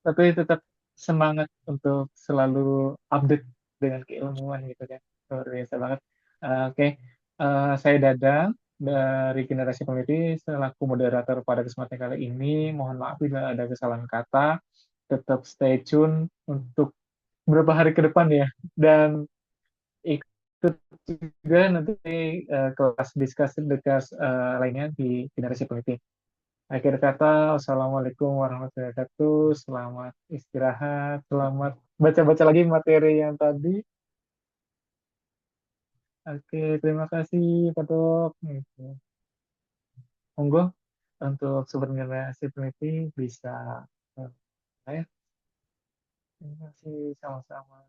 tapi tetap semangat untuk selalu update dengan keilmuan gitu kan. Luar biasa banget. Oke. Saya Dadang dari Generasi Peneliti selaku moderator pada kesempatan kali ini. Mohon maaf bila ada kesalahan kata. Tetap stay tune untuk beberapa hari ke depan ya. Dan ikut juga nanti kelas diskusi lainnya di Generasi Peneliti. Akhir kata, wassalamualaikum warahmatullahi wabarakatuh. Selamat istirahat, selamat baca-baca lagi materi yang tadi. Oke, terima kasih, Pak Dok. Gitu. Monggo untuk Sobat Generasi Peneliti bisa. Ya. Terima kasih, sama-sama.